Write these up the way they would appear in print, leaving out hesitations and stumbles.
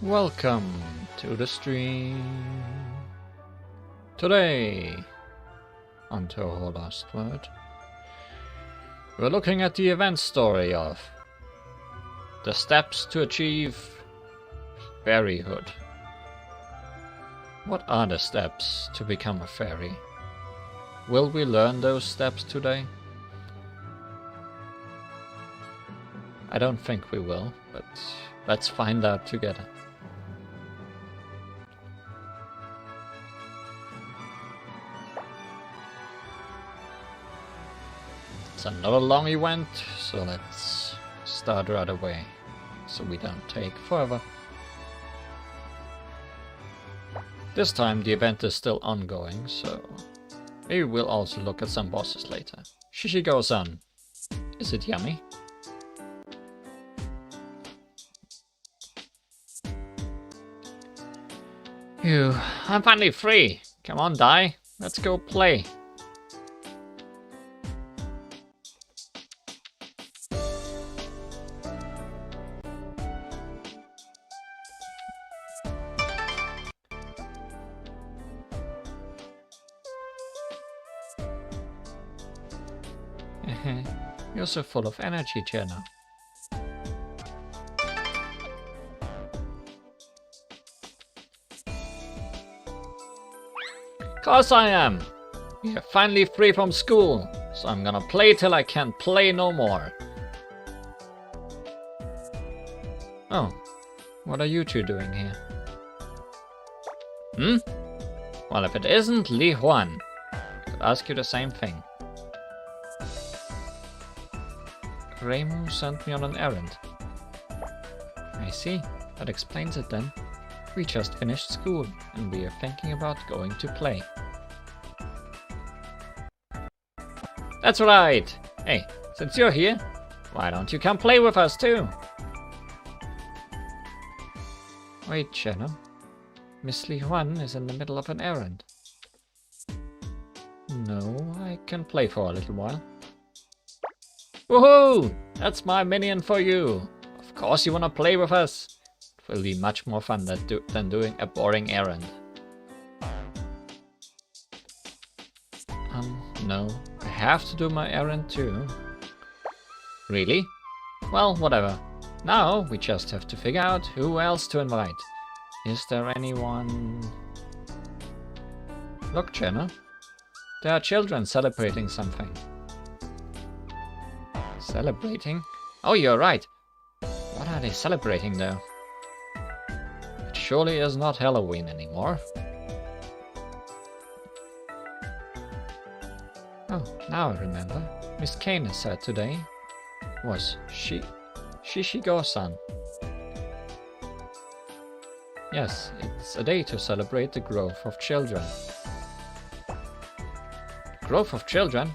Welcome to the stream. Today on Touhou LostWord, we're looking at the event story of the steps to achieve fairyhood. What are the steps to become a fairy? Will we learn those steps today? I don't think we will, but let's find out together. It's another long event, so let's start right away, so we don't take forever. This time the event is still ongoing, so maybe we'll also look at some bosses later. Shishigo-san, is it yummy? Phew, I'm finally free! Come on, Dai, let's go play! You're so full of energy, Jenna. Course I am! We're finally free from school, so I'm gonna play till I can't play no more. Oh, what are you two doing here? Well, if it isn't Li Huan, I could ask you the same thing. Reimu sent me on an errand. I see, that explains it then. We just finished school, and we are thinking about going to play. That's right! Hey, since you're here, why don't you come play with us too? Wait, Jenna. Miss Li Huan is in the middle of an errand. No, I can play for a little while. Woohoo! That's my minion for you! Of course you wanna play with us! It will be much more fun than doing a boring errand. No. I have to do my errand too. Really? Well, whatever. Now we just have to figure out who else to invite. Is there anyone... Look, Jenna. There are children celebrating something. Celebrating? Oh, you're right. What are they celebrating though? It surely is not Halloween anymore. Oh, now I remember. Miss Kane said today was Shishigo-san. Yes, it's a day to celebrate the growth of children. Growth of children?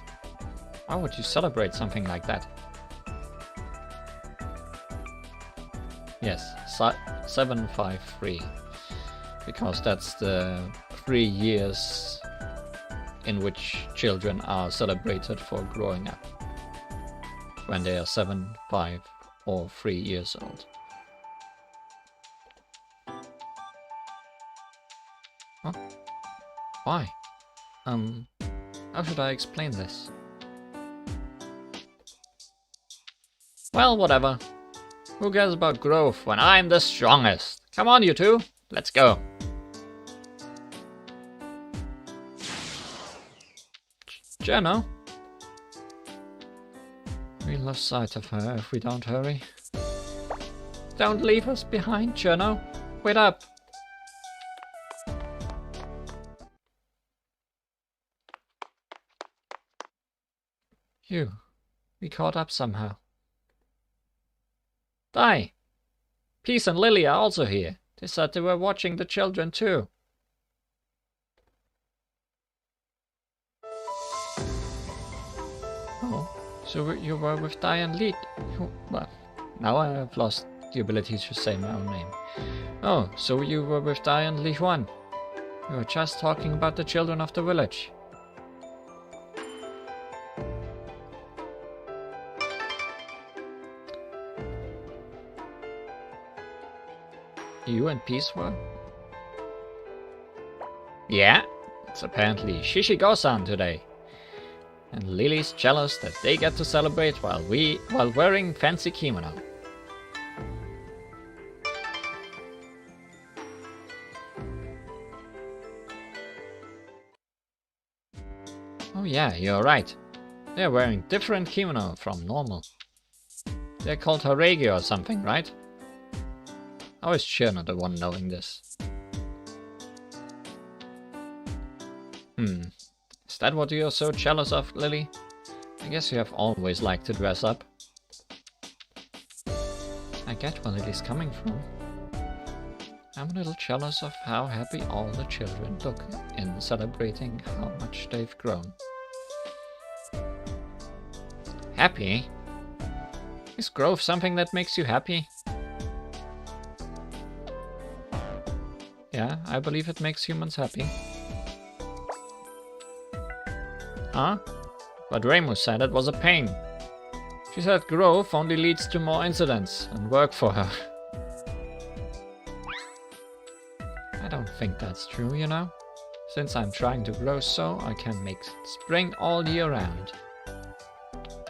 Why would you celebrate something like that? Yes, 753. Because that's the 3 years in which children are celebrated for growing up. When they are 7, 5 or 3 years old. Huh? Why? How should I explain this? Well, whatever. Who cares about growth when I'm the strongest? Come on, you two. Let's go. Jenna? We lost sight of her if we don't hurry. Don't leave us behind, Jenna. Wait up. We caught up somehow. Dai! Peace and Lily are also here. They said they were watching the children too. Oh, so you were with Dai and Lee? Well, now I have lost the ability to say my own name. Oh, so you were with Dai and Li Huan. We were just talking about the children of the village. you and Peace were? Yeah, it's apparently Shishigo-san today. And Lily's jealous that they get to celebrate while wearing fancy kimono. Oh yeah, you're right. They're wearing different kimono from normal. They're called Harege or something, right? I was sure not the one knowing this. Is that what you're so jealous of, Lily? I guess you have always liked to dress up. I get where Lily's coming from. I'm a little jealous of how happy all the children look in celebrating how much they've grown. Happy? Is growth something that makes you happy? Yeah, I believe it makes humans happy. Huh? But Remus said it was a pain. She said growth only leads to more incidents and work for her. I don't think that's true, you know? Since I'm trying to grow so I can make spring all year round.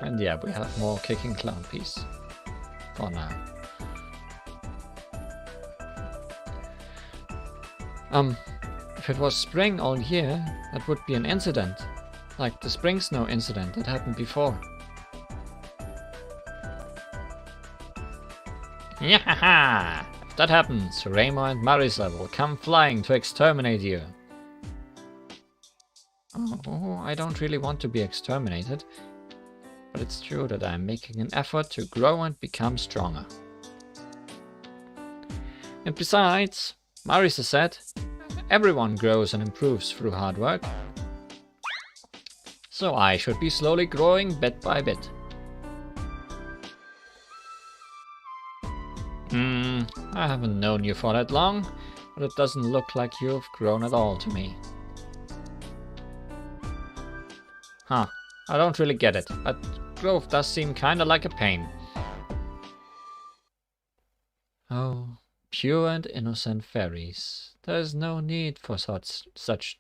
And yeah, we have more kicking clown piece. For now. If it was spring all year, that would be an incident. Like the spring snow incident that happened before. Yahaha! If that happens, Reimo and Marisa will come flying to exterminate you. Oh, I don't really want to be exterminated. But it's true that I'm making an effort to grow and become stronger. And besides, Marisa said, everyone grows and improves through hard work. So I should be slowly growing bit by bit. I haven't known you for that long, but it doesn't look like you've grown at all to me. Huh, I don't really get it, but growth does seem kinda like a pain. Oh, pure and innocent fairies. There's no need for such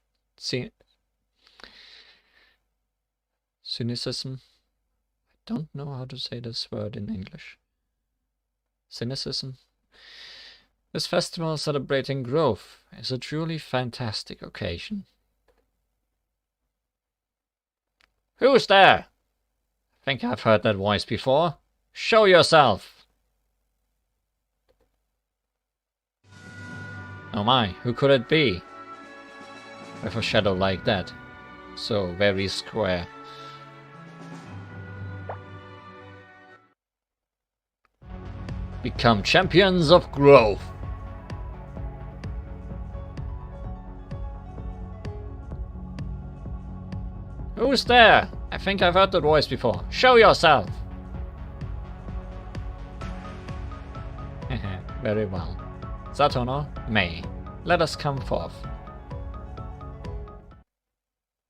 cynicism. I don't know how to say this word in English. Cynicism. This festival celebrating growth is a truly fantastic occasion. Who's there? I think I've heard that voice before. Show yourself! Oh my, who could it be? With a shadow like that. So very square. Become champions of growth. Who's there? I think I've heard that voice before. Show yourself! Very well. Satono, May, let us come forth.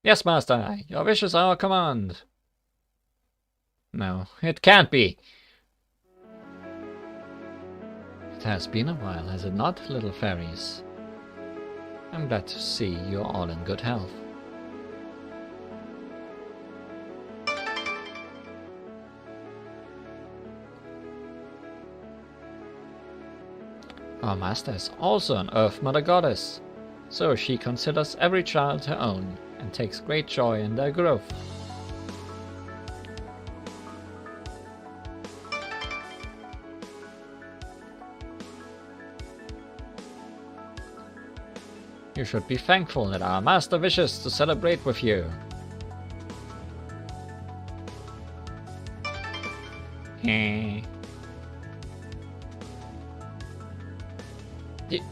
Yes, master, your wish is our command. No, it can't be. It has been a while, has it not, little fairies? I'm glad to see you're all in good health. Our master is also an Earth Mother Goddess, so she considers every child her own and takes great joy in their growth. You should be thankful that our master wishes to celebrate with you.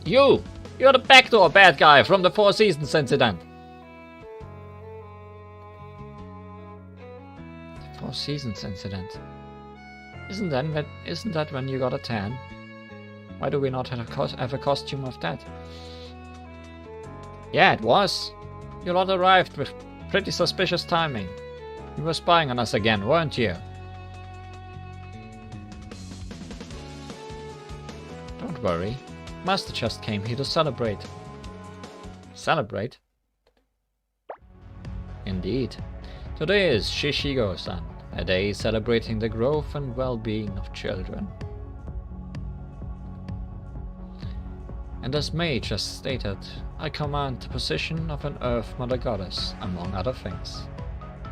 You're the backdoor bad guy from the Four Seasons incident. The Four Seasons incident? Isn't that when you got a tan? Why do we not have a costume of that? Yeah, it was. You lot arrived with pretty suspicious timing. You were spying on us again, weren't you? Don't worry. Master just came here to celebrate. Celebrate? Indeed. Today is Shishigo-san, a day celebrating the growth and well-being of children. And as May just stated, I command the position of an Earth Mother Goddess, among other things.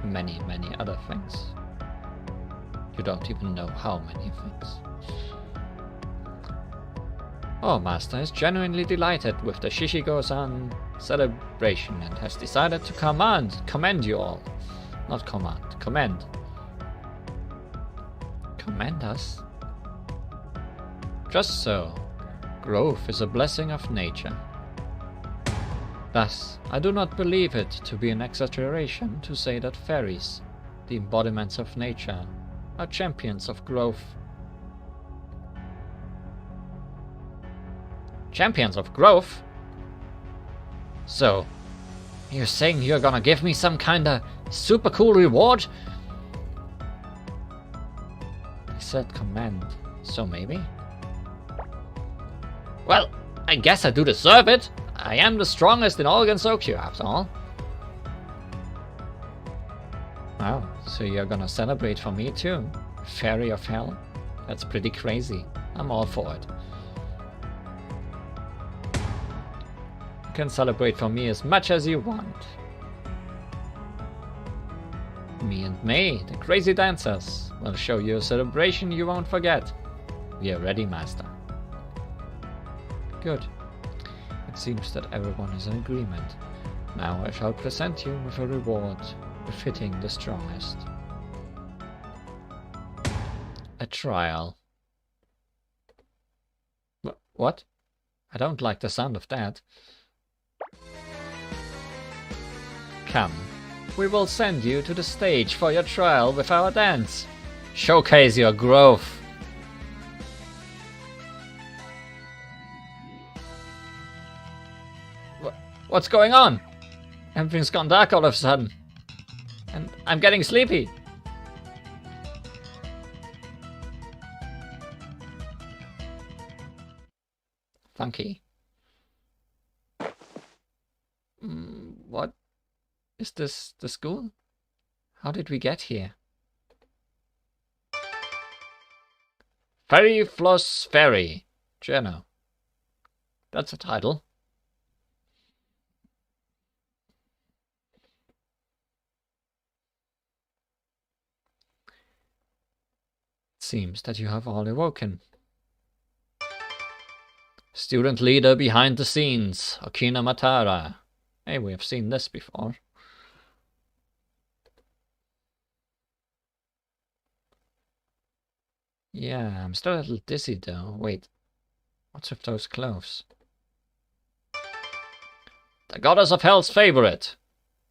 Many, many other things. You don't even know how many things. Our master is genuinely delighted with the Shishigo-san celebration and has decided to commend you all. Not command, commend. Commend us? Just so. Growth is a blessing of nature. Thus, I do not believe it to be an exaggeration to say that fairies, the embodiments of nature, are champions of growth. Champions of growth? So, you're saying you're gonna give me some kinda super cool reward? He said commend, so maybe? Well, I guess I do deserve it. I am the strongest in all Gensokyo, after all. Wow, so you're gonna celebrate for me too? Fairy of Hell? That's pretty crazy. I'm all for it. You can celebrate for me as much as you want. Me and May, the crazy dancers, will show you a celebration you won't forget. We are ready, Master. Good. It seems that everyone is in agreement. Now I shall present you with a reward befitting the strongest. A trial. What? I don't like the sound of that. Come, we will send you to the stage for your trial with our dance. Showcase your growth. What's going on? Everything's gone dark all of a sudden. And I'm getting sleepy. Funky. What? Is this the school? How did we get here? Fairy Floss Fairy. Journal. That's a title. Seems that you have all awoken. Student leader behind the scenes, Okina Matara. Hey, we have seen this before. Yeah, I'm still a little dizzy though. Wait, what's with those clothes? The Goddess of Hell's favorite.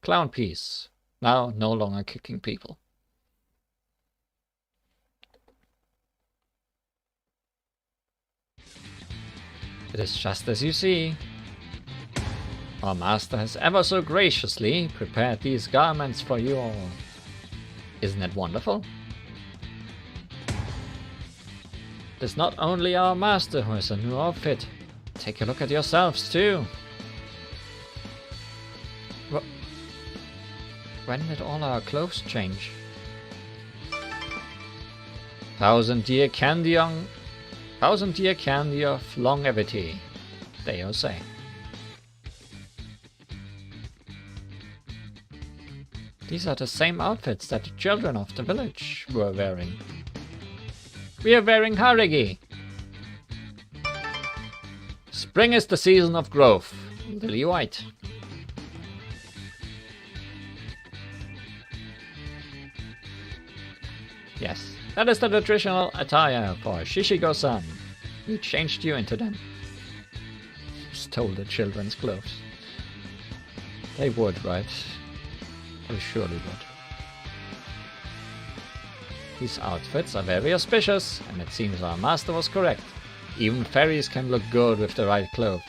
Clown piece. Now no longer kicking people. It is just as you see. Our master has ever so graciously prepared these garments for you all. Isn't it wonderful? It is not only our master who has a new outfit. Take a look at yourselves too. When did all our clothes change? Thousand year candy of longevity, they all say. These are the same outfits that the children of the village were wearing. We are wearing harigi. Spring is the season of growth. Lily white. Yes, that is the traditional attire for Shishigo-san. We changed you into them. Stole the children's clothes. They would, right? They surely would. These outfits are very auspicious, and it seems our master was correct. Even fairies can look good with the right clothes.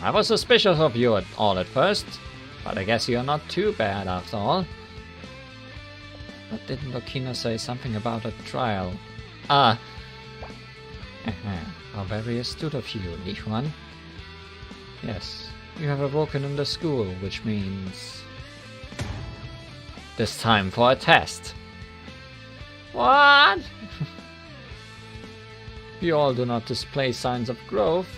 I was suspicious of you all at first, but I guess you're not too bad after all. But didn't Okina say something about a trial? Ah, How very astute of you, Li Huan. Yes, you have awoken in the school, which means... This time for a test. What? You all do not display signs of growth.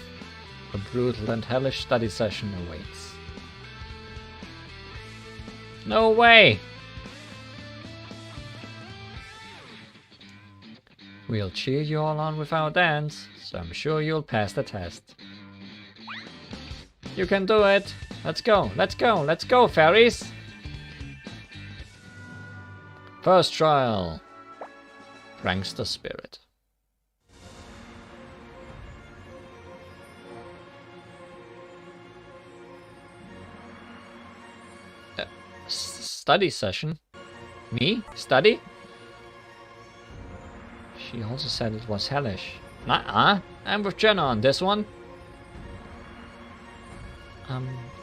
A brutal and hellish study session awaits. No way! We'll cheer you all on with our dance, so I'm sure you'll pass the test. You can do it! Let's go, let's go, let's go, fairies! First trial. Prankster Spirit. Study session? Me? Study? She also said it was hellish. Nuh-uh. I'm with Jenna on this one.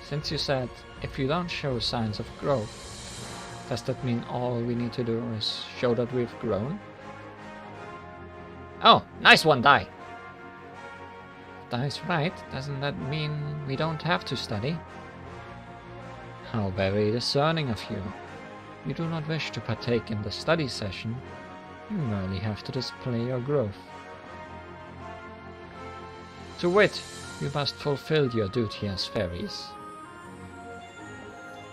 Since you said if you don't show signs of growth, does that mean all we need to do is show that we've grown? Oh, nice one, Dai. Dai's right. Doesn't that mean we don't have to study? How very discerning of you. You do not wish to partake in the study session. You merely have to display your growth. To wit, you must fulfill your duty as fairies.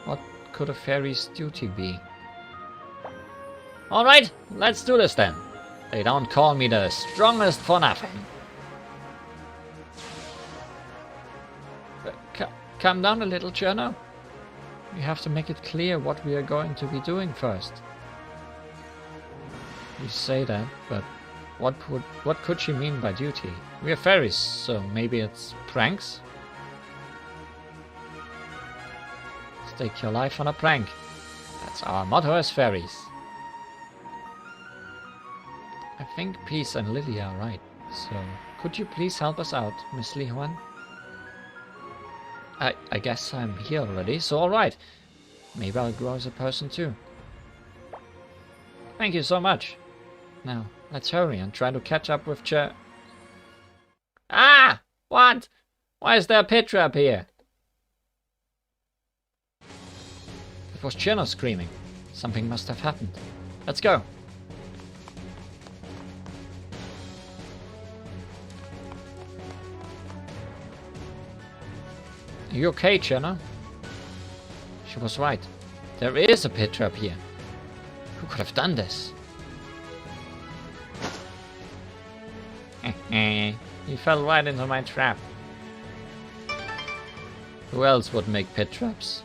What could a fairy's duty be? Alright, let's do this then. They don't call me the strongest for nothing. Calm down a little, Cherno. We have to make it clear what we are going to be doing first. You say that, but what could she mean by duty? We are fairies, so maybe it's pranks? Stake your life on a prank. That's our motto as fairies. I think Peace and Lily are right, so could you please help us out, Miss Li Huan? I guess I'm here already, so alright. Maybe I'll grow as a person too. Thank you so much. Now, let's hurry and try to catch up with Ah! What? Why is there a pit trap here? It was Chino screaming. Something must have happened. Let's go. Are you okay, Chino? She was right. There is a pit trap here. Who could have done this? You fell right into my trap. Who else would make pit traps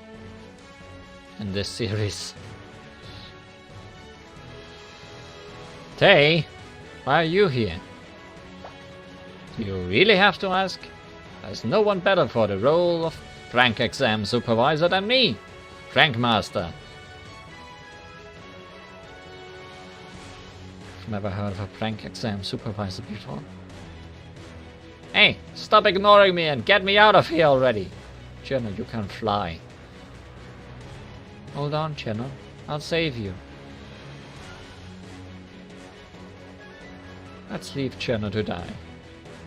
in this series? Tay, why are you here? Do you really have to ask? There's no one better for the role of prank exam supervisor than me, Prank Master. I've never heard of a prank exam supervisor before. Hey, stop ignoring me and get me out of here already. Jenna, you can fly. Hold on, Jenna. I'll save you. Let's leave Jenna to die.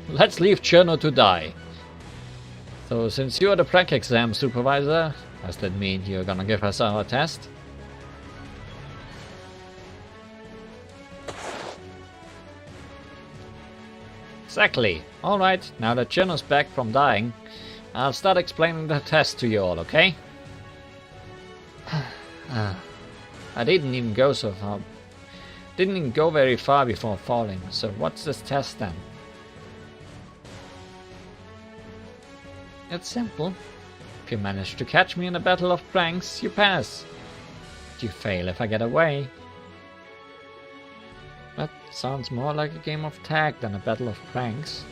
Let's leave Jenna to die. So, since you're the prank exam supervisor, does that mean you're gonna give us our test? Exactly. Alright, now that Jenna's back from dying, I'll start explaining the test to you all, okay? I didn't even go so far. Didn't even go very far before falling, so what's this test then? It's simple. If you manage to catch me in a battle of pranks, you pass. But you fail if I get away. That sounds more like a game of tag than a battle of pranks.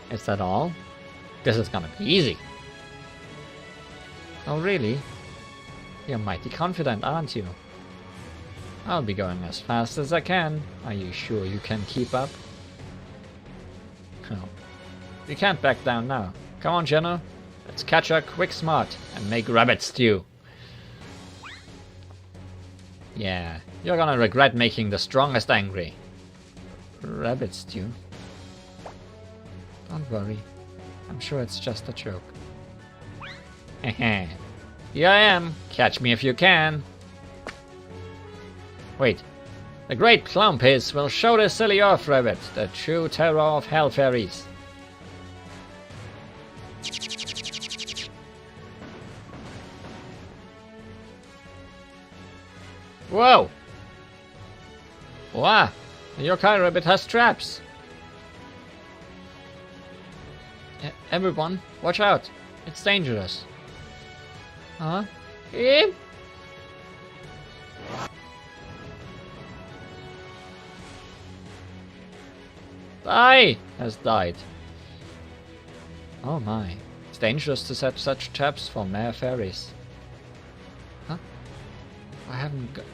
Is that all? This is gonna be easy. Oh really? You're mighty confident, aren't you? I'll be going as fast as I can. Are you sure you can keep up? Oh. You can't back down now. Come on, Jenna. Let's catch her quick smart and make rabbit stew. Yeah, you're gonna regret making the strongest angry. rabbit stew. Don't worry. I'm sure it's just a joke. Heh. Here I am. Catch me if you can. Wait. The great Clumpies will show the silly Earth Rabbit the true terror of Hell Fairies. Whoa! Wow! The Yokai Rabbit has traps! Everyone, watch out! It's dangerous. Huh? Eep. Die! Has died. Oh my. It's dangerous to set such traps for mere fairies. Huh?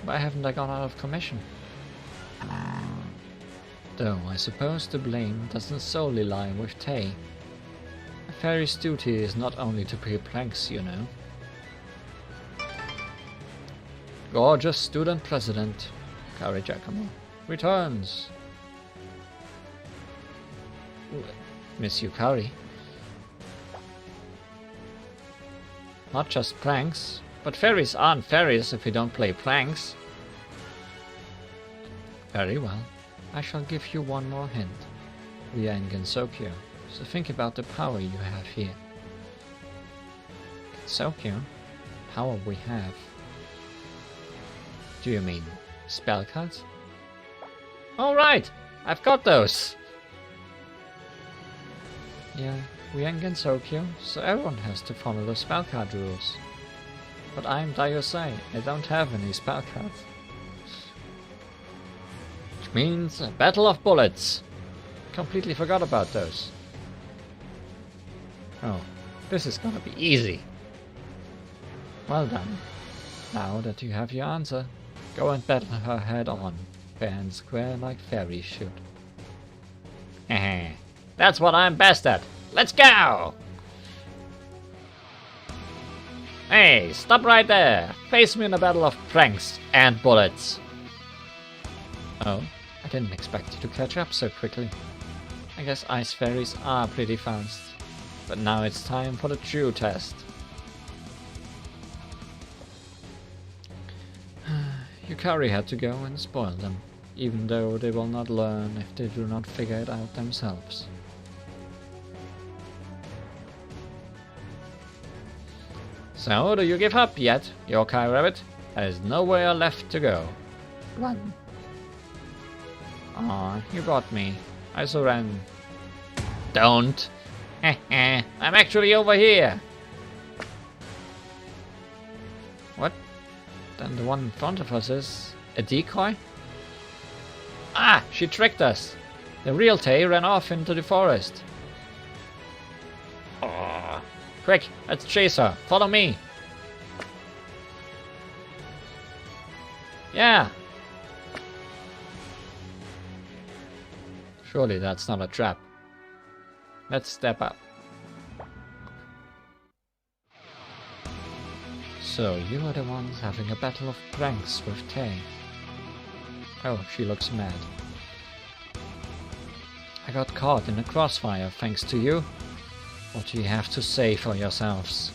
Why haven't I gone out of commission? Though I suppose the blame doesn't solely lie with Tay. A fairy's duty is not only to play pranks, you know. Gorgeous student president, Kari Giacomo, returns. Miss Yukari. Not just pranks, but fairies aren't fairies if we don't play pranks. Very well. I shall give you one more hint. We are in Gensokyo, so think about the power you have here. Gensokyo? Power we have? Do you mean spell cards? Alright! I've got those! Yeah, we are in Gensokyo, so everyone has to follow the spell card rules. But I'm Daiosai, I don't have any spell cards. Which means a battle of bullets. Completely forgot about those. Oh, this is gonna be easy. Well done. Now that you have your answer, go and battle her head on, fair and square like fairies should. Heh. That's what I'm best at. Let's go! Hey, stop right there. Face me in a battle of pranks and bullets. Oh, I didn't expect you to catch up so quickly. I guess ice fairies are pretty fast. But now it's time for the true test. Yukari had to go and spoil them, even though they will not learn if they do not figure it out themselves. So, do you give up yet, Yokai Rabbit? There is nowhere left to go. Run. Aw, you got me. I surrender. Don't. I'm actually over here. What? Then the one in front of us is a decoy? Ah, she tricked us. The real Tay ran off into the forest. Oh. Quick, let's chase her. Follow me. Yeah. Surely that's not a trap. Let's step up. So you are the ones having a battle of pranks with Tay. Oh, she looks mad. I got caught in the crossfire thanks to you. What do you have to say for yourselves?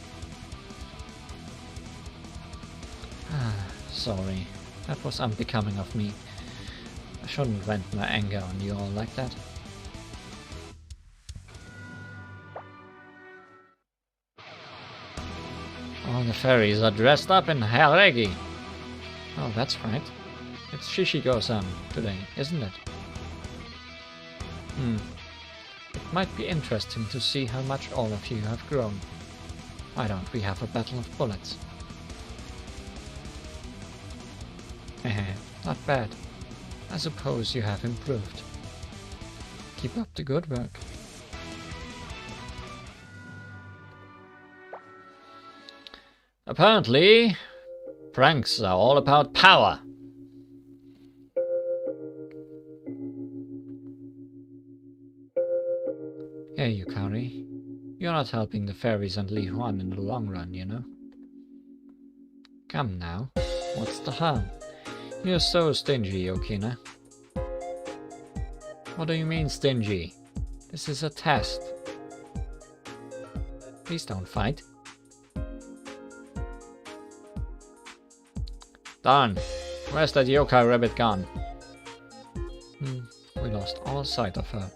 Sorry. That was unbecoming of me. I shouldn't vent my anger on you all like that. All the fairies are dressed up in Hairegi. Oh, that's right. It's Shishigo-san today, isn't it? It might be interesting to see how much all of you have grown. Why don't we have a battle of bullets? Not bad. I suppose you have improved. Keep up the good work. Apparently, pranks are all about power. Hey, Yukari. You're not helping the fairies and Li Huan in the long run, you know? Come now. What's the harm? You're so stingy, Yokina. What do you mean, stingy? This is a test. Please don't fight. Darn. Where's that yokai rabbit gone? We lost all sight of her.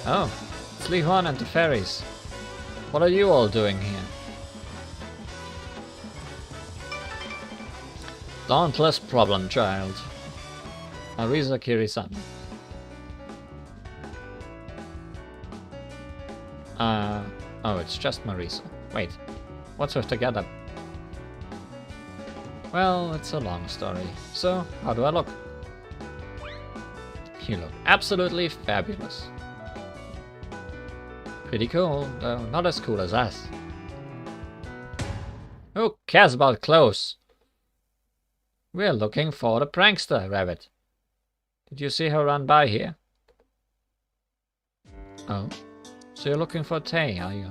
Oh, it's Li Huan and the fairies. What are you all doing here? Dauntless problem, child. Arisa Kiri-san. Oh, it's just Marisa. Wait, what's with the getup? Well, it's a long story. So, how do I look? You look absolutely fabulous. Pretty cool, though not as cool as us. Who cares about clothes? We're looking for the prankster, Rabbit. Did you see her run by here? Oh, so you're looking for Tei, are you?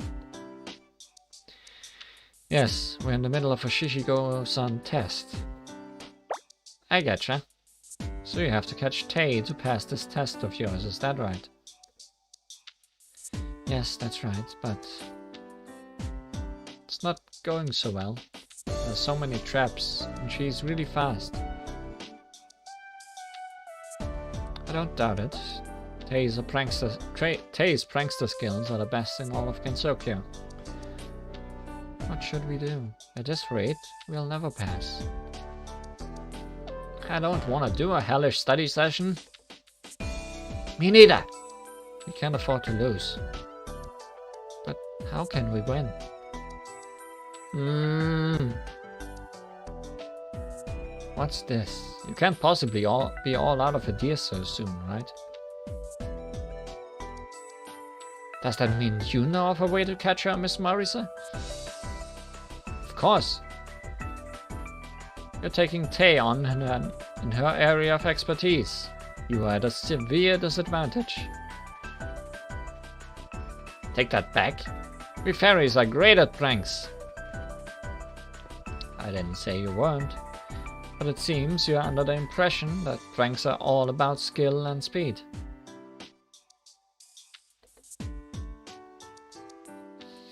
Yes, we're in the middle of a Shishigo-san test. I getcha. So you have to catch Tei to pass this test of yours, is that right? Yes, that's right, but it's not going so well. There's so many traps, and she's really fast. I don't doubt it. Tei's prankster skills are the best in all of Gensokyo. What should we do? At this rate, we'll never pass. I don't want to do a hellish study session. Me neither! We can't afford to lose. But how can we win? What's this? You can't possibly be all out of ideas so soon, right? Does that mean you know of a way to catch her, Miss Marisa? Of course. You're taking Tei on in her area of expertise. You are at a severe disadvantage. Take that back. We fairies are great at pranks. I didn't say you weren't. But it seems you're under the impression that pranks are all about skill and speed.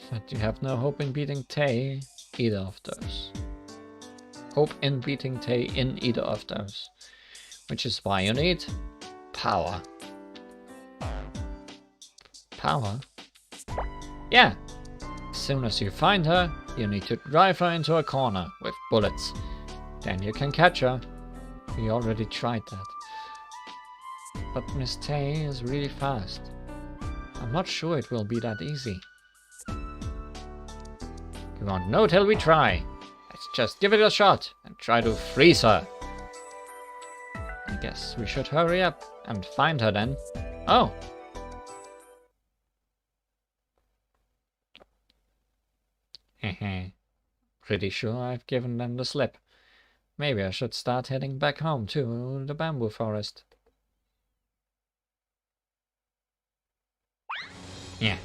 But you have no hope in beating Tei either of those. Hope in beating Tei in either of those. Which is why you need power. Power? Yeah! As soon as you find her, you need to drive her into a corner with bullets. Then you can catch her. We already tried that. But Miss Tei is really fast. I'm not sure it will be that easy. You won't know till we try. Let's just give it a shot and try to freeze her. I guess we should hurry up and find her then. Oh! Hehe. Pretty sure I've given them the slip. Maybe I should start heading back home to the bamboo forest. Yeah,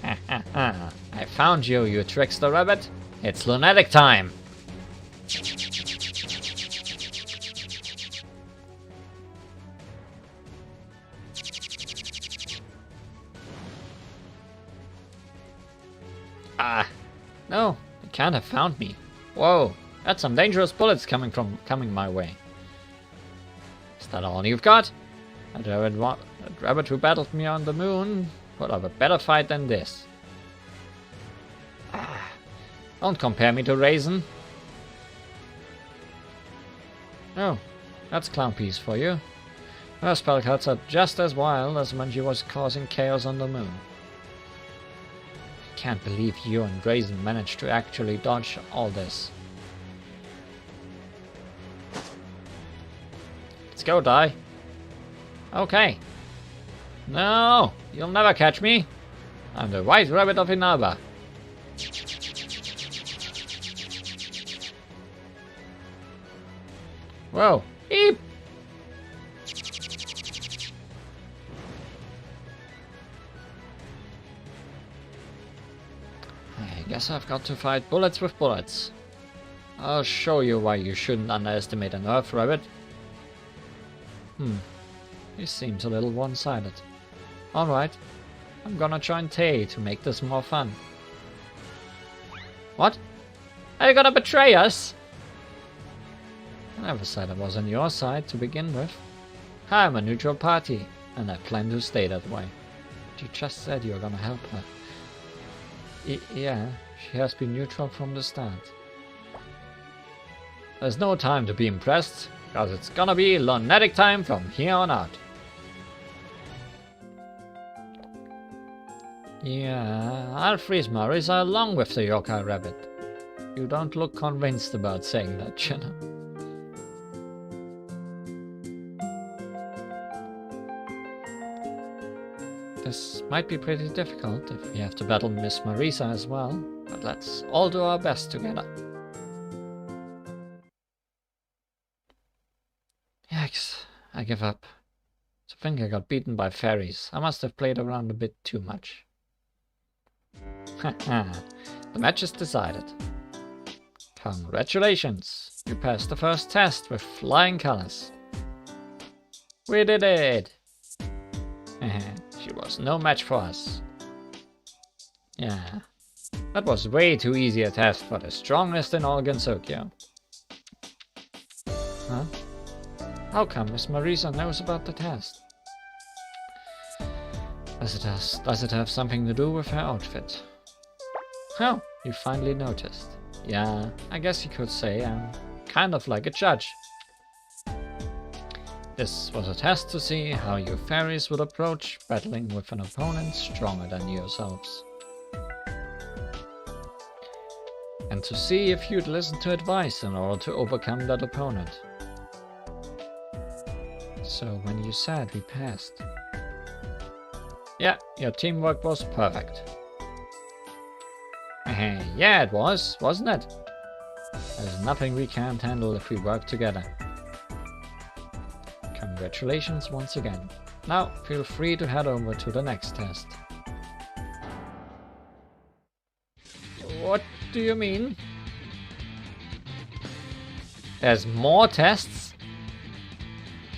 I found you, you trickster rabbit. It's lunatic time. No, you can't have found me. Whoa. That's some dangerous bullets coming my way. Is that all you've got? That rabbit who battled me on the moon would have a better fight than this. Don't compare me to Raisin. Oh, that's Clown Piece for you. Her spell cuts are just as wild as when she was causing chaos on the moon. I can't believe you and Raisin managed to actually dodge all this. Let's go, Die. Okay. No, you'll never catch me. I'm the White Rabbit of Inaba. Whoa. Eep. I guess I've got to fight bullets with bullets. I'll show you why you shouldn't underestimate an Earth Rabbit. He seems a little one-sided. Alright, I'm gonna join Tay to make this more fun. What? Are you gonna betray us? I never said I was on your side to begin with. I'm a neutral party, and I plan to stay that way. But you just said you were gonna help her. Yeah, she has been neutral from the start. There's no time to be impressed, because it's gonna be lunatic time from here on out. Yeah, I'll freeze Marisa along with the yokai rabbit. You don't look convinced about saying that, you know. This might be pretty difficult if we have to battle Miss Marisa as well, but let's all do our best together. Yikes, I give up. To think I got beaten by fairies. I must have played around a bit too much. Haha, the match is decided. Congratulations! You passed the first test with flying colors. We did it! She was no match for us. Yeah, that was way too easy a test for the strongest in all Gensokyo. Huh? How come Miss Marisa knows about the test? Does it have something to do with her outfit? Oh, you finally noticed. Yeah, I guess you could say I'm kind of like a judge. This was a test to see how you fairies would approach battling with an opponent stronger than yourselves. And to see if you'd listen to advice in order to overcome that opponent. So when you said we passed... Yeah, your teamwork was perfect. Yeah, it was, wasn't it? There's nothing we can't handle if we work together. Congratulations once again. Now, feel free to head over to the next test. What do you mean? There's more tests?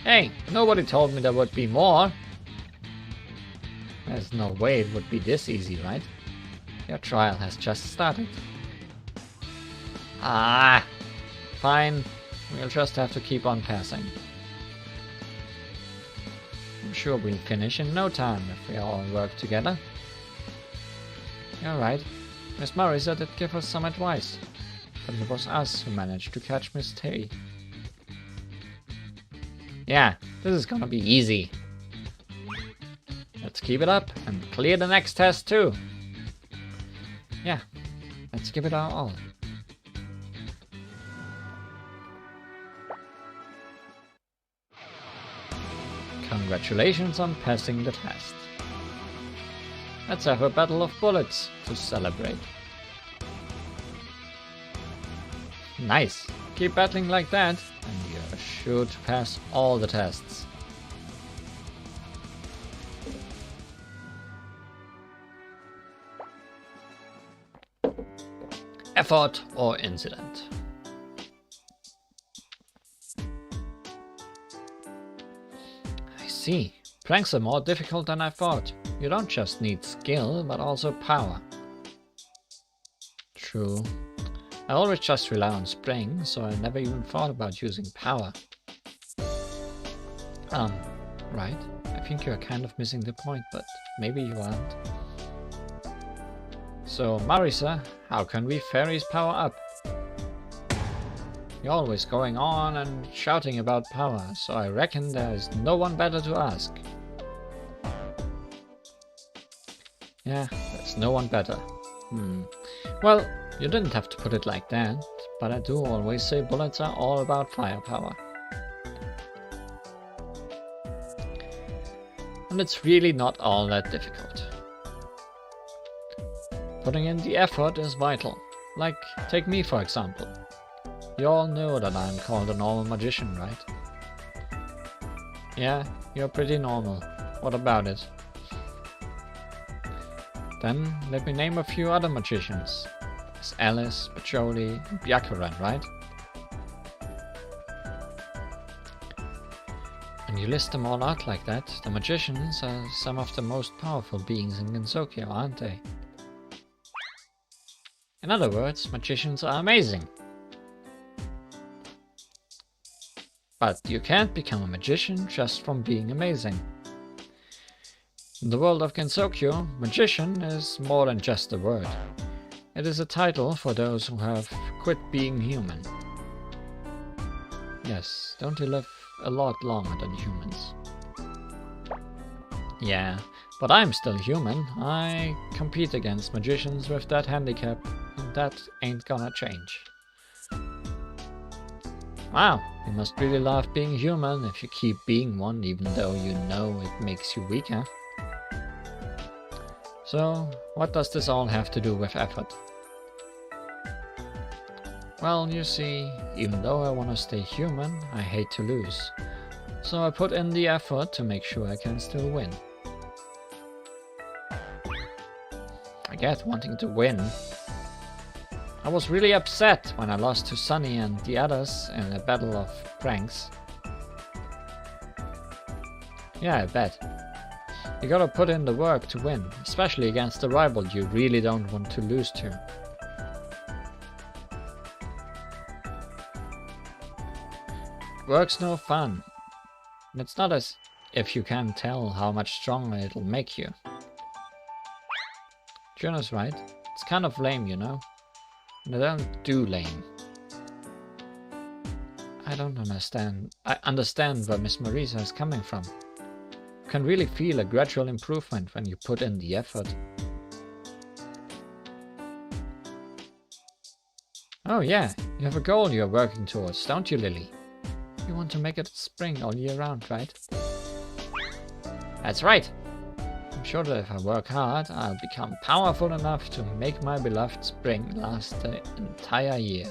Hey, nobody told me there would be more. There's no way it would be this easy, right? Your trial has just started. Ah, fine. We'll just have to keep on passing. I'm sure we'll finish in no time if we all work together. You're right. Miss Marisa did give us some advice, but it was us who managed to catch Miss Tay. Yeah, this is gonna be easy. Let's keep it up and clear the next test too. Yeah, let's give it our all. Congratulations on passing the test. Let's have a battle of bullets to celebrate. Nice! Keep battling like that and you're sure to pass all the tests. Effort or incident? I see. Pranks are more difficult than I thought. You don't just need skill, but also power. True. I always just rely on spring, so I never even thought about using power. Right. I think you're kind of missing the point, but maybe you aren't. So, Marisa, how can we fairies power up? You're always going on and shouting about power, so I reckon there is no one better to ask. Yeah, there's no one better. Well, you didn't have to put it like that, but I do always say bullets are all about firepower. And it's really not all that difficult. Putting in the effort is vital. Like, take me for example. You all know that I'm called a normal magician, right? Yeah, you're pretty normal. What about it? Then let me name a few other magicians. There's Alice, Pacholi, and Byakuran, right? And you list them all out like that, the magicians are some of the most powerful beings in Gensokyo, aren't they? In other words, magicians are amazing. But you can't become a magician just from being amazing. In the world of Gensokyo, magician is more than just a word. It is a title for those who have quit being human. Yes, don't you live a lot longer than humans? Yeah, but I'm still human. I compete against magicians with that handicap, and that ain't gonna change. Wow, you must really love being human if you keep being one, even though you know it makes you weaker. So, what does this all have to do with effort? Well, you see, even though I want to stay human, I hate to lose. So I put in the effort to make sure I can still win. I get wanting to win. I was really upset when I lost to Sunny and the others in a battle of pranks. Yeah, I bet. You gotta put in the work to win, especially against a rival you really don't want to lose to. Work's no fun. And it's not as if you can tell how much stronger it'll make you. Juno's right. It's kind of lame, you know? And I don't do lame. I don't understand. I understand where Miss Marisa is coming from. You can really feel a gradual improvement when you put in the effort. Oh yeah, you have a goal you're working towards, don't you, Lily? You want to make it spring all year round, right? That's right! I'm sure that if I work hard, I'll become powerful enough to make my beloved spring last the entire year.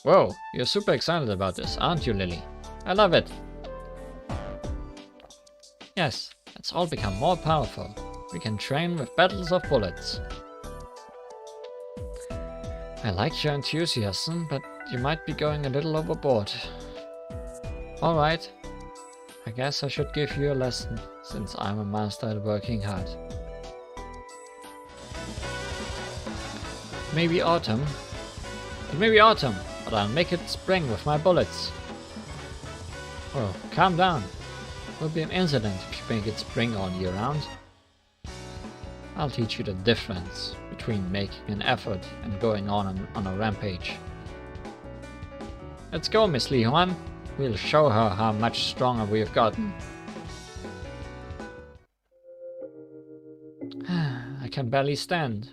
Whoa, you're super excited about this, aren't you, Lily? I love it! Yes, let's all become more powerful. We can train with battles of bullets. I like your enthusiasm, but you might be going a little overboard. Alright, I guess I should give you a lesson, since I'm a master at working hard. Maybe autumn, but I'll make it spring with my bullets. Oh, calm down. It will be an incident if you make it spring all year round. I'll teach you the difference between making an effort and going on a rampage. Let's go, Miss Li Huan. We'll show her how much stronger we have gotten. I can barely stand.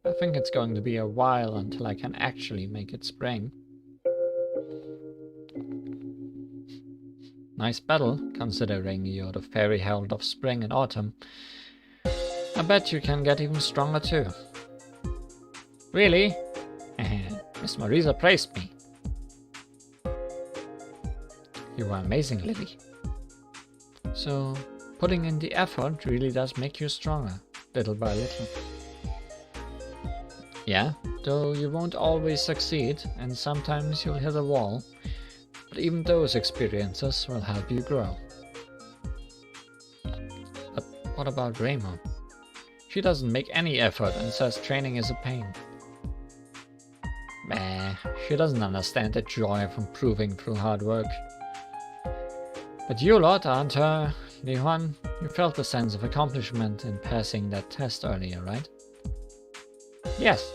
I think it's going to be a while until I can actually make it spring. Nice battle, considering you're the fairy herald of spring and autumn. I bet you can get even stronger too. Really? Miss Marisa praised me. You are amazing, Lily. So, putting in the effort really does make you stronger, little by little. Yeah, though you won't always succeed, and sometimes you'll hit a wall, but even those experiences will help you grow. But what about Remo? She doesn't make any effort and says training is a pain. Meh, she doesn't understand the joy of improving through hard work. But you lot aren't her, Li Huan. You felt the sense of accomplishment in passing that test earlier, right? Yes.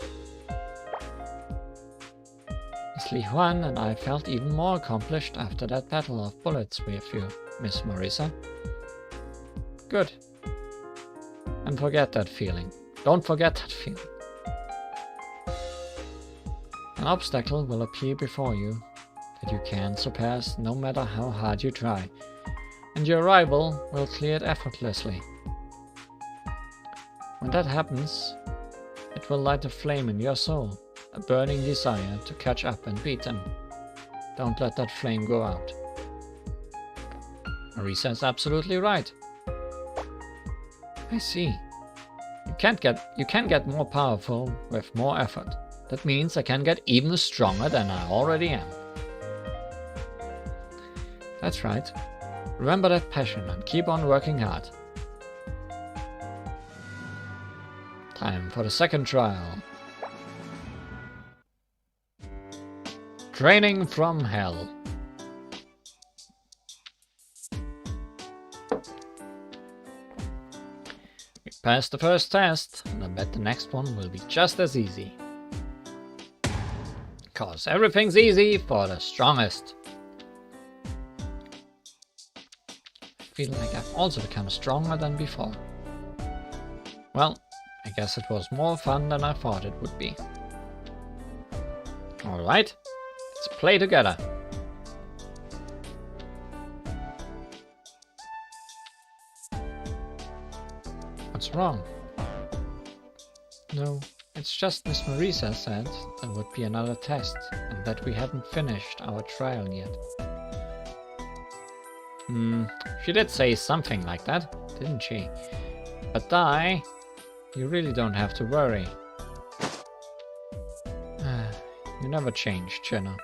Miss Li Huan and I felt even more accomplished after that battle of bullets with you, Miss Marisa. Good. And forget that feeling. Don't forget that feeling. An obstacle will appear before you that you can't surpass no matter how hard you try, and your rival will clear it effortlessly. When that happens, it will light a flame in your soul, a burning desire to catch up and beat them. Don't let that flame go out. Marisa is absolutely right. I see. You can get more powerful with more effort. That means I can get even stronger than I already am. That's right. Remember that passion and keep on working hard. Time for the second trial. Training from hell. We passed the first test, and I bet the next one will be just as easy. Cause everything's easy for the strongest. I feel like I've also become stronger than before. Well, I guess it was more fun than I thought it would be. Alright, let's play together. What's wrong? No, it's just Miss Marisa said there would be another test and that we hadn't finished our trial yet. She did say something like that, didn't she? But you really don't have to worry. You never change, Jenna.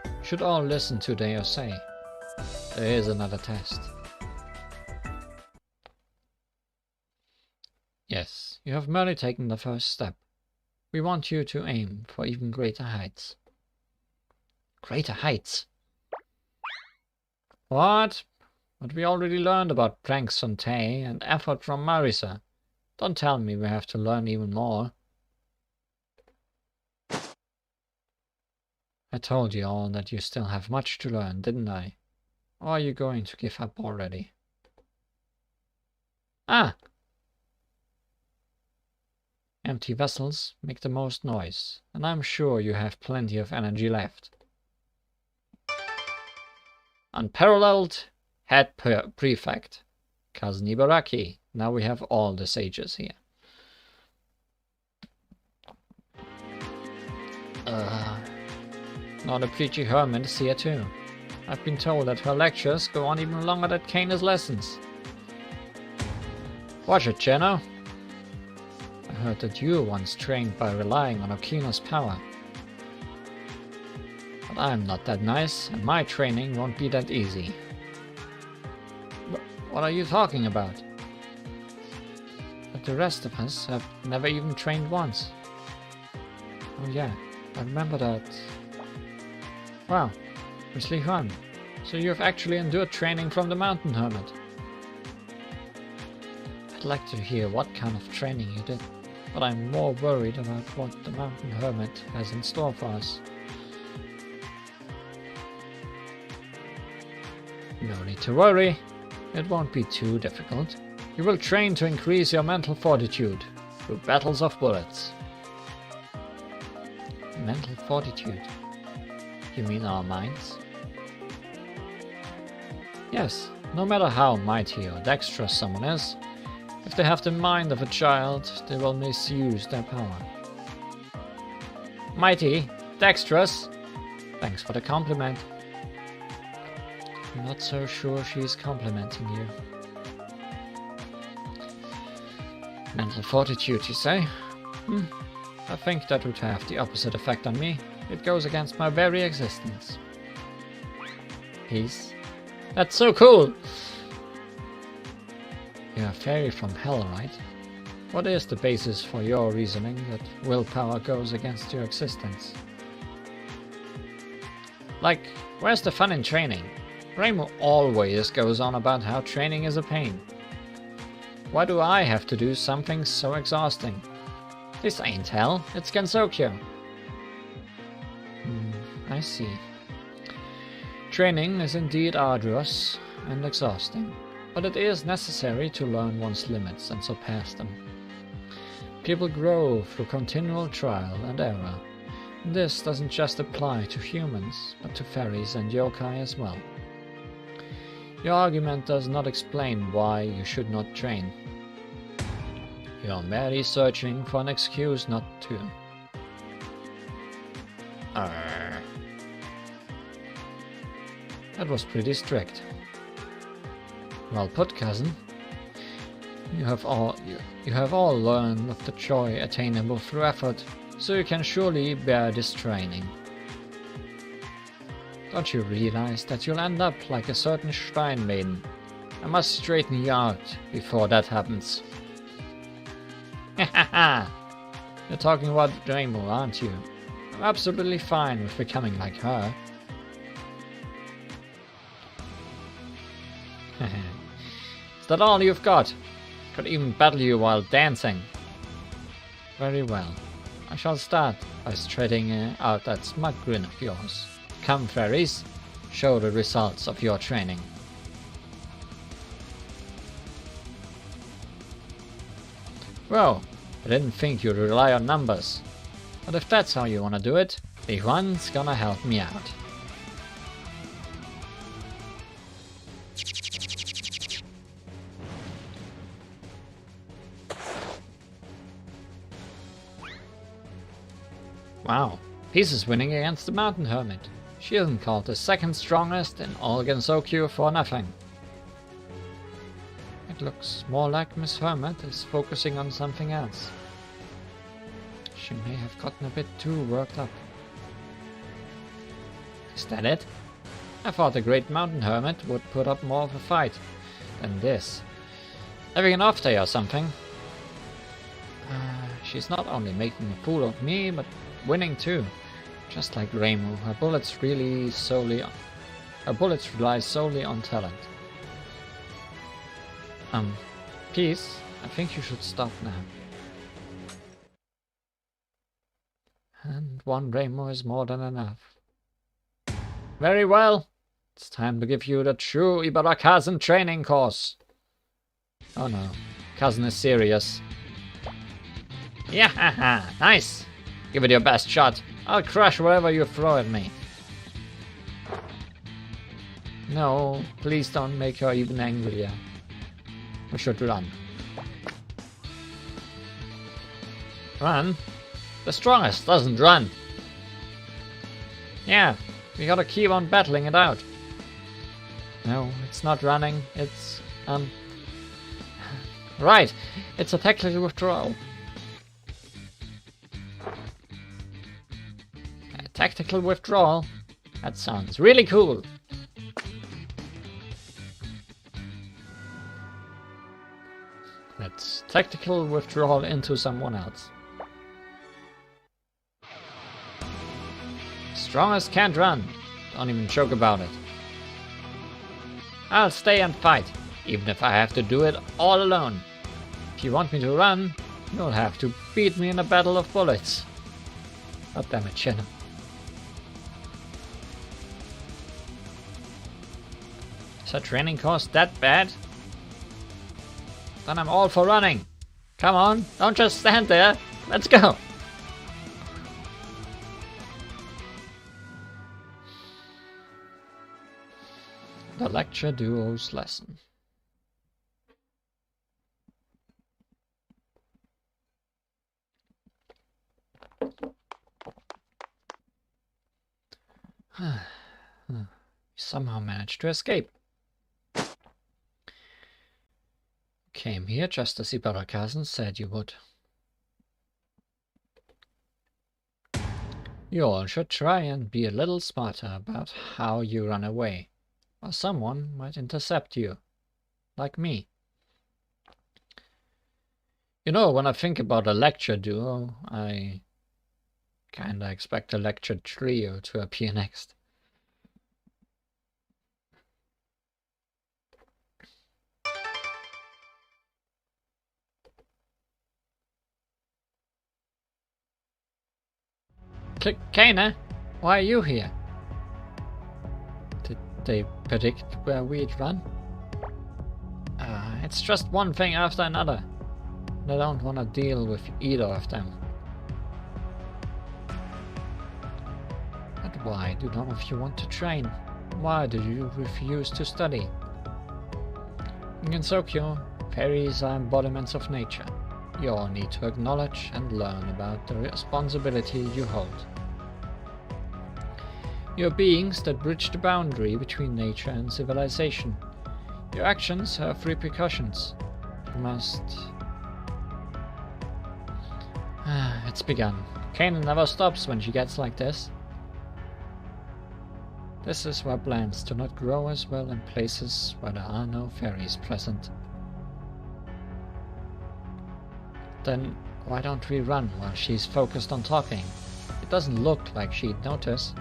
You should all listen to what I say. There is another test. Yes, you have merely taken the first step. We want you to aim for even greater heights. Greater heights? What? But we already learned about pranks on Tay and effort from Marisa. Don't tell me we have to learn even more. I told you all that you still have much to learn, didn't I? Or are you going to give up already? Ah! Empty vessels make the most noise, and I'm sure you have plenty of energy left. Unparalleled Head Prefect, Cousin Ibaraki. Now we have all the sages here. Now the preachy hermit is here too. I've been told that her lectures go on even longer than Kana's lessons. Watch it, Jenna. I heard that you were once trained by relying on Okina's power. But I'm not that nice, and my training won't be that easy. What are you talking about? But the rest of us have never even trained once. Oh yeah, I remember that. Wow, Miss Li Huan, so you have actually endured training from the Mountain Hermit. I'd like to hear what kind of training you did, but I'm more worried about what the Mountain Hermit has in store for us. No need to worry, it won't be too difficult. You will train to increase your mental fortitude through battles of bullets. Mental fortitude? You mean our minds? Yes, no matter how mighty or dexterous someone is, if they have the mind of a child, they will misuse their power. Mighty? Dexterous? Thanks for the compliment. I'm not so sure she's complimenting you. Mental fortitude, you say? I think that would have the opposite effect on me. It goes against my very existence. Peace? That's so cool! You're a fairy from hell, right? What is the basis for your reasoning that willpower goes against your existence? Like, where's the fun in training? Reimu always goes on about how training is a pain. Why do I have to do something so exhausting? This ain't hell, it's Gensokyo. I see. Training is indeed arduous and exhausting, but it is necessary to learn one's limits and surpass them. People grow through continual trial and error. This doesn't just apply to humans, but to fairies and yokai as well. Your argument does not explain why you should not train. You are merely searching for an excuse not to. That was pretty strict. Well put, cousin. You have all learned of the joy attainable through effort, so you can surely bear this training. Don't you realize that you'll end up like a certain shrine maiden? I must straighten you out before that happens. Hahaha! You're talking about Rainbow, aren't you? I'm absolutely fine with becoming like her. Is that all you've got? Could even battle you while dancing. Very well. I shall start by straightening out that smug grin of yours. Come, fairies, show the results of your training. Well, I didn't think you'd rely on numbers. But if that's how you want to do it, Li Huan's gonna help me out. Wow, Peace is winning against the Mountain Hermit. She isn't called the second strongest in all Gensokyo for nothing. It looks more like Miss Hermit is focusing on something else. She may have gotten a bit too worked up. Is that it? I thought the Great Mountain Hermit would put up more of a fight than this. Having an off day or something. She's not only making a fool of me, but winning too. Just like Reimu, her bullets rely solely on talent. Peace, I think you should stop now. And one Reimu is more than enough. Very well. It's time to give you the true Ibarakazen training course. Oh no, cousin is serious. Yeah, nice. Give it your best shot. I'll crush whatever you throw at me. No, please don't make her even angrier. We should run. Run? The strongest doesn't run. Yeah, we gotta keep on battling it out. No, it's not running. It's, right, it's a tactical withdrawal. A tactical withdrawal? That sounds really cool. Let's tactical withdrawal into someone else. Strongest can't run. Don't even joke about it. I'll stay and fight, even if I have to do it all alone. If you want me to run, you'll have to beat me in a battle of bullets. God damn it, Shannon. Is that training course that bad? Then I'm all for running. Come on, don't just stand there. Let's go. The lecture duo's lesson. Somehow managed to escape. Came here just as Ibarakazen said you would. You all should try and be a little smarter about how you run away, or someone might intercept you, like me. You know, when I think about a lecture duo, I kinda expect a lecture trio to appear next. Kana, why are you here? Did they predict where we'd run? It's just one thing after another. I don't want to deal with either of them. But why do none of you want to train? Why do you refuse to study? In Gensokyo, fairies are embodiments of nature. You all need to acknowledge and learn about the responsibility you hold. You're beings that bridge the boundary between nature and civilization. Your actions have repercussions. You must... It's begun. Kanan never stops when she gets like this. This is why plants do not grow as well in places where there are no fairies present. Then why don't we run while she's focused on talking? It doesn't look like she'd notice.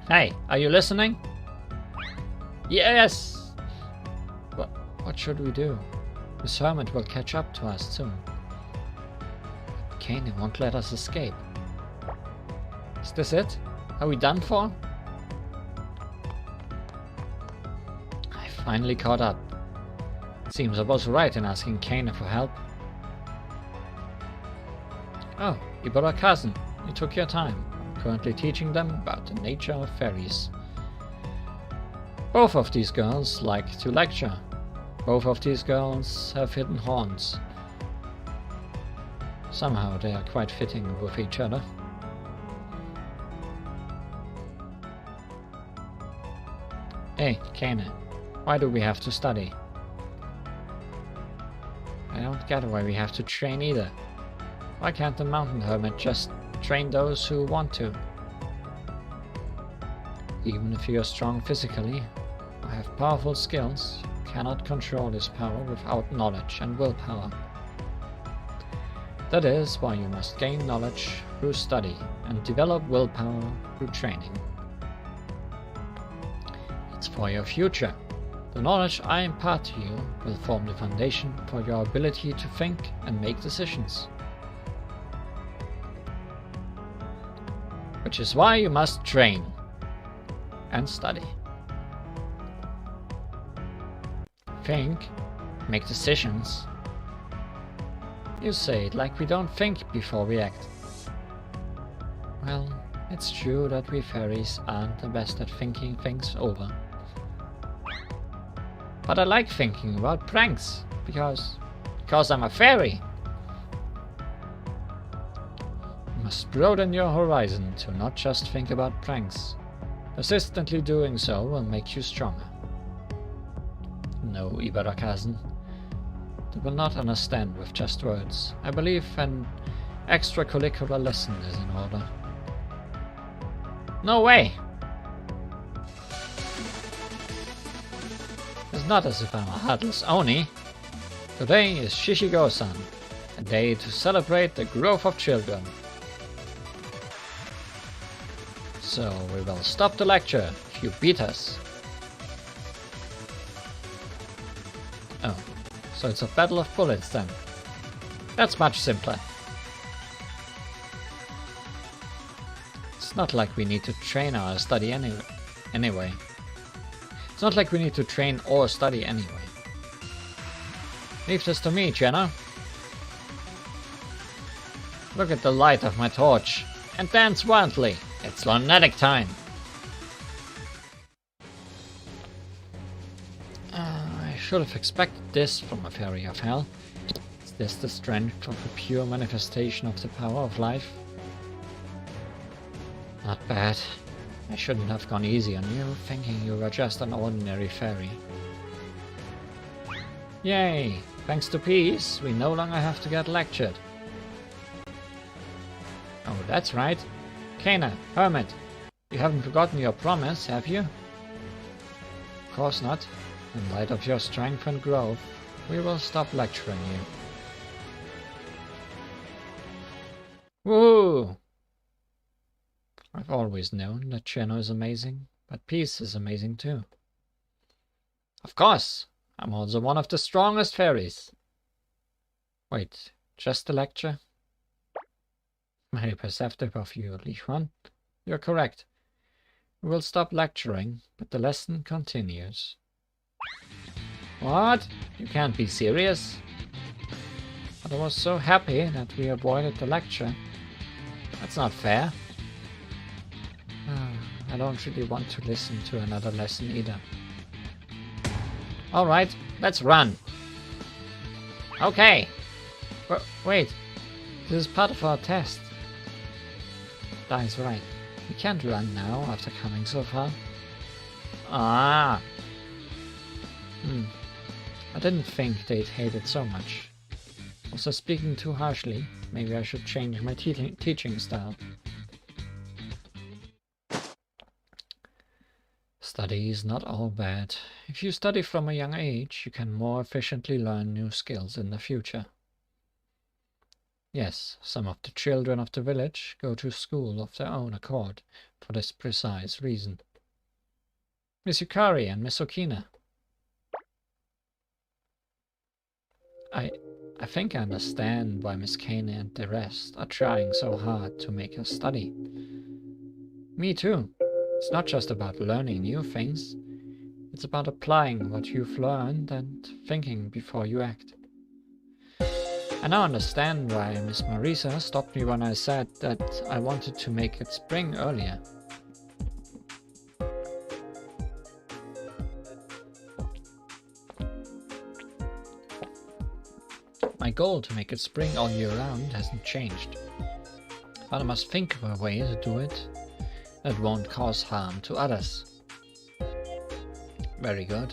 Hey, are you listening? Yes! What should we do? This hermit will catch up to us soon. But Kane won't let us escape. Is this it? Are we done for? I finally caught up. It seems I was right in asking Kane for help. Oh, you brought a cousin. You took your time. I'm currently teaching them about the nature of fairies. Both of these girls like to lecture. Both of these girls have hidden horns. Somehow they are quite fitting with each other. Hey, Kane, why do we have to study? I don't get why we have to train either. Why can't the mountain hermit just train those who want to? Even if you are strong physically, or have powerful skills, you cannot control this power without knowledge and willpower. That is why you must gain knowledge through study and develop willpower through training. It's for your future. The knowledge I impart to you will form the foundation for your ability to think and make decisions. Which is why you must train and study. Think, make decisions. You say it like we don't think before we act. Well, it's true that we fairies aren't the best at thinking things over. But I like thinking about pranks, because I'm a fairy. You must broaden your horizon to not just think about pranks. Persistently doing so will make you stronger. No, Ibarakazen. They will not understand with just words. I believe an extracurricular lesson is in order. No way! It's not as if I'm a heartless Oni. Today is Shishigo-san, a day to celebrate the growth of children. So we will stop the lecture if you beat us. Oh, so it's a battle of bullets then. That's much simpler. It's not like we need to train or study anyway. It's not like we need to train or study anyway. Leave this to me, Jenna. Look at the light of my torch and dance wildly. It's lunatic time. I should have expected this from a fairy of hell. Is this the strength of a pure manifestation of the power of life? Not bad. I shouldn't have gone easy on you, thinking you were just an ordinary fairy. Yay! Thanks to peace, we no longer have to get lectured. Oh, that's right. Kana, Hermit, you haven't forgotten your promise, have you? Of course not. In light of your strength and growth, we will stop lecturing you. Woo! I've always known that Cheno is amazing, but Peace is amazing too. Of course! I'm also one of the strongest fairies. Wait, just a lecture? Very perceptive of you, Li Huan. You're correct. We will stop lecturing, but the lesson continues. What? You can't be serious? But I was so happy that we avoided the lecture. That's not fair. I don't really want to listen to another lesson either. Alright, let's run. Okay. Wait, this is part of our test. That is right. We can't run now after coming so far. Ah. I didn't think they'd hate it so much. Was I speaking too harshly? Maybe I should change my teaching style. Study is not all bad. If you study from a young age, you can more efficiently learn new skills in the future. Yes, some of the children of the village go to school of their own accord for this precise reason. Miss Yukari and Miss Okina. I think I understand why Miss Kane and the rest are trying so hard to make us study. Me too. It's not just about learning new things. It's about applying what you've learned and thinking before you act. I now understand why Miss Marisa stopped me when I said that I wanted to make it spring earlier. My goal to make it spring all year round hasn't changed, but I must think of a way to do it that won't cause harm to others. Very good.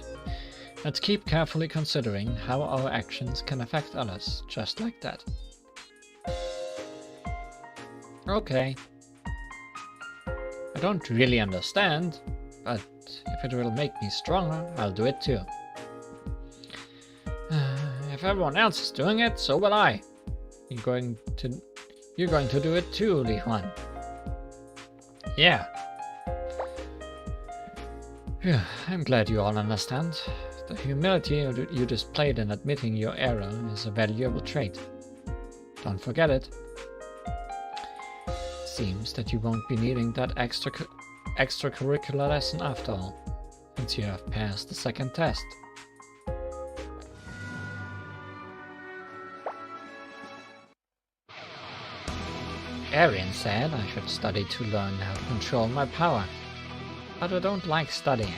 Let's keep carefully considering how our actions can affect others, just like that. Okay. I don't really understand, but if it will make me stronger, I'll do it too. If everyone else is doing it, so will I. You're going to do it too, Li Huan. Yeah. Phew, I'm glad you all understand. The humility you displayed in admitting your error is a valuable trait. Don't forget it. Seems that you won't be needing that extracurricular lesson after all, since you have passed the second test. Arian said I should study to learn how to control my power, but I don't like studying.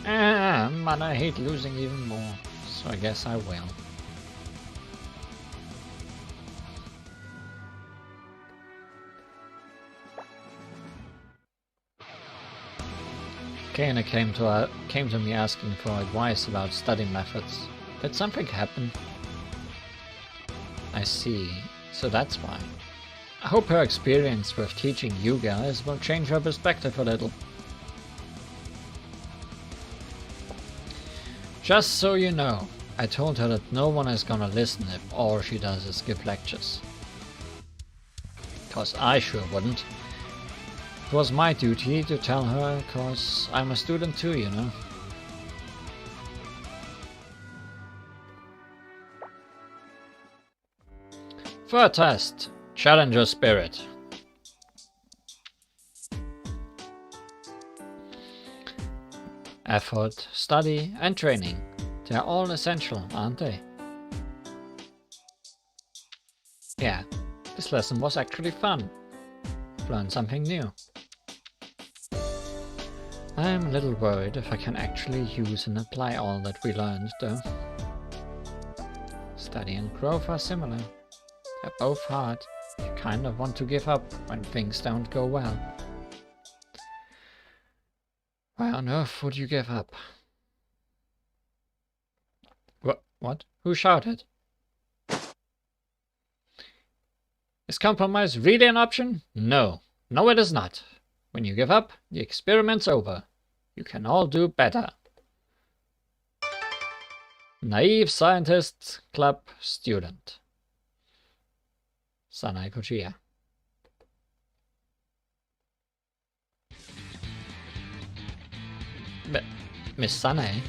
But I hate losing even more, so I guess I will. Kana came to me asking for advice about study methods. Did something happen? I see, so that's why. I hope her experience with teaching you guys will change her perspective a little. Just so you know, I told her that no one is gonna listen if all she does is give lectures. 'Cause I sure wouldn't. It was my duty to tell her, 'cause I'm a student too, you know. Third test, Challenger Spirit. Effort, study, and training. They're all essential, aren't they? Yeah, this lesson was actually fun. Learned something new. I'm a little worried if I can actually use and apply all that we learned, though. Study and growth are similar. They're both hard. You kind of want to give up when things don't go well. Why on earth would you give up? What? Who shouted? Is compromise really an option? No. No, it is not. When you give up, the experiment's over. You can all do better. Naive Scientist Club student. Sanae Kochiya. Miss Sanae?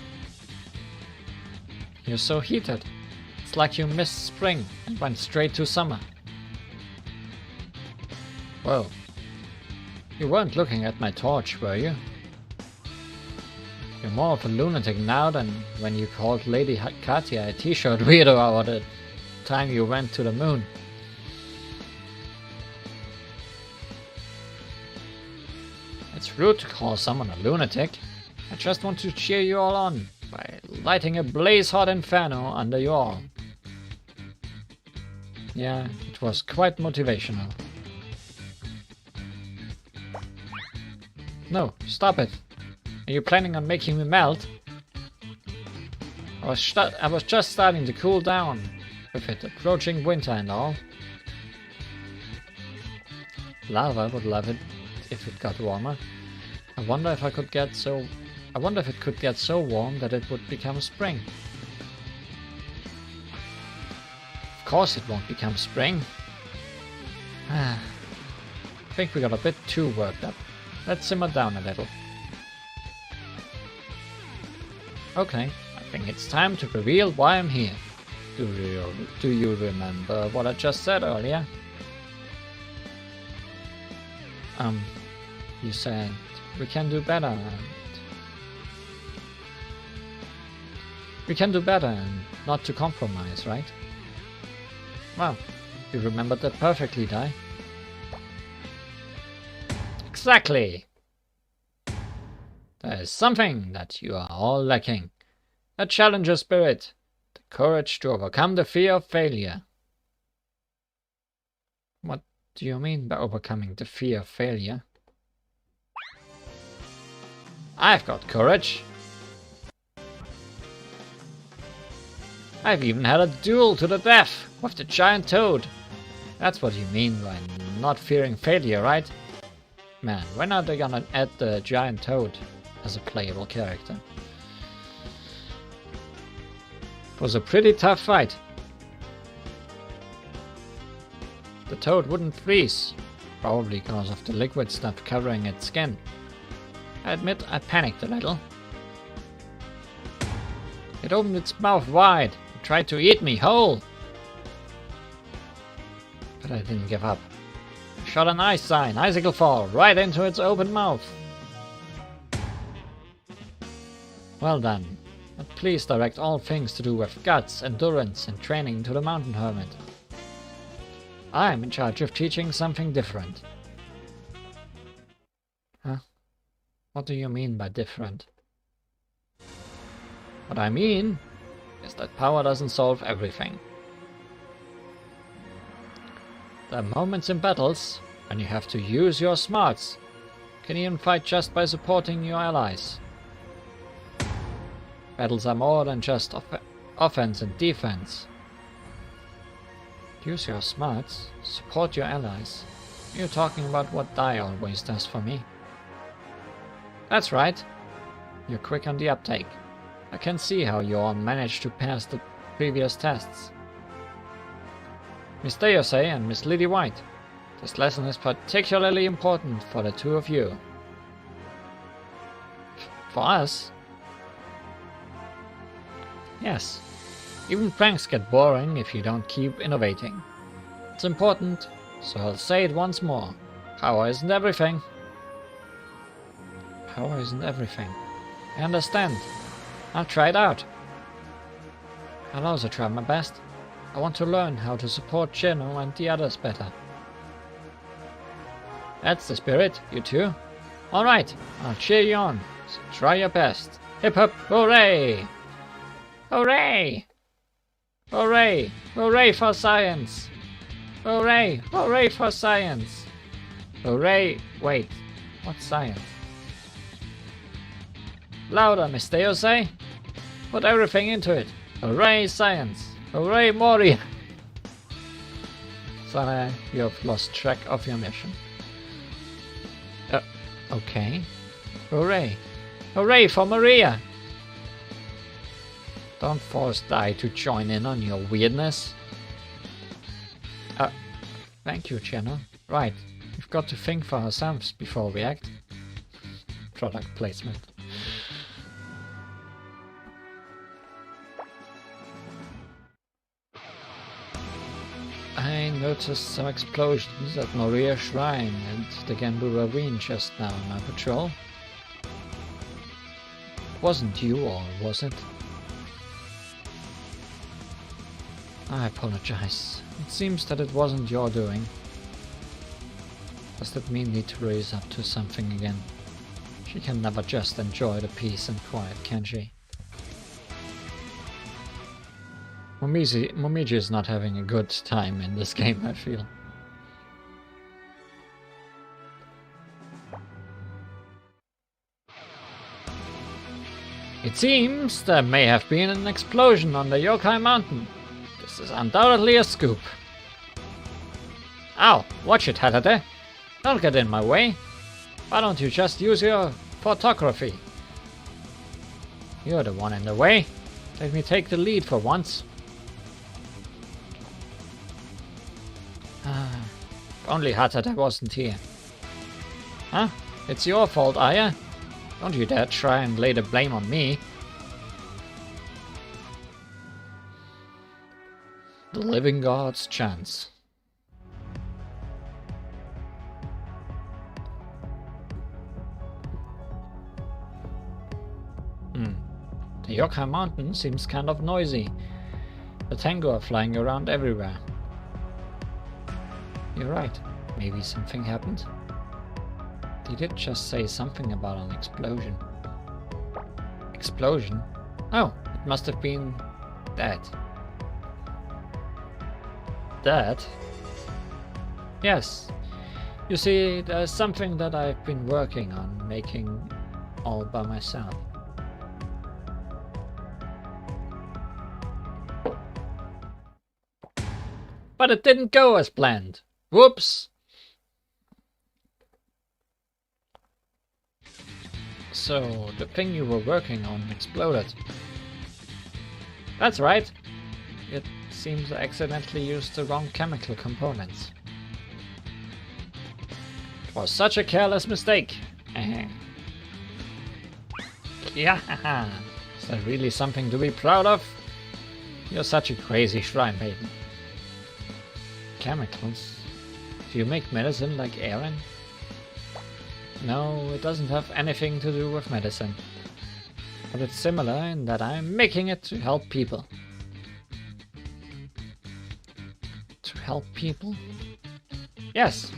You're so heated. It's like you missed spring and went straight to summer. Whoa. You weren't looking at my torch, were you? You're more of a lunatic now than when you called Lady Katia a t-shirt weirdo about the time you went to the moon. It's rude to call someone a lunatic. I just want to cheer you all on by lighting a blaze hot inferno under you all. Yeah, it was quite motivational. No, stop it. Are you planning on making me melt? I was just starting to cool down, with it approaching winter and all. Lava would love it if it got warmer. I wonder if it could get so warm that it would become spring. Of course it won't become spring. I think we got a bit too worked up. Let's simmer down a little. Okay, I think it's time to reveal why I'm here. Do you remember what I just said earlier? You said we can do better and not to compromise, right? Well, you remembered that perfectly, Dai. Exactly! There is something that you are all lacking. A challenger spirit. The courage to overcome the fear of failure. What do you mean by overcoming the fear of failure? I've got courage. I've even had a duel to the death with the giant toad. That's what you mean by not fearing failure, right? Man, when are they gonna add the giant toad as a playable character? It was a pretty tough fight. The toad wouldn't freeze, probably because of the liquid stuff covering its skin. I admit I panicked a little. It opened its mouth wide and tried to eat me whole. But I didn't give up. I shot an ice sign, icicle fall, right into its open mouth. Well done. But please direct all things to do with guts, endurance, and training to the mountain hermit. I'm in charge of teaching something different. Huh? What do you mean by different? What I mean is that power doesn't solve everything. There are moments in battles when you have to use your smarts. You can even fight just by supporting your allies. Battles are more than just offense and defense. Use your smarts, support your allies. You're talking about what Dai always does for me. That's right. You're quick on the uptake. I can see how you all managed to pass the previous tests. Miss Deosei and Miss Lily White, this lesson is particularly important for the two of you. For us? Yes. Even pranks get boring if you don't keep innovating. It's important, so I'll say it once more. Power isn't everything. Power isn't everything. I understand. I'll try it out. I'll also try my best. I want to learn how to support Chino and the others better. That's the spirit, you two. Alright, I'll cheer you on, so try your best. Hip hop, hooray! Hooray! Hooray! Hooray for science! Hooray! Hooray for science! Hooray! Wait, what's science? Louder, Miss Deosei! Put everything into it! Hooray, science! Hooray, Moria! Sorry, you have lost track of your mission. Okay. Hooray! Hooray for Maria! Don't force Dai to join in on your weirdness. Thank you, Channel. Right, we've got to think for ourselves before we act. Product placement. I noticed some explosions at Moria Shrine and the Genbu Ravine just now on my patrol. It wasn't you all, was it? I apologize. It seems that it wasn't your doing. Does that mean Nitori is up to something again? She can never just enjoy the peace and quiet, can she? Momiji is not having a good time in this game, I feel. It seems there may have been an explosion on the Yokai Mountain. This is undoubtedly a scoop. Ow! Watch it, Hatade! Don't get in my way! Why don't you just use your photography? You're the one in the way. Let me take the lead for once. Only Hattat I wasn't here. Huh? It's your fault, Aya. Don't you dare try and lay the blame on me. The living god's chance. The Yokai Mountain seems kind of noisy. The Tengu are flying around everywhere. You're right. Maybe something happened. They did just say something about an explosion. Explosion? Oh, it must have been that. That? Yes. You see, there's something that I've been working on making all by myself. But it didn't go as planned. Whoops! So, the thing you were working on exploded. That's right. It seems I accidentally used the wrong chemical components. It was such a careless mistake. Yeah, is that really something to be proud of? You're such a crazy shrine maiden. Chemicals? Do you make medicine like Aaron? No, it doesn't have anything to do with medicine. But it's similar in that I'm making it to help people. To help people? Yes.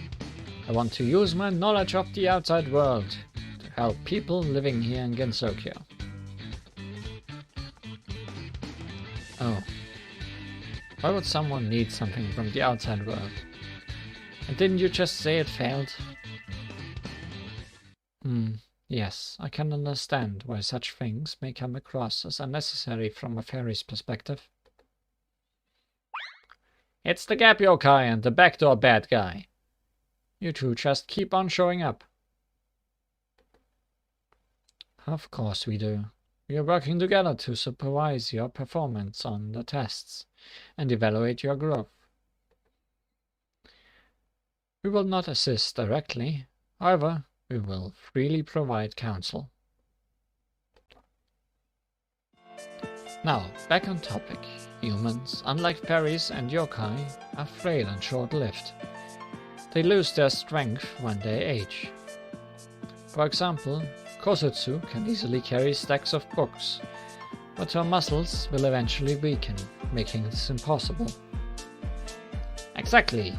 I want to use my knowledge of the outside world to help people living here in Gensokyo. Oh. Why would someone need something from the outside world? And didn't you just say it failed? Yes, I can understand why such things may come across as unnecessary from a fairy's perspective. It's the Gap Yokai and the Backdoor Bad Guy. You two just keep on showing up. Of course we do. We are working together to supervise your performance on the tests and evaluate your growth. We will not assist directly, however, we will freely provide counsel. Now, back on topic. Humans, unlike fairies and yokai, are frail and short-lived. They lose their strength when they age. For example, Kosutsu can easily carry stacks of books, but her muscles will eventually weaken, making this impossible. Exactly.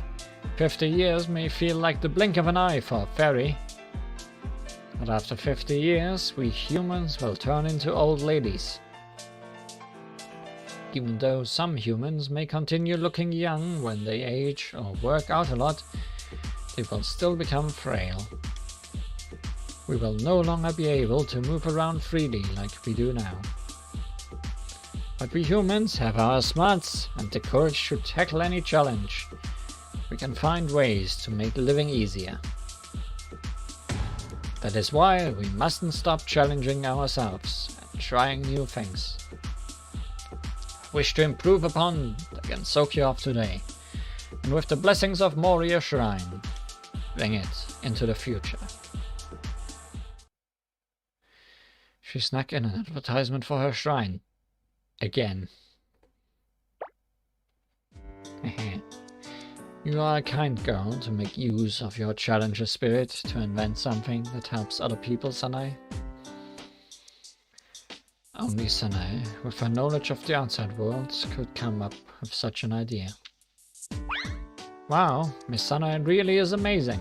50 years may feel like the blink of an eye for a fairy. But after 50 years, we humans will turn into old ladies. Even though some humans may continue looking young when they age or work out a lot, they will still become frail. We will no longer be able to move around freely like we do now. But we humans have our smarts and the courage to tackle any challenge. We can find ways to make living easier. That is why we mustn't stop challenging ourselves and trying new things. Wish to improve upon the Gensokyo of today, and with the blessings of Moria Shrine, bring it into the future. She snuck in an advertisement for her shrine. Again. You are a kind girl to make use of your challenger spirit to invent something that helps other people, Sanae. Only Sanae, with her knowledge of the outside world, could come up with such an idea. Wow, Miss Sanae really is amazing.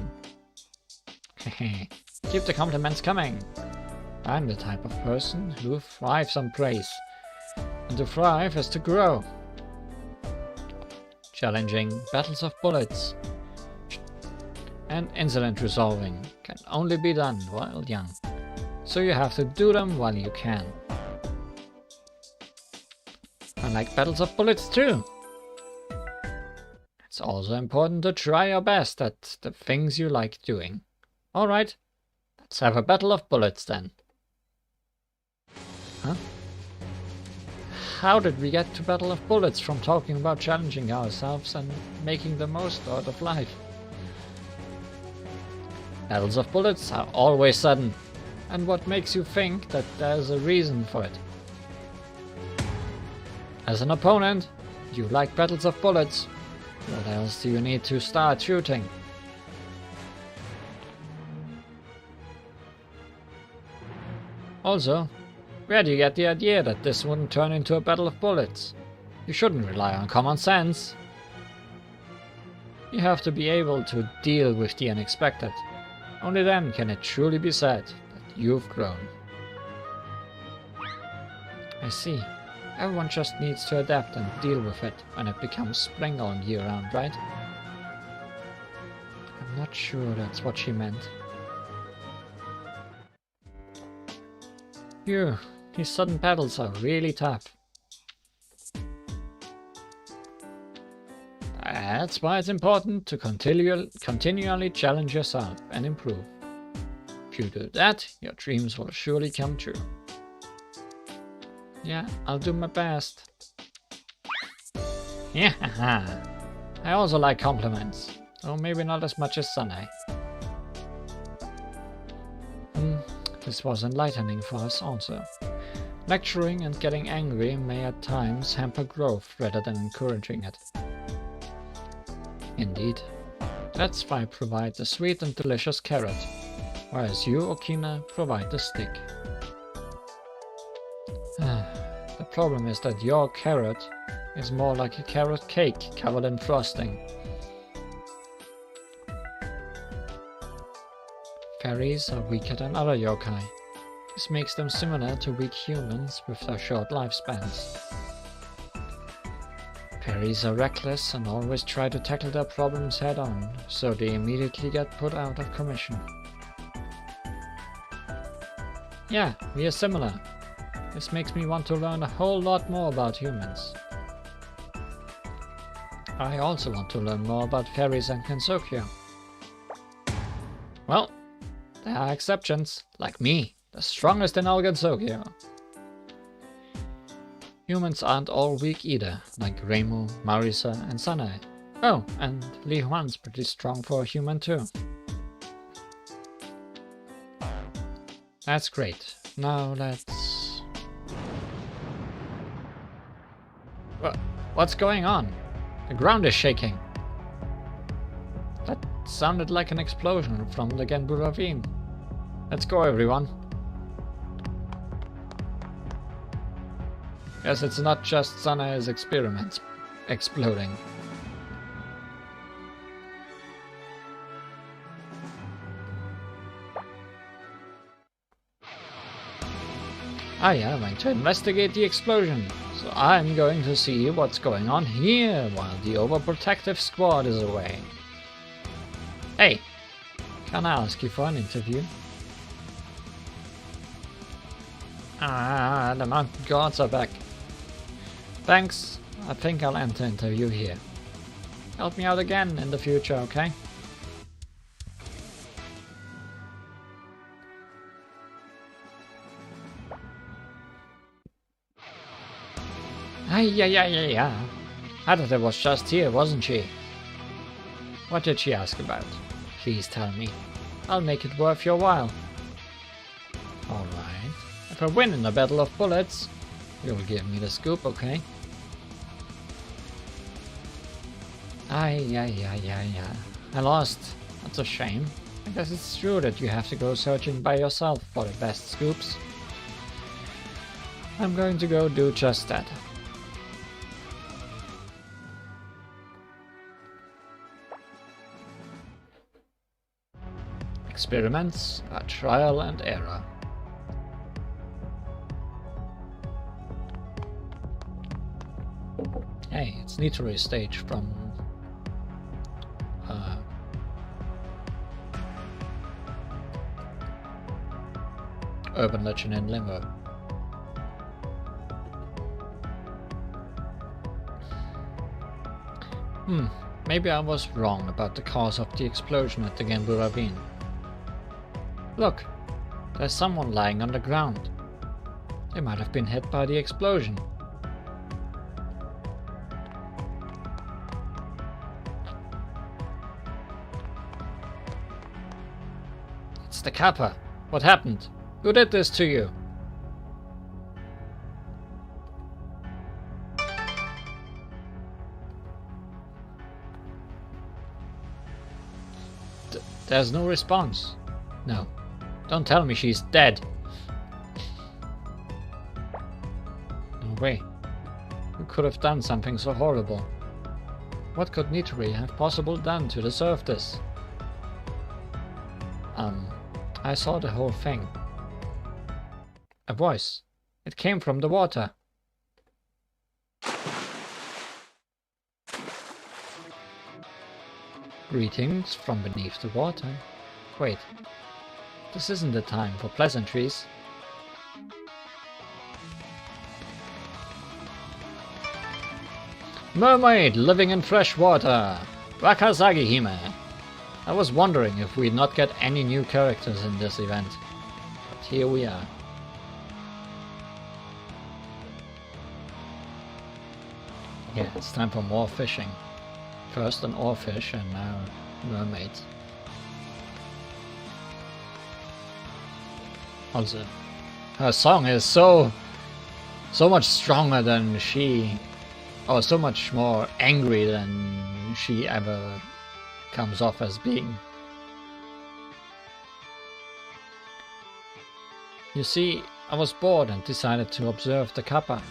Keep the compliments coming. I'm the type of person who thrives on praise. And to thrive is to grow. Challenging battles of bullets and incident resolving can only be done while young. So you have to do them while you can. I like battles of bullets too. It's also important to try your best at the things you like doing. Alright, Let's have a battle of bullets then. Huh? How did we get to battle of bullets from talking about challenging ourselves and making the most out of life? Battles of bullets are always sudden. And what makes you think that there's a reason for it? As an opponent, you like battles of bullets. What else do you need to start shooting? Also, where do you get the idea that this wouldn't turn into a battle of bullets? You shouldn't rely on common sense. You have to be able to deal with the unexpected. Only then can it truly be said that you've grown. I see. Everyone just needs to adapt and deal with it when it becomes spring all year round, right? I'm not sure that's what she meant. Phew, these sudden battles are really tough. That's why it's important to continually challenge yourself and improve. If you do that, your dreams will surely come true. Yeah, I'll do my best. Yeah, I also like compliments, though maybe not as much as Sanae. This was enlightening for us also. Lecturing and getting angry may at times hamper growth rather than encouraging it. Indeed. That's why I provide the sweet and delicious carrot, whereas you, Okina, provide the stick. The problem is that your carrot is more like a carrot cake covered in frosting. Fairies are weaker than other yokai. This makes them similar to weak humans with their short lifespans. Fairies are reckless and always try to tackle their problems head on, so they immediately get put out of commission. Yeah, we are similar. This makes me want to learn a whole lot more about humans. I also want to learn more about fairies and Kensokyo. Well, there are exceptions, like me, the strongest in all Kensokyo. Humans aren't all weak either, like Reimu, Marisa, and Sanae. Oh, and Li Huan's pretty strong for a human too. That's great. Now let's... What's going on? The ground is shaking. That sounded like an explosion from the Genbu Ravine. Let's go, everyone. Yes, it's not just Sanae's experiments exploding. I am going to investigate the explosion, so I'm going to see what's going on here while the overprotective squad is away. Hey, can I ask you for an interview? Ah, the mountain gods are back. Thanks, I think I'll end the interview here. Help me out again in the future, okay? Yeah. Hadata was just here, wasn't she? What did she ask about? Please tell me. I'll make it worth your while. Alright. If I win in the Battle of Bullets, you'll give me the scoop, okay? Yeah. I lost. That's a shame. I guess it's true that you have to go searching by yourself for the best scoops. I'm going to go do just that. Experiments are trial and error. Hey, it's Nitori's stage from Urban Legend in Limbo. Maybe I was wrong about the cause of the explosion at the Genbu Ravine. Look, There's someone lying on the ground. They might have been hit by the explosion. It's the Kappa. What happened? Who did this to you? There's no response. No. Don't tell me she's dead. No way. Who could have done something so horrible? What could Nitori have possibly done to deserve this? I saw the whole thing. A voice. It came from the water. Greetings from beneath the water. Wait. This isn't the time for pleasantries. Mermaid living in fresh water. Wakazagi-hime. I was wondering if we'd not get any new characters in this event. But here we are. Yeah, it's time for more fishing. First an oarfish and now mermaids. Also, her song is so much stronger than she, or so much more angry than she ever comes off as being. You see, I was bored and decided to observe the Kappa.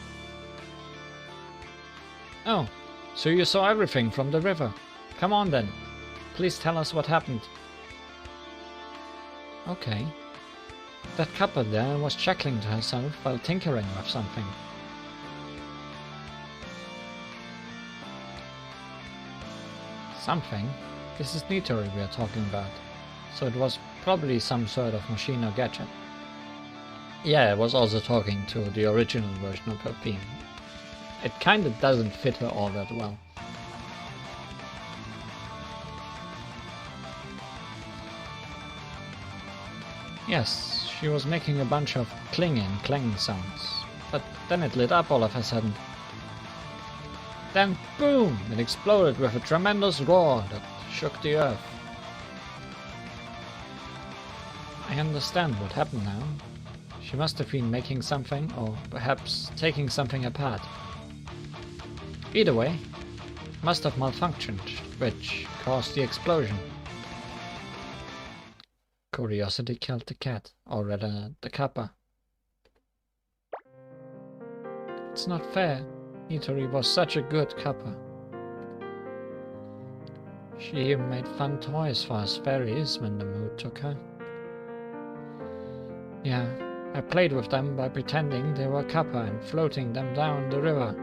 Oh, so you saw everything from the river. Come on then. Please tell us what happened. Okay. That Kappa there was chuckling to herself while tinkering with something. Something? This is Nitori we are talking about. So it was probably some sort of machine or gadget. Yeah, I was also talking to the original version of her theme. It kinda doesn't fit her all that well. Yes, she was making a bunch of clang sounds, but then it lit up all of a sudden. Then boom! It exploded with a tremendous roar that shook the earth. I understand what happened now. She must have been making something, or perhaps taking something apart. Either way, must have malfunctioned, which caused the explosion. Curiosity killed the cat, or rather the Kappa. It's not fair. Nitori was such a good Kappa. She even made fun toys for us fairies when the mood took her. Yeah, I played with them by pretending they were Kappa and floating them down the river.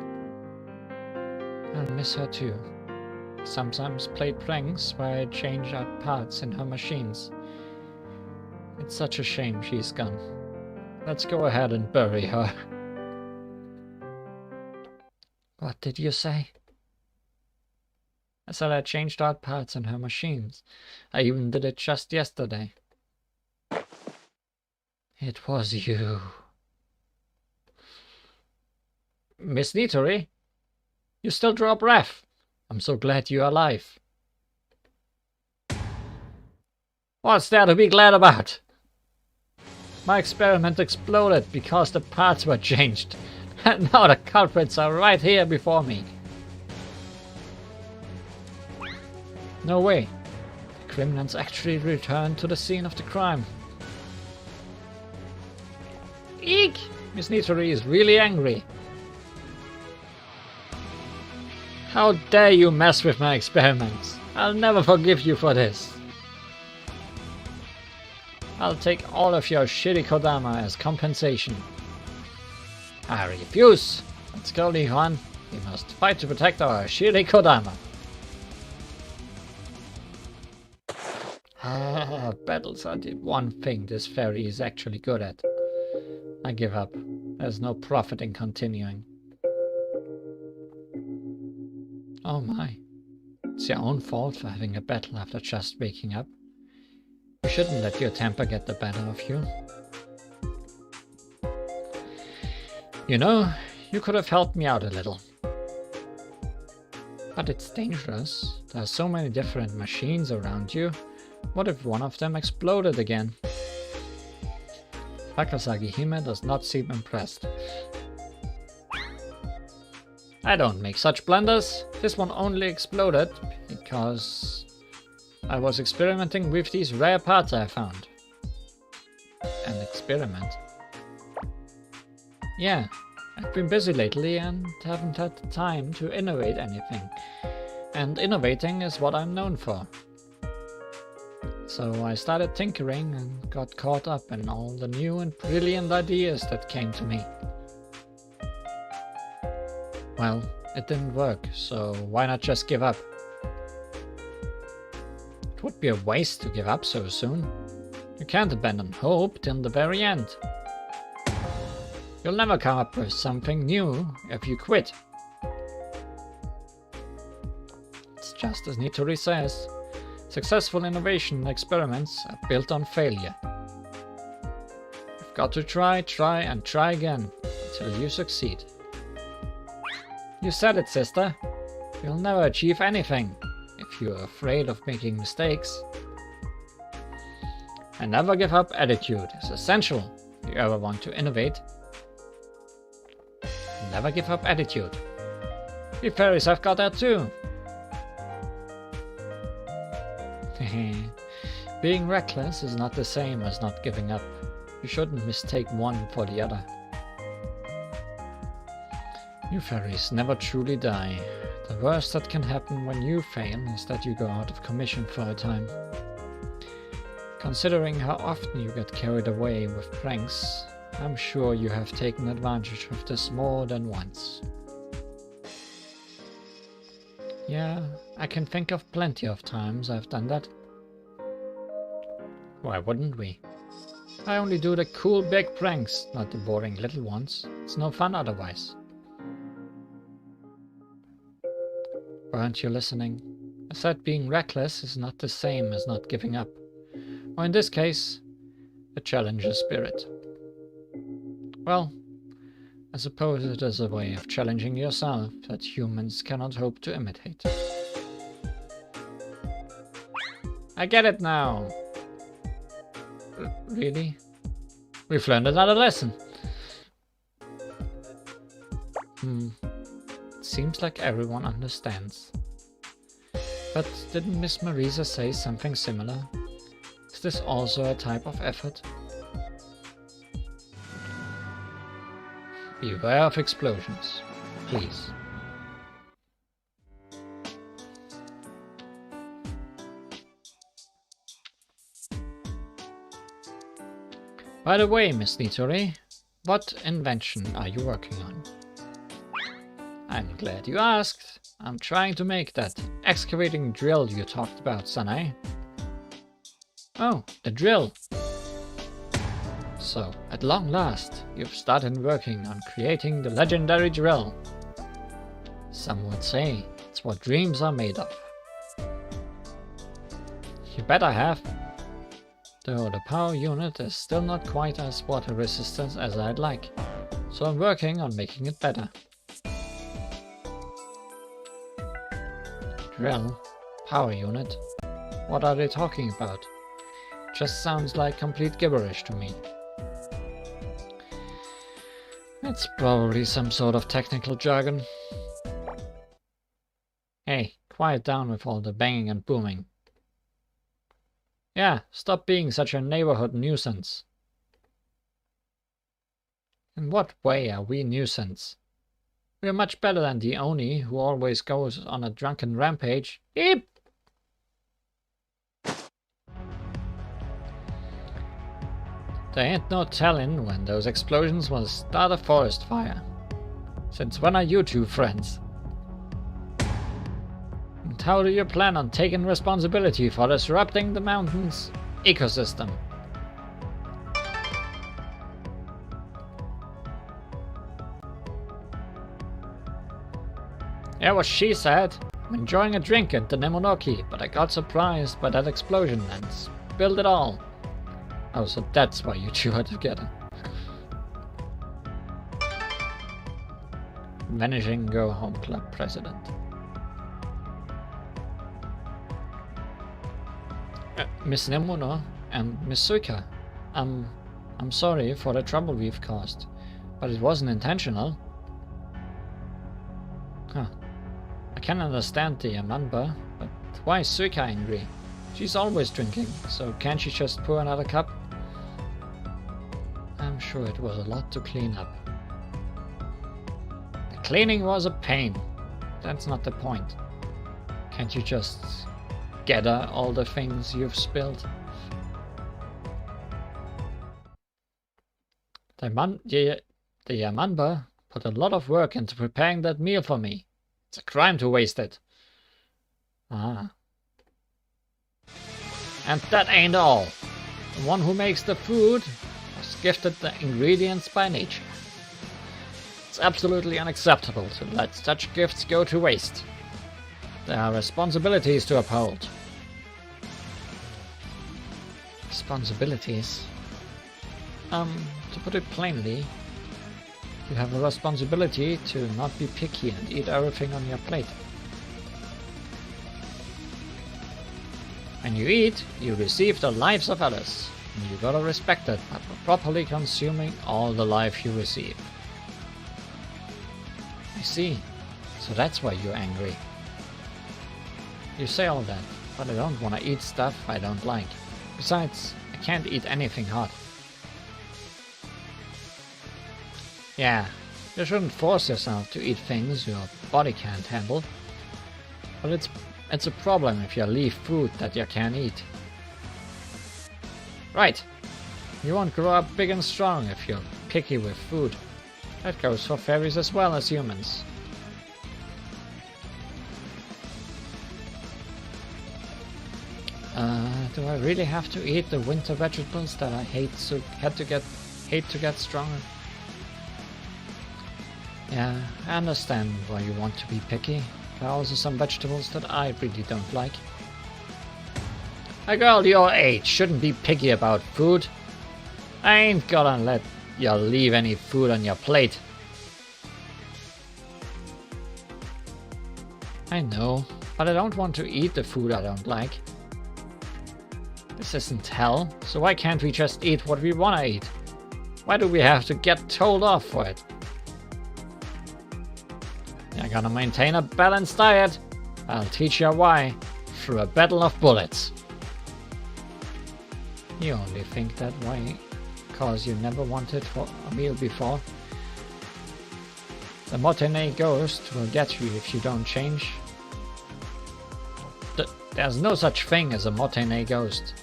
I'll miss her too. Sometimes played pranks where I changed out parts in her machines. It's such a shame she's gone. Let's go ahead and bury her. What did you say? I said I changed out parts in her machines. I even did it just yesterday. It was you. Miss Nitori? You still draw breath. I'm so glad you're alive. What's there to be glad about? My experiment exploded because the parts were changed. And now the culprits are right here before me. No way. The criminals actually returned to the scene of the crime. Eek! Miss Nitori is really angry. How dare you mess with my experiments? I'll never forgive you for this. I'll take all of your shitty Kodama as compensation. I refuse. Let's go, Li-Huan. We must fight to protect our shitty Kodama. Battles are the one thing this fairy is actually good at. I give up. There's no profit in continuing. Oh my. It's your own fault for having a battle after just waking up. You shouldn't let your temper get the better of you. You know, you could have helped me out a little. But it's dangerous. There are so many different machines around you. What if one of them exploded again? Takasagi Hime does not seem impressed. I don't make such blunders. This one only exploded because I was experimenting with these rare parts I found. An experiment? Yeah, I've been busy lately and haven't had the time to innovate anything. And innovating is what I'm known for. So I started tinkering and got caught up in all the new and brilliant ideas that came to me. Well, it didn't work, so why not just give up? It would be a waste to give up so soon. You can't abandon hope till the very end. You'll never come up with something new if you quit. It's just as Nitori says. Successful innovation experiments are built on failure. You've got to try and try again until you succeed. You said it, sister. You'll never achieve anything if you're afraid of making mistakes. A never give up attitude is essential if you ever want to innovate. A never give up attitude. We fairies have got that too. Being reckless is not the same as not giving up. You shouldn't mistake one for the other. You fairies never truly die. The worst that can happen when you fail is that you go out of commission for a time. Considering how often you get carried away with pranks, I'm sure you have taken advantage of this more than once. Yeah, I can think of plenty of times I've done that. Why wouldn't we? I only do the cool big pranks, not the boring little ones. It's no fun otherwise. Weren't you listening? I said being reckless is not the same as not giving up. Or in this case, a challenger spirit. Well, I suppose it is a way of challenging yourself that humans cannot hope to imitate. I get it now! Really? We've learned another lesson. It seems like everyone understands. But didn't Miss Marisa say something similar? Is this also a type of effort? Beware of explosions, please. By the way, Miss Nitori, what invention are you working on? I'm glad you asked. I'm trying to make that excavating drill you talked about, Sanae. Oh, the drill. So, at long last, you've started working on creating the legendary drill. Some would say it's what dreams are made of. You bet I have. Though the power unit is still not quite as water resistant as I'd like, so I'm working on making it better. Drill? Power unit? What are they talking about? Just sounds like complete gibberish to me. It's probably some sort of technical jargon. Hey, quiet down with all the banging and booming. Yeah, stop being such a neighborhood nuisance. In what way are we nuisance? We're much better than the Oni, who always goes on a drunken rampage. Eep! There ain't no telling when those explosions will start a forest fire. Since when are you two friends? And how do you plan on taking responsibility for disrupting the mountain's ecosystem? Yeah, what she said. I'm enjoying a drink at the Nemonoki, but I got surprised by that explosion and spilled it all. Oh, so that's why you two are together. Vanishing Go Home Club president. Miss Nemono and Miss Suika, I'm sorry for the trouble we've caused, but it wasn't intentional. Huh. I can understand the Amanba, but why is Suika angry? She's always drinking, so can't she just pour another cup? I'm sure it was a lot to clean up. The cleaning was a pain. That's not the point. Can't you just gather all the things you've spilled? The Yamanba put a lot of work into preparing that meal for me. It's a crime to waste it. Ah. And that ain't all. The one who makes the food was gifted the ingredients by nature. It's absolutely unacceptable to let such gifts go to waste. There are responsibilities to uphold. Responsibilities? To put it plainly, you have a responsibility to not be picky and eat everything on your plate. When you eat, you receive the lives of others, and you gotta respect it by properly consuming all the life you receive. I see. So that's why you're angry. You say all that, but I don't wanna eat stuff I don't like. Besides, I can't eat anything hot. Yeah, you shouldn't force yourself to eat things your body can't handle. But it's a problem if you leave food that you can't eat. Right. You won't grow up big and strong if you're picky with food. That goes for fairies as well as humans. Do I really have to eat the winter vegetables that I hate to get stronger? Yeah, I understand why you want to be picky. There are also some vegetables that I really don't like. A girl your age shouldn't be picky about food. I ain't gonna let you leave any food on your plate. I know, but I don't want to eat the food I don't like. This isn't hell, so why can't we just eat what we wanna eat? Why do we have to get told off for it? You're gonna maintain a balanced diet? I'll teach you why, through a battle of bullets. You only think that way because you never wanted for a meal before. The Motene ghost will get you if you don't change. There's no such thing as a Motene ghost.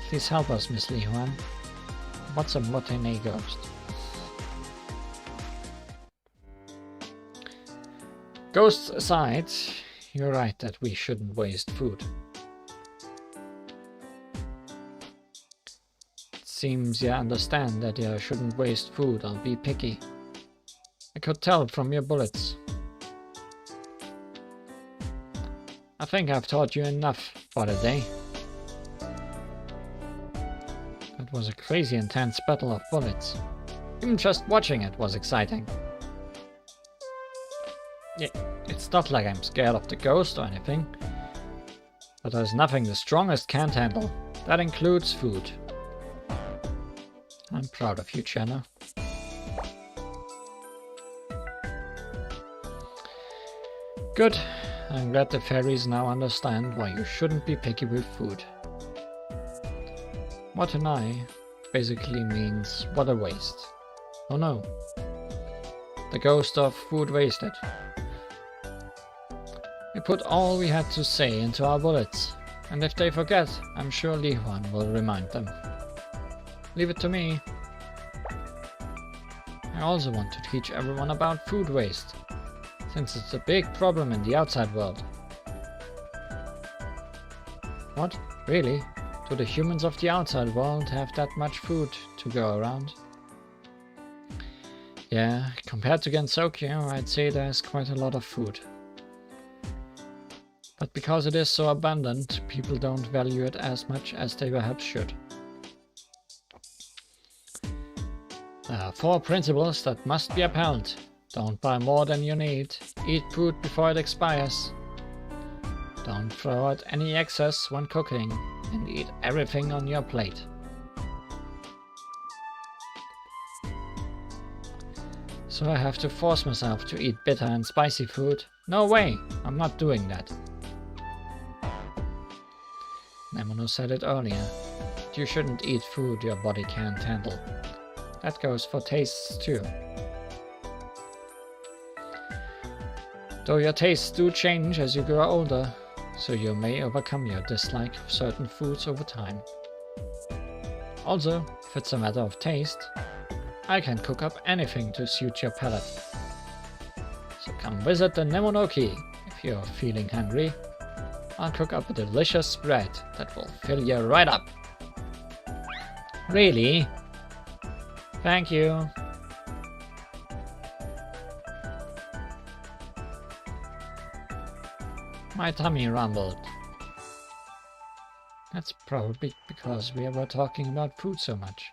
Please help us, Miss Li Huan. What's a Motene ghost? Ghosts aside, you're right that we shouldn't waste food. It seems you understand that you shouldn't waste food or be picky. I could tell from your bullets. I think I've taught you enough for the day. It was a crazy intense battle of bullets. Even just watching it was exciting. Yeah, it's not like I'm scared of the ghost or anything. But there's nothing the strongest can't handle. That includes food. I'm proud of you, Jenna. Good. I'm glad the fairies now understand why you shouldn't be picky with food. Motenai basically means water waste. Oh no. The ghost of food wasted. We put all we had to say into our bullets, and if they forget, I'm sure Li Huan will remind them. Leave it to me. I also want to teach everyone about food waste, since it's a big problem in the outside world. What? Really? Do the humans of the outside world have that much food to go around? Yeah, compared to Gensokyo, I'd say there's quite a lot of food. But because it is so abundant, people don't value it as much as they perhaps should. There are 4 principles that must be upheld. Don't buy more than you need. Eat food before it expires. Don't throw out any excess when cooking, and eat everything on your plate. So I have to force myself to eat bitter and spicy food? No way! I'm not doing that. Nemono said it earlier. You shouldn't eat food your body can't handle. That goes for tastes too. Though your tastes do change as you grow older, so you may overcome your dislike of certain foods over time. Also, if it's a matter of taste, I can cook up anything to suit your palate. So come visit the Nemonoki if you're feeling hungry. I'll cook up a delicious spread that will fill you right up. Really? Thank you. My tummy rumbled. That's probably because we were talking about food so much.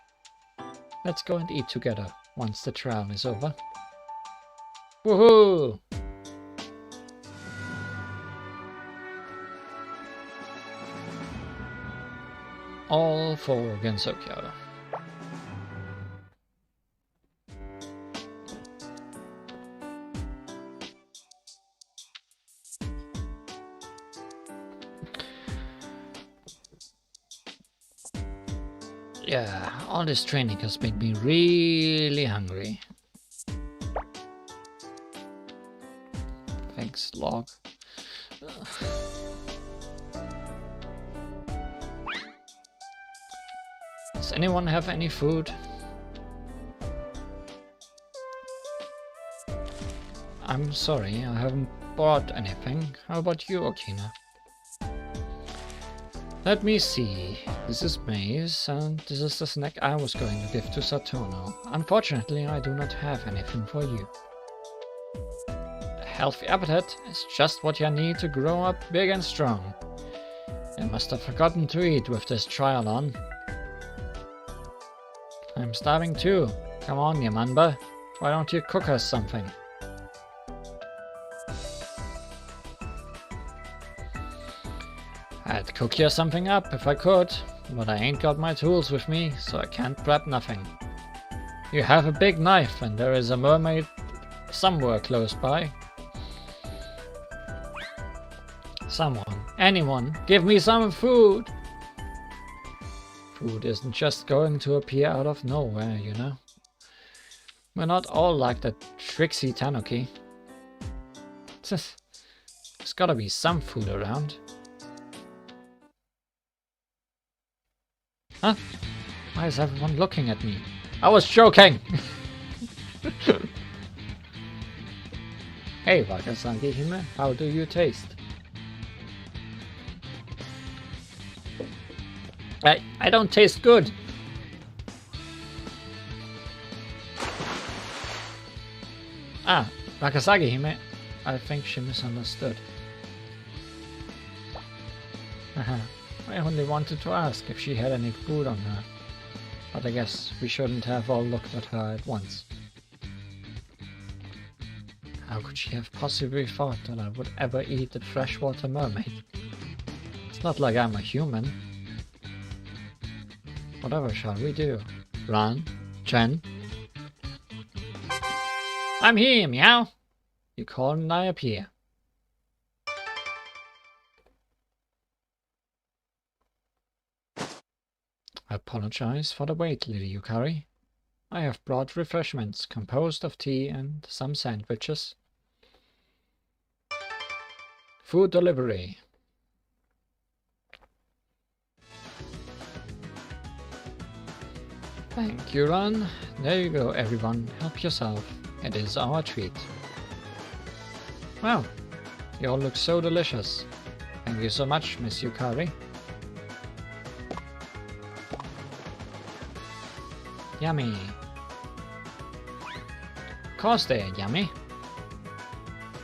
Let's go and eat together once the trial is over. Woohoo! All for Gensokyo. Yeah, all this training has made me really hungry. Thanks, log. Does anyone have any food? I'm sorry, I haven't bought anything. How about you, Okina? Let me see. This is maize, and this is the snack I was going to give to Satono. Unfortunately, I do not have anything for you. A healthy appetite is just what you need to grow up big and strong. I must have forgotten to eat with this trial on. I'm starving too. Come on, Yamamba. Why don't you cook us something? I'd cook you something up if I could, but I ain't got my tools with me, so I can't prep nothing. You have a big knife and there is a mermaid somewhere close by. Someone, anyone, give me some food! Food isn't just going to appear out of nowhere, you know. We're not all like that tricksy tanuki. There's gotta be some food around. Huh? Why is everyone looking at me? I was joking! Hey, Wakasangi-hime, how do you taste? I don't taste good! Ah, Wakasagi-hime. I think she misunderstood. Haha. I only wanted to ask if she had any food on her, but I guess we shouldn't have all looked at her at once. How could she have possibly thought that I would ever eat a freshwater mermaid? It's not like I'm a human. Whatever shall we do? Run? Chen? I'm here, meow! You call and I appear. I apologize for the wait, Lily Yukari. I have brought refreshments composed of tea and some sandwiches. Food delivery. Thank you, Ron. There you go, everyone. Help yourself. It is our treat. Wow, you all look so delicious. Thank you so much, Miss Yukari. Yummy. Of course they are yummy.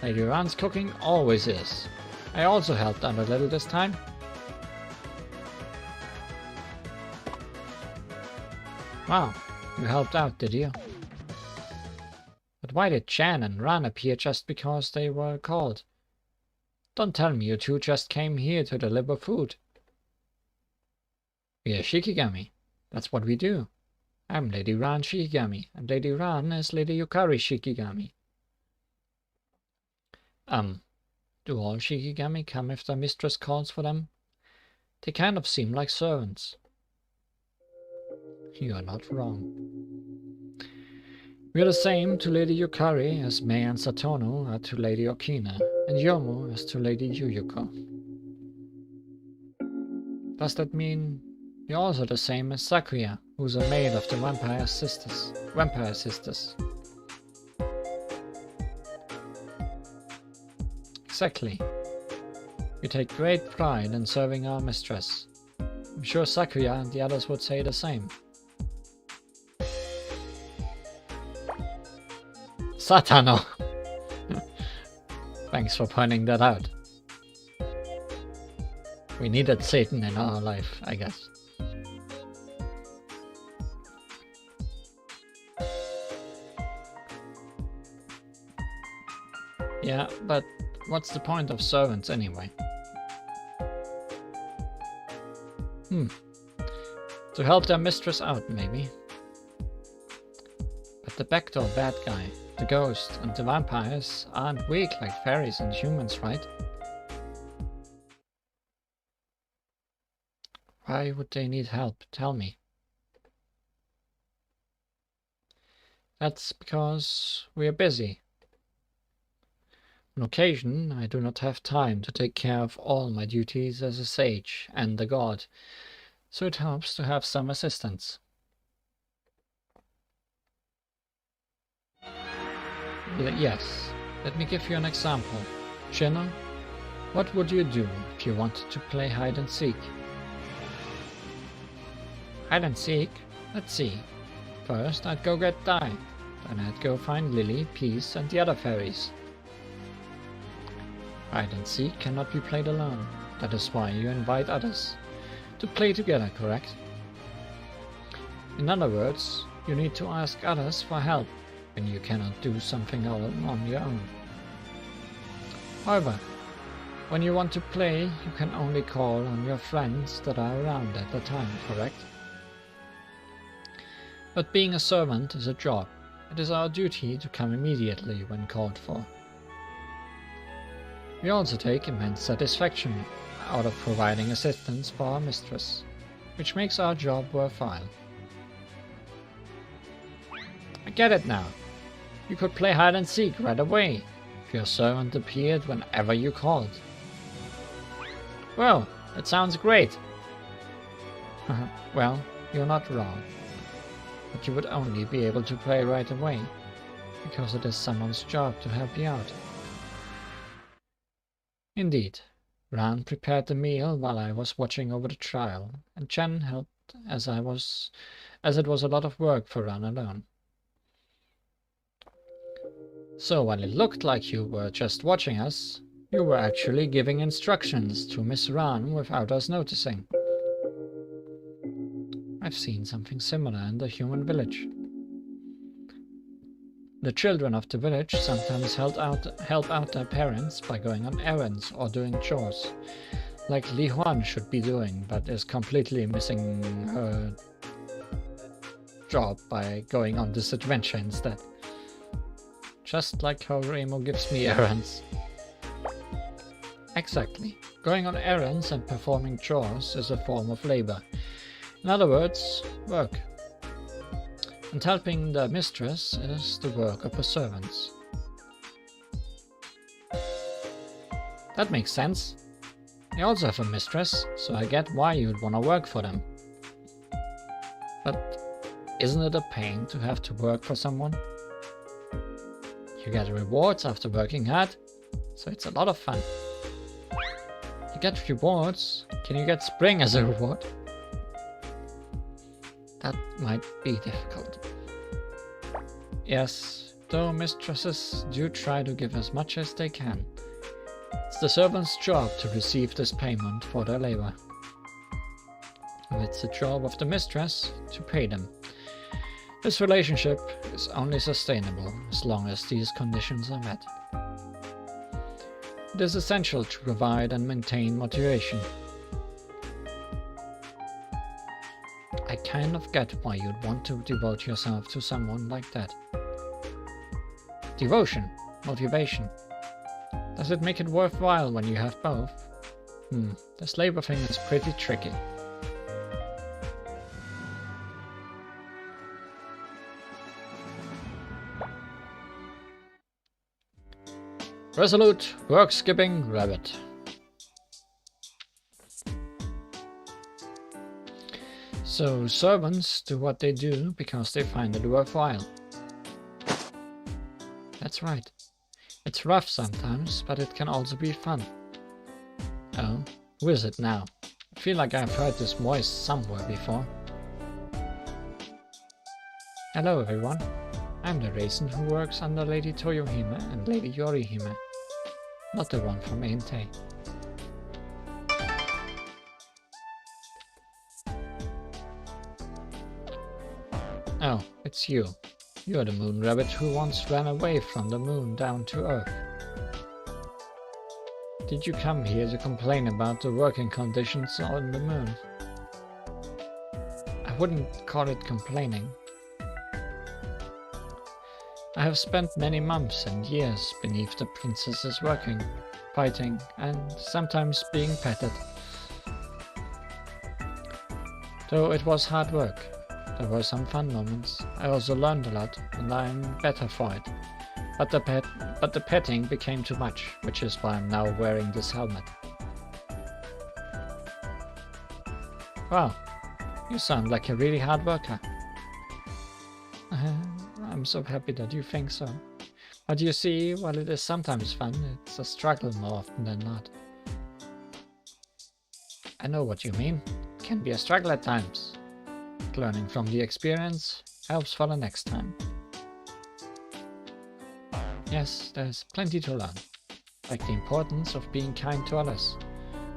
Lady Ron's cooking always is. I also helped out a little this time. Wow, you helped out, did you? But But why did Chan and Ran appear just because they were called? Don't tell me you two just came here to deliver food. We are Shikigami. That's what we do. I'm Lady Ran Shikigami, and Lady Ran is Lady Yukari Shikigami. Do all Shikigami come if their mistress calls for them? They kind of seem like servants. You are not wrong. We are the same to Lady Yukari as Mei and Satono are to Lady Okina, and Yomu as to Lady Yuyuko. Does that mean you're also the same as Sakuya, who's a maid of the Vampire Sisters? Exactly. We take great pride in serving our mistress. I'm sure Sakuya and the others would say the same. Satano! Thanks for pointing that out. We needed Satan in our life, I guess. Yeah, but what's the point of servants anyway? To help their mistress out, maybe. But the backdoor bad guy, the ghost, and the vampires aren't weak like fairies and humans, right? Why would they need help? Tell me. That's because we are busy. On occasion, I do not have time to take care of all my duties as a sage and a god, so it helps to have some assistance. Yes, let me give you an example. Shino, what would you do if you wanted to play hide and seek? Hide and seek? Let's see. First, I'd go get Dai. Then I'd go find Lily, Peace, and the other fairies. Hide and seek cannot be played alone. That is why you invite others to play together, correct? In other words, you need to ask others for help when you cannot do something on your own. However, when you want to play, you can only call on your friends that are around at the time, correct? But being a servant is a job. It is our duty to come immediately when called for. We also take immense satisfaction out of providing assistance for our mistress, which makes our job worthwhile. I get it now. You could play hide and seek right away, if your servant appeared whenever you called. Well, that sounds great. Well, you're not wrong. But you would only be able to play right away, because it is someone's job to help you out. Indeed, Ran prepared the meal while I was watching over the trial, and Chen helped as it was a lot of work for Ran alone. So while it looked like you were just watching us, you were actually giving instructions to Miss Ran without us noticing. I've seen something similar in the human village. The children of the village sometimes help out their parents by going on errands or doing chores, like Li Huan should be doing, but is completely missing her job by going on this adventure instead. Just like how Remo gives me errands. Exactly. Going on errands and performing chores is a form of labor. In other words, work. And helping the mistress is the work of the servants. That makes sense. I also have a mistress, so I get why you'd want to work for them. But isn't it a pain to have to work for someone? You get rewards after working hard, so it's a lot of fun. You get rewards. Can you get spring as a reward? That might be difficult. Yes, though mistresses do try to give as much as they can. It's the servant's job to receive this payment for their labor. And it's the job of the mistress to pay them. This relationship is only sustainable as long as these conditions are met. It is essential to provide and maintain motivation. I kind of get why you'd want to devote yourself to someone like that. Devotion, motivation. Does it make it worthwhile when you have both? This labor thing is pretty tricky. Resolute, work-skipping rabbit. So servants do what they do because they find it worthwhile. That's right. It's rough sometimes, but it can also be fun. Oh, who is it now? I feel like I've heard this voice somewhere before. Hello everyone. I'm the raisin who works under Lady Toyohime and Lady Yorihime. Not the one from Entei. Oh, it's you. You're the moon rabbit who once ran away from the moon down to Earth. Did you come here to complain about the working conditions on the moon? I wouldn't call it complaining. I have spent many months and years beneath the princesses working, fighting, and sometimes being petted. Though it was hard work, there were some fun moments. I also learned a lot, and I'm better for it. But the petting became too much, which is why I'm now wearing this helmet. Wow, you sound like a really hard worker. I'm so happy that you think so. But you see, while it is sometimes fun, it's a struggle more often than not. I know what you mean. It can be a struggle at times. But learning from the experience helps for the next time. Yes, there's plenty to learn. Like the importance of being kind to others,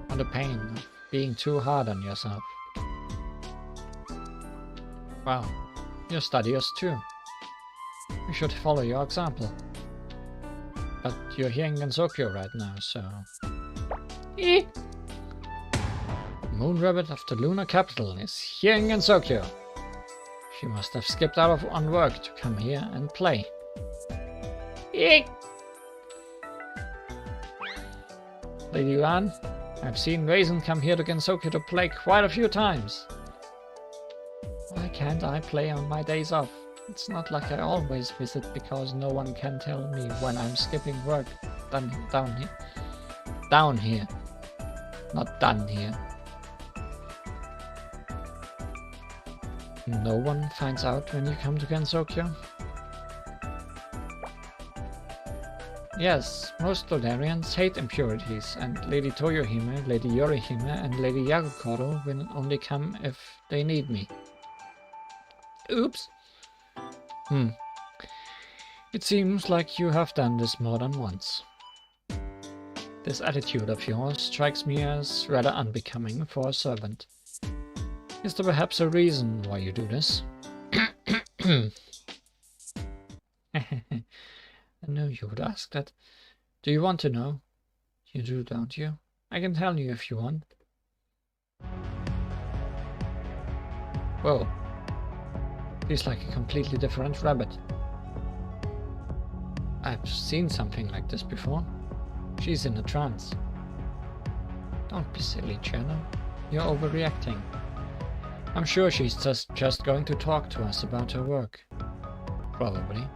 or the pain of being too hard on yourself. Wow, you're studious too. We should follow your example. But you're here in Gensokyo right now, so... Moon Rabbit of the Lunar Capital is here in Gensokyo. She must have skipped out on work to come here and play. Lady Yuan, I've seen Raisin come here to Gensokyo to play quite a few times. Why can't I play on my days off? It's not like I always visit because no one can tell me when I'm skipping work down here. Down here. Not done here. No one finds out when you come to Gensokyo? Yes, most Lodarians hate impurities, and Lady Toyohime, Lady Yorihime, and Lady Yagokoro will only come if they need me. Oops. It seems like you have done this more than once. This attitude of yours strikes me as rather unbecoming for a servant. Is there perhaps a reason why you do this? I knew you would ask that. Do you want to know? You do, don't you? I can tell you if you want. Whoa. He's like a completely different rabbit. I've seen something like this before. She's in a trance. Don't be silly, Jenna. You're overreacting. I'm sure she's just going to talk to us about her work. Probably.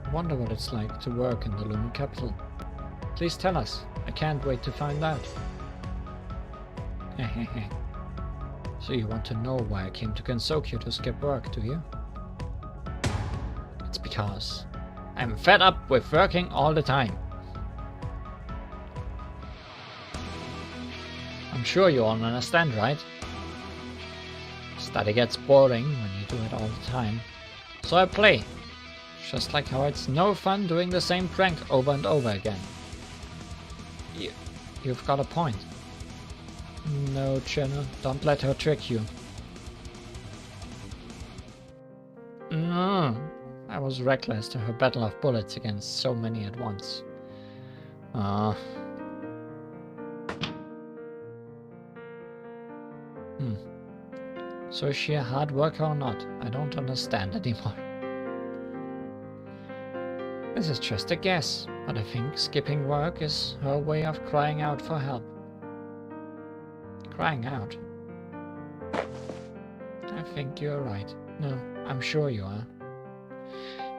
I wonder what it's like to work in the Lunar Capital. Please tell us. I can't wait to find out. Hehehe. So you want to know why I came to Gensokyo to skip work, do you? It's because I'm fed up with working all the time. I'm sure you all understand, right? Study gets boring when you do it all the time. So I play. Just like how it's no fun doing the same prank over and over again. You've got a point. No, Jenna, don't let her trick you. No, I was reckless to her battle of bullets against so many at once. So is she a hard worker or not? I don't understand anymore. This is just a guess, but I think skipping work is her way of crying out for help. Crying out? I think you're right. No, I'm sure you are.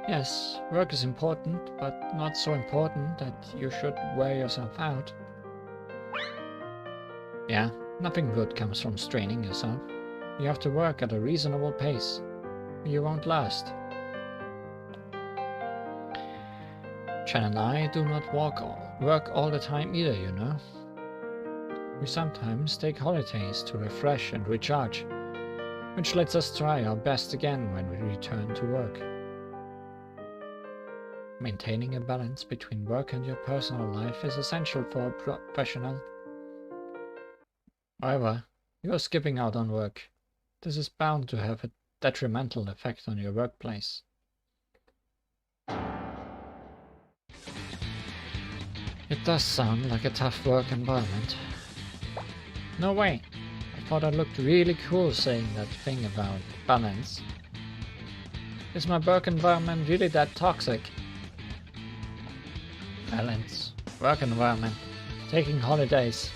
Yes, work is important, but not so important that you should wear yourself out. Yeah, nothing good comes from straining yourself. You have to work at a reasonable pace. You won't last. Chen and I do not work all the time either, you know. We sometimes take holidays to refresh and recharge, which lets us try our best again when we return to work. Maintaining a balance between work and your personal life is essential for a professional. However, you are skipping out on work. This is bound to have a detrimental effect on your workplace. It does sound like a tough work environment. No way! I thought I looked really cool saying that thing about balance. Is my work environment really that toxic? Balance. Work environment. Taking holidays.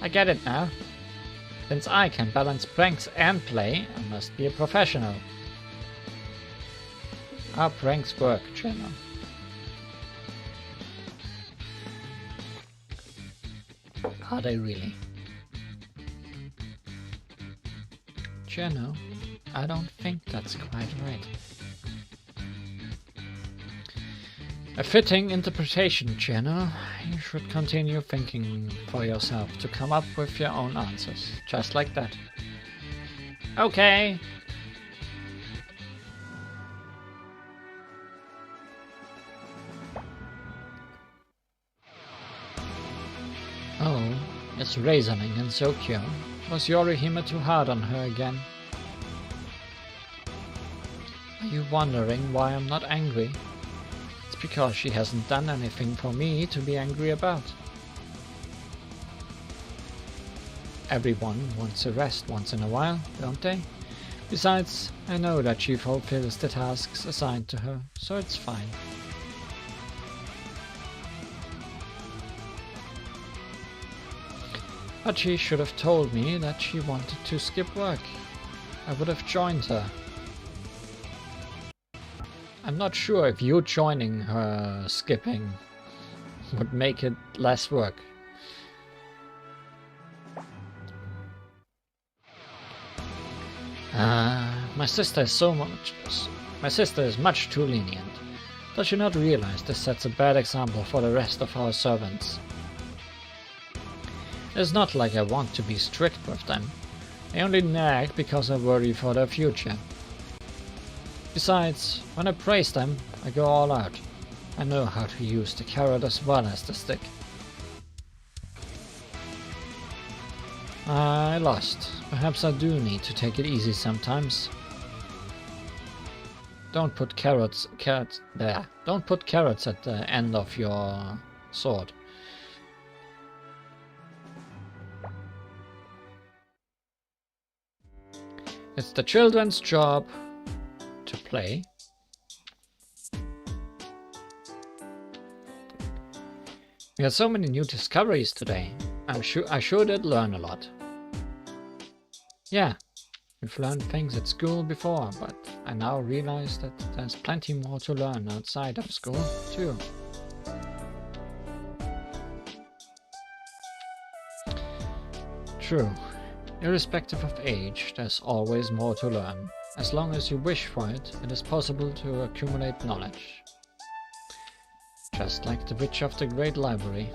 I get it now. Since I can balance pranks and play, I must be a professional. How pranks work, Jenna? Are they really? Jenna, I don't think that's quite right. A fitting interpretation, Jenna. You should continue thinking for yourself to come up with your own answers. Just like that. Okay. Oh, it's reasoning and so cute. Was Yorihime too hard on her again? Are you wondering why I'm not angry? Because she hasn't done anything for me to be angry about. Everyone wants a rest once in a while, don't they? Besides, I know that she fulfills the tasks assigned to her, so it's fine. But she should have told me that she wanted to skip work. I would have joined her. I'm not sure if you joining her skipping would make it less work. My sister is much too lenient. Does she not realize this sets a bad example for the rest of our servants? It's not like I want to be strict with them. I only nag because I worry for their future. Besides, when I praise them, I go all out. I know how to use the carrot as well as the stick. I lost. Perhaps I do need to take it easy sometimes. Don't put carrots at the end of your sword. It's the children's job to play. We had so many new discoveries today. I sure did learn a lot. Yeah, we've learned things at school before, but I now realize that there's plenty more to learn outside of school, too. True. Irrespective of age, there's always more to learn. As long as you wish for it, it is possible to accumulate knowledge. Just like the Witch of the Great Library.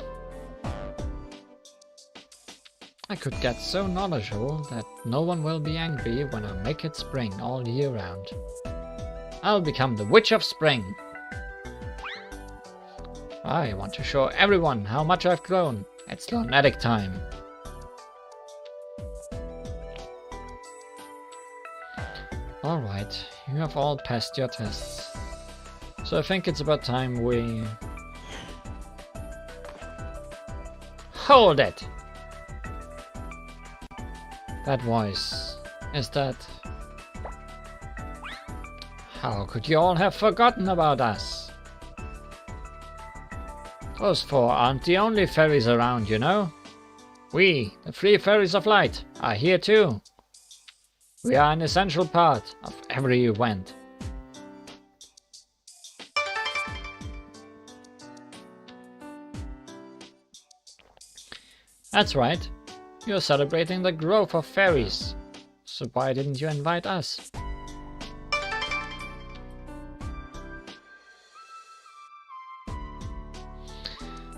I could get so knowledgeable that no one will be angry when I make it spring all year round. I'll become the Witch of Spring! I want to show everyone how much I've grown. It's lunatic time. Alright, you have all passed your tests. So I think it's about time we... Hold it! That voice, is that... How could you all have forgotten about us? Those four aren't the only fairies around, you know. We, the 3 fairies of light, are here too. We are an essential part of every event. That's right. You're celebrating the growth of fairies. So why didn't you invite us?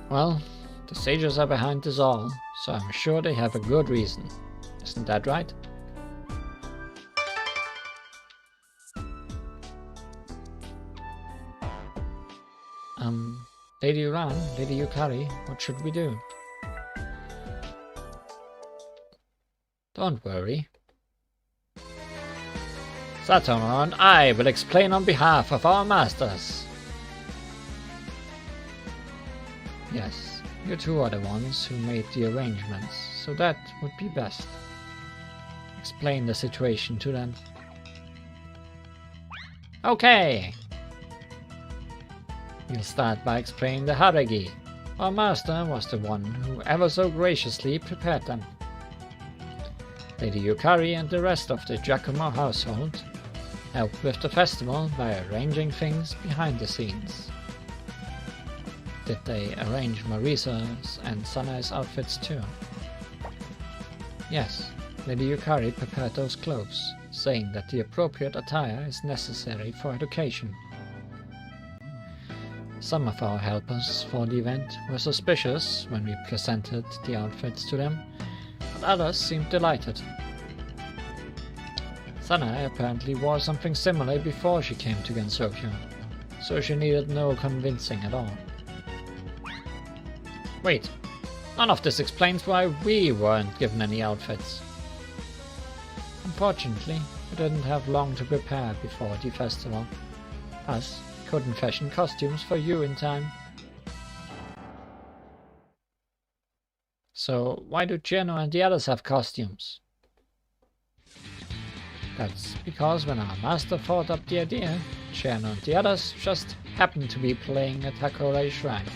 Well, the sages are behind this all, so I'm sure they have a good reason. Isn't that right? Lady Uran, Lady Yukari, what should we do? Don't worry. Satoru and I will explain on behalf of our masters. Yes, you two are the ones who made the arrangements, so that would be best. Explain the situation to them. Okay! We'll start by explaining the Haragi. Our master was the one who ever so graciously prepared them. Lady Yukari and the rest of the Giacomo household helped with the festival by arranging things behind the scenes. Did they arrange Marisa's and Sanae's outfits too? Yes, Lady Yukari prepared those clothes, saying that the appropriate attire is necessary for education. Some of our helpers for the event were suspicious when we presented the outfits to them, but others seemed delighted. Sanae apparently wore something similar before she came to Gensokyo, so she needed no convincing at all. Wait, none of this explains why we weren't given any outfits. Unfortunately, we didn't have long to prepare before the festival. Plus, couldn't fashion costumes for you in time. So why do Geno and the others have costumes? That's because when our master thought up the idea, Geno and the others just happened to be playing at Hakurei Shrine.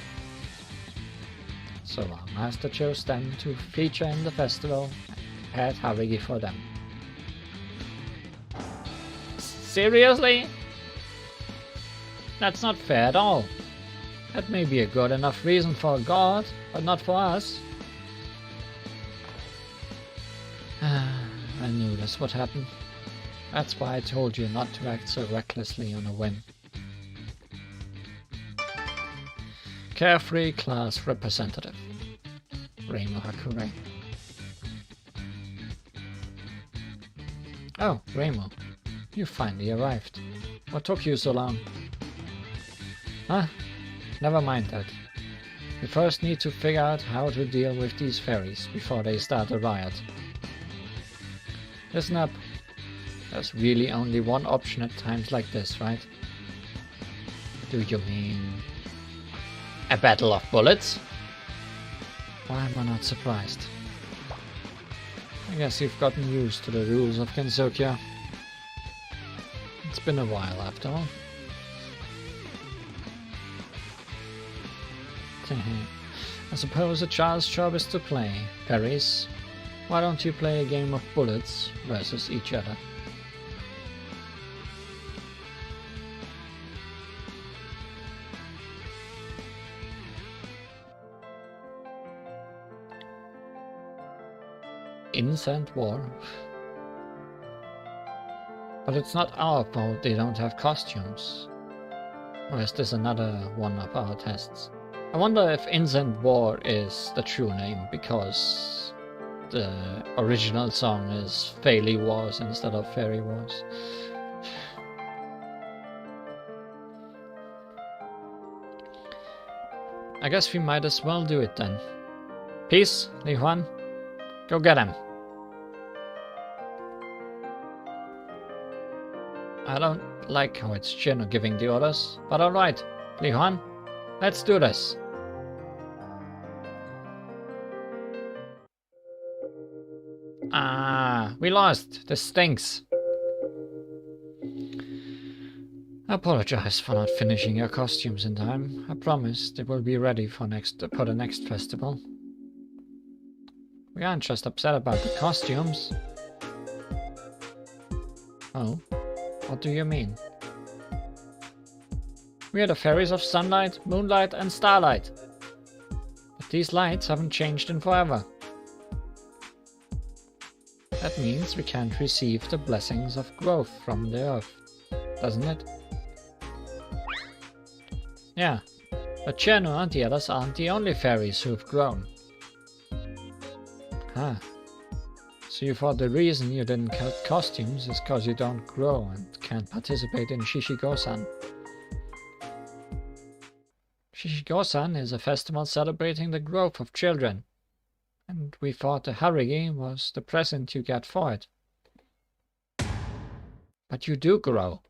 So our master chose them to feature in the festival and prepared Harigi for them. Seriously? That's not fair at all. That may be a good enough reason for a god, but not for us. I knew this would happen. That's why I told you not to act so recklessly on a whim. Carefree class representative. Reimo Hakurei. Oh, Reimo. You finally arrived. What took you so long? Huh? Never mind that. We first need to figure out how to deal with these fairies before they start a riot. Listen up. There's really only one option at times like this, right? Do you mean a battle of bullets? Why am I not surprised? I guess you've gotten used to the rules of Gensokyo. It's been a while after all. I suppose a child's job is to play. Fairies, why don't you play a game of bullets versus each other? Instant war. But it's not our fault they don't have costumes. Or is this another one of our tests? I wonder if Instant War is the true name because the original song is Fairy Wars instead of Fairy Wars. I guess we might as well do it then. Peace, Li Huan. Go get him. I don't like how it's Chino giving the orders, but alright, Li Huan, let's do this. Ah, we lost. This stinks. I apologize for not finishing your costumes in time. I promise they will be ready for the next festival. We aren't just upset about the costumes. Oh, what do you mean? We are the fairies of sunlight, moonlight, and starlight. But these lights haven't changed in forever. That means we can't receive the blessings of growth from the earth, doesn't it? Yeah, but Cherno and the others aren't the only fairies who've grown. Ah, so you thought the reason you didn't cut costumes is cause you don't grow and can't participate in Shishigo-san. Shishigo-san is a festival celebrating the growth of children. And we thought the Harigi was the present you get for it. But you do grow.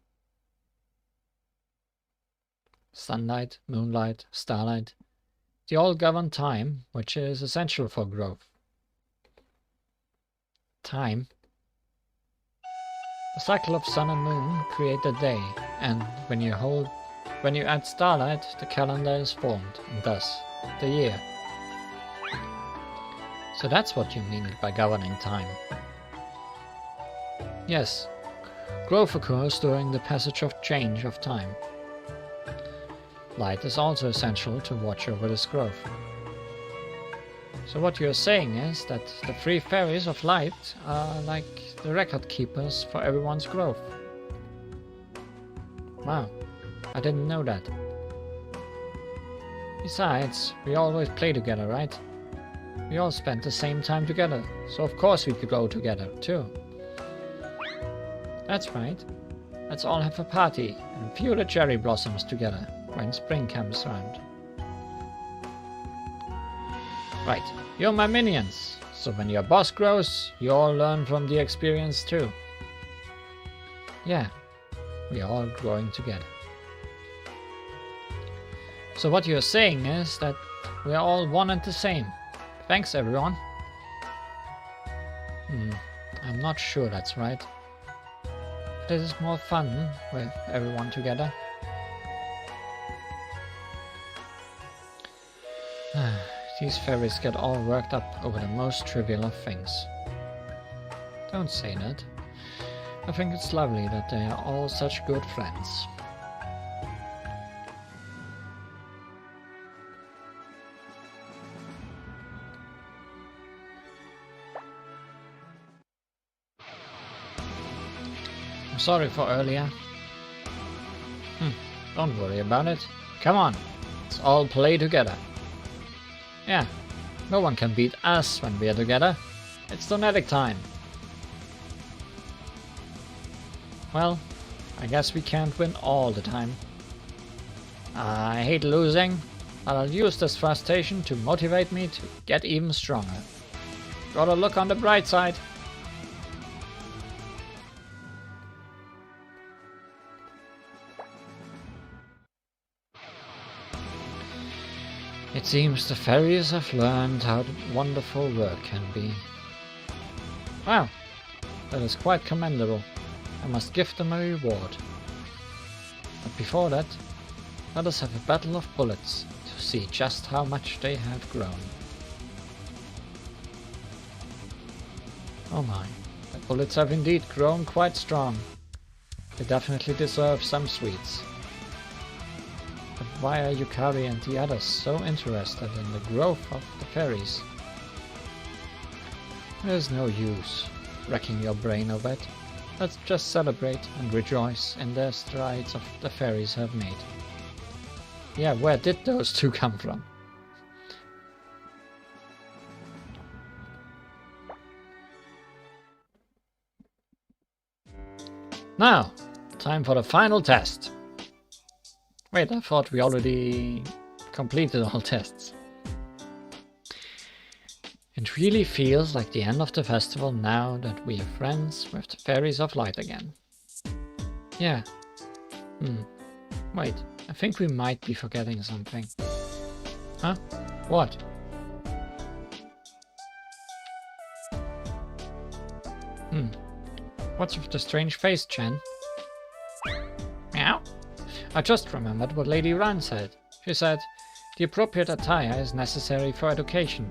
Sunlight, moonlight, starlight, they all govern time, which is essential for growth. Time? The cycle of sun and moon create the day, and when you add starlight, the calendar is formed, and thus, the year. So that's what you mean by governing time. Yes, growth occurs during the passage of change of time. Light is also essential to watch over this growth. So what you're saying is that the three fairies of light are like the record keepers for everyone's growth. Wow, I didn't know that. Besides, we always play together, right? We all spent the same time together, so of course we could grow together, too. That's right. Let's all have a party and view the cherry blossoms together when spring comes around. Right, you're my minions, so when your boss grows, you all learn from the experience too. Yeah, we are all growing together. So what you're saying is that we are all one and the same. Thanks, everyone. I'm not sure that's right. But it is more fun with everyone together. These fairies get all worked up over the most trivial of things. Don't say that. I think it's lovely that they are all such good friends. Sorry for earlier. Don't worry about it. Come on, let's all play together. Yeah, no one can beat us when we are together. It's Donetic time. Well, I guess we can't win all the time. I hate losing, but I'll use this frustration to motivate me to get even stronger. Gotta look on the bright side. It seems the fairies have learned how wonderful work can be. Wow, that is quite commendable. I must give them a reward. But before that, let us have a battle of bullets to see just how much they have grown. Oh my, the bullets have indeed grown quite strong. They definitely deserve some sweets. But why are Yukari and the others so interested in the growth of the fairies? There's no use wrecking your brain over it. Let's just celebrate and rejoice in the strides of the fairies have made. Yeah, where did those two come from? Now, time for the final test. Wait, I thought we already completed all tests. It really feels like the end of the festival now that we are friends with the fairies of light again. Yeah. Wait, I think we might be forgetting something. Huh? What? What's with the strange face, Chen? Meow? I just remembered what Lady Ran said. She said, the appropriate attire is necessary for education.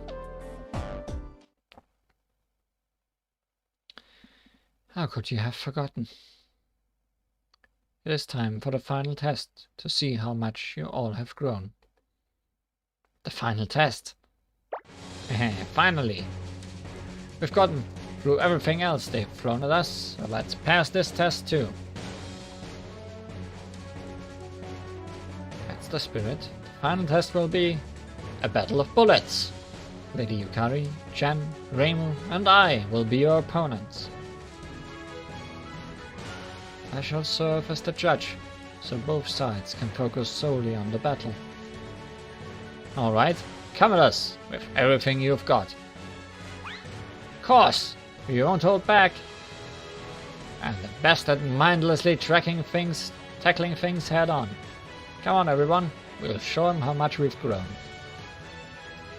How could you have forgotten? It is time for the final test, to see how much you all have grown. The final test? Finally! We've gotten through everything else they've thrown at us, so let's pass this test too. That's the spirit. The final test will be a battle of bullets. Lady Yukari, Chen, Reimu, and I will be your opponents. I shall serve as the judge, so both sides can focus solely on the battle. Alright, come at us with everything you've got. Of course, you won't hold back. And the best at mindlessly tackling things head on. Come on everyone, we'll show them how much we've grown.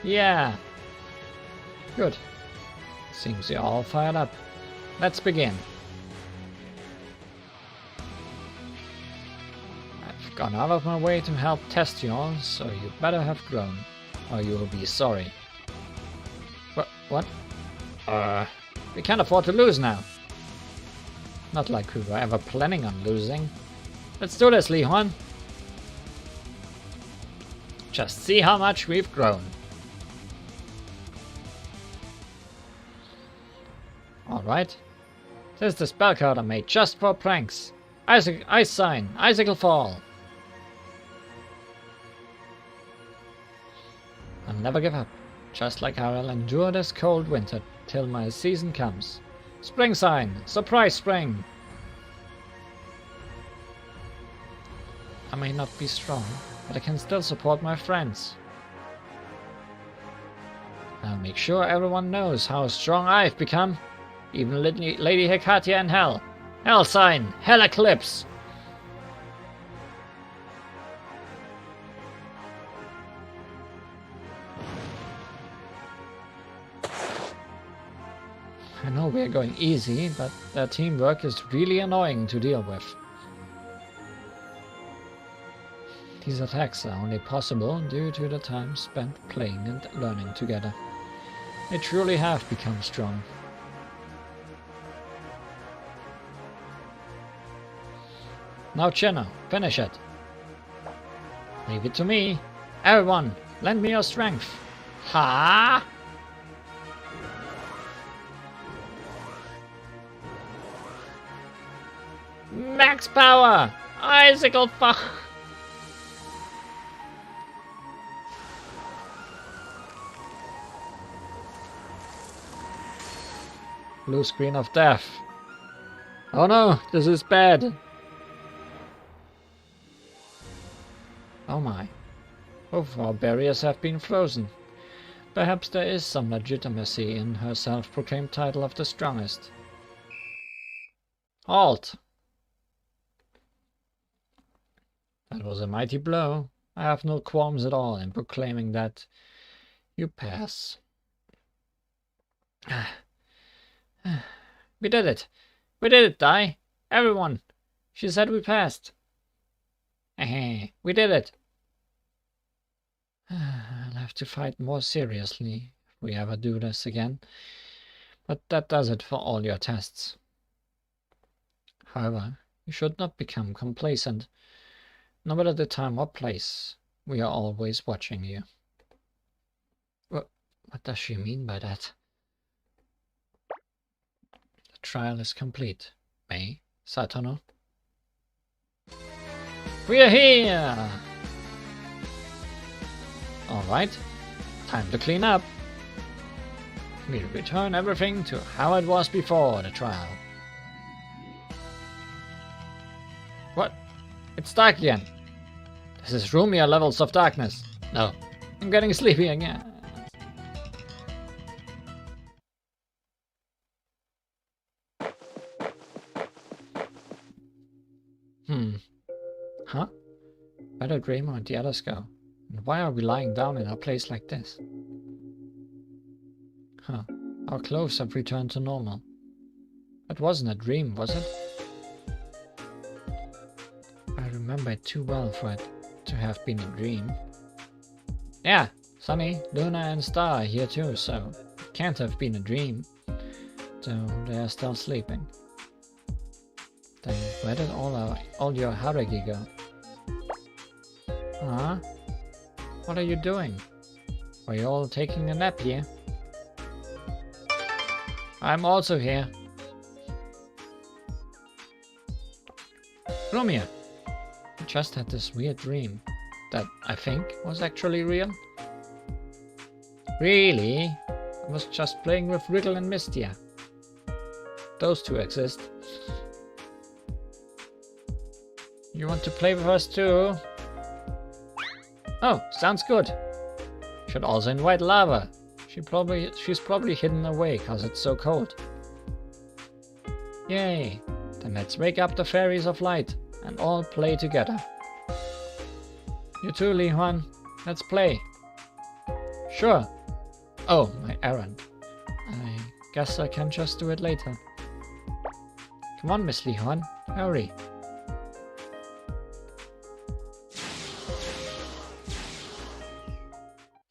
Yeah. Good. Seems you're all fired up. Let's begin. I've gone out of my way to help test you all, so you better have grown, or you will be sorry. What? We can't afford to lose now. Not like we were ever planning on losing. Let's do this, Li Huan. Just see how much we've grown. Alright. This is the spell card I made just for pranks. Ice Sign, Icicle Fall. I'll never give up. Just like how I'll endure this cold winter till my season comes. Spring Sign, Surprise Spring. I may not be strong, but I can still support my friends. I'll make sure everyone knows how strong I've become. Even Lady Hekatia and Hell. Hell Sign, Hell Eclipse. I know we're going easy, but their teamwork is really annoying to deal with. These attacks are only possible due to the time spent playing and learning together. They truly have become strong. Now Chenna, finish it. Leave it to me. Everyone, lend me your strength. Ha! Max power! Icicle Fall! Blue screen of death. Oh no, this is bad. Oh my. Both of our barriers have been frozen. Perhaps there is some legitimacy in her self-proclaimed title of the strongest. Halt! That was a mighty blow. I have no qualms at all in proclaiming that you pass. We did it! We did it, Dai! Everyone! She said we passed! We did it! I'll have to fight more seriously if we ever do this again. But that does it for all your tests. However, you should not become complacent. No matter the time or place, we are always watching you. What does she mean by that? The trial is complete. Mei, Satono. We are here! Alright, time to clean up. We return everything to how it was before the trial. What? It's dark again. This is roomier levels of darkness. No, I'm getting sleepy again. Huh? Where did Raymond and the others go? And why are we lying down in a place like this? Huh. Our clothes have returned to normal. That wasn't a dream, was it? I remember it too well for it to have been a dream. Yeah, Sunny, Luna and Star are here too, so it can't have been a dream. So they are still sleeping. Then where did all your Haruki go? Huh? What are you doing? Are you all taking a nap here? I'm also here. Romeo, I just had this weird dream that I think was actually real. Really? I was just playing with Wriggle and Mistia. Those two exist. You want to play with us too? Oh, sounds good. Should also invite Lava. She's probably hidden away cause it's so cold. Yay! Then let's wake up the fairies of light and all play together. You too, Li Huan. Let's play. Sure. Oh, my errand. I guess I can just do it later. Come on, Miss Li Huan. Hurry.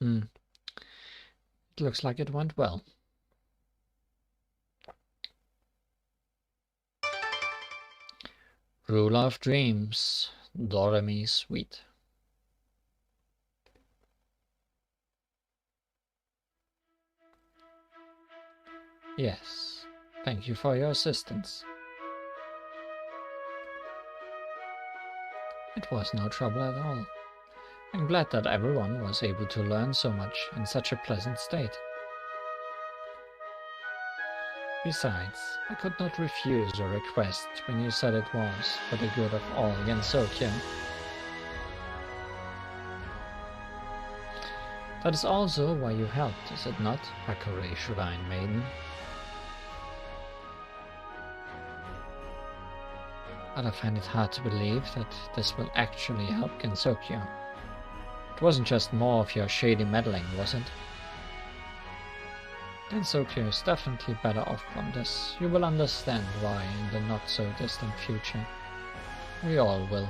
It looks like it went well. Ruler of Dreams, Doremi Suite. Yes, thank you for your assistance. It was no trouble at all. I'm glad that everyone was able to learn so much in such a pleasant state. Besides, I could not refuse your request when you said it was for the good of all Gensokyo. That is also why you helped, is it not, Hakure Shrine Maiden? But I find it hard to believe that this will actually help Gensokyo. It wasn't just more of your shady meddling, was it? Gensokyo is definitely better off from this. You will understand why in the not-so-distant future. We all will.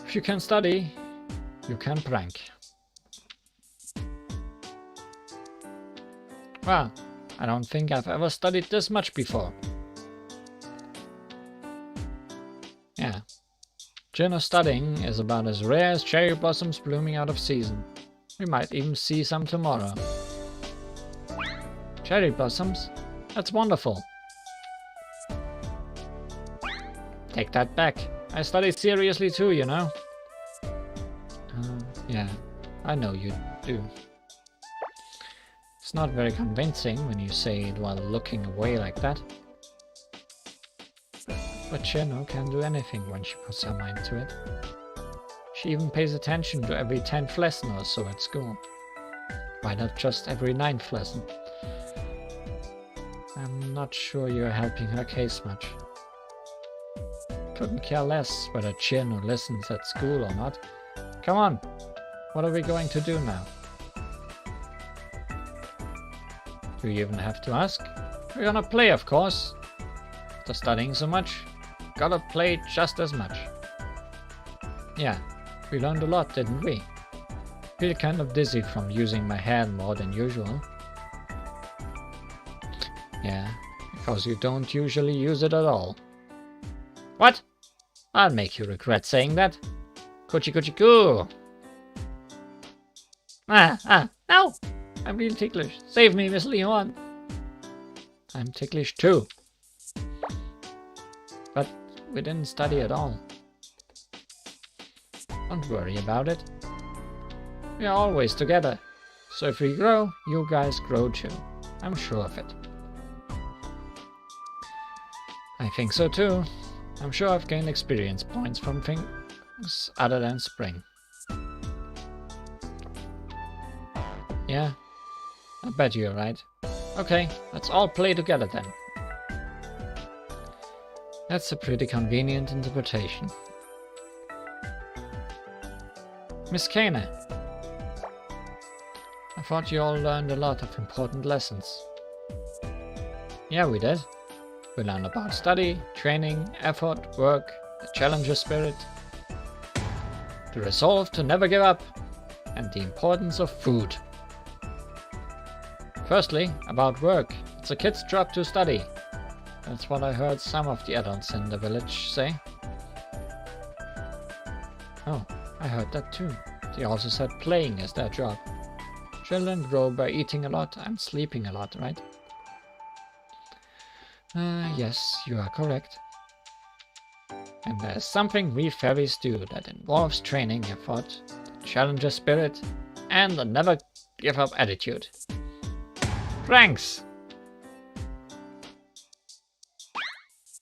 If you can study, you can prank. Well, I don't think I've ever studied this much before. Yeah. Juno studying is about as rare as cherry blossoms blooming out of season. We might even see some tomorrow. Cherry blossoms? That's wonderful. Take that back. I study seriously too, you know. Yeah, I know you do. It's not very convincing when you say it while looking away like that. But Chino can do anything when she puts her mind to it. She even pays attention to every 10th lesson or so at school. Why not just every 9th lesson? I'm not sure you're helping her case much. Couldn't care less whether Chino listens at school or not. Come on, what are we going to do now? Do you even have to ask? We're gonna play, of course. After studying so much, gotta play just as much. Yeah, we learned a lot, didn't we? Feel kind of dizzy from using my hand more than usual. Yeah, because you don't usually use it at all. What? I'll make you regret saying that. Kuchi kuchi ku! No! I'm real ticklish. Save me, Miss Li Huan. I'm ticklish too. But we didn't study at all. Don't worry about it. We are always together. So if we grow, you guys grow too. I'm sure of it. I think so too. I'm sure I've gained experience points from things other than spring. Yeah, I bet you're right. Okay, let's all play together then. That's a pretty convenient interpretation. Miss Kane, I thought you all learned a lot of important lessons. Yeah, we did. We learned about study, training, effort, work, the challenger spirit, the resolve to never give up, and the importance of food. Firstly, about work. It's a kid's job to study. That's what I heard some of the adults in the village say. Oh, I heard that too. They also said playing is their job. Children grow by eating a lot and sleeping a lot, right? Yes, you are correct. And there's something we fairies do that involves training, effort, the challenger spirit, and a never give up attitude. Pranks!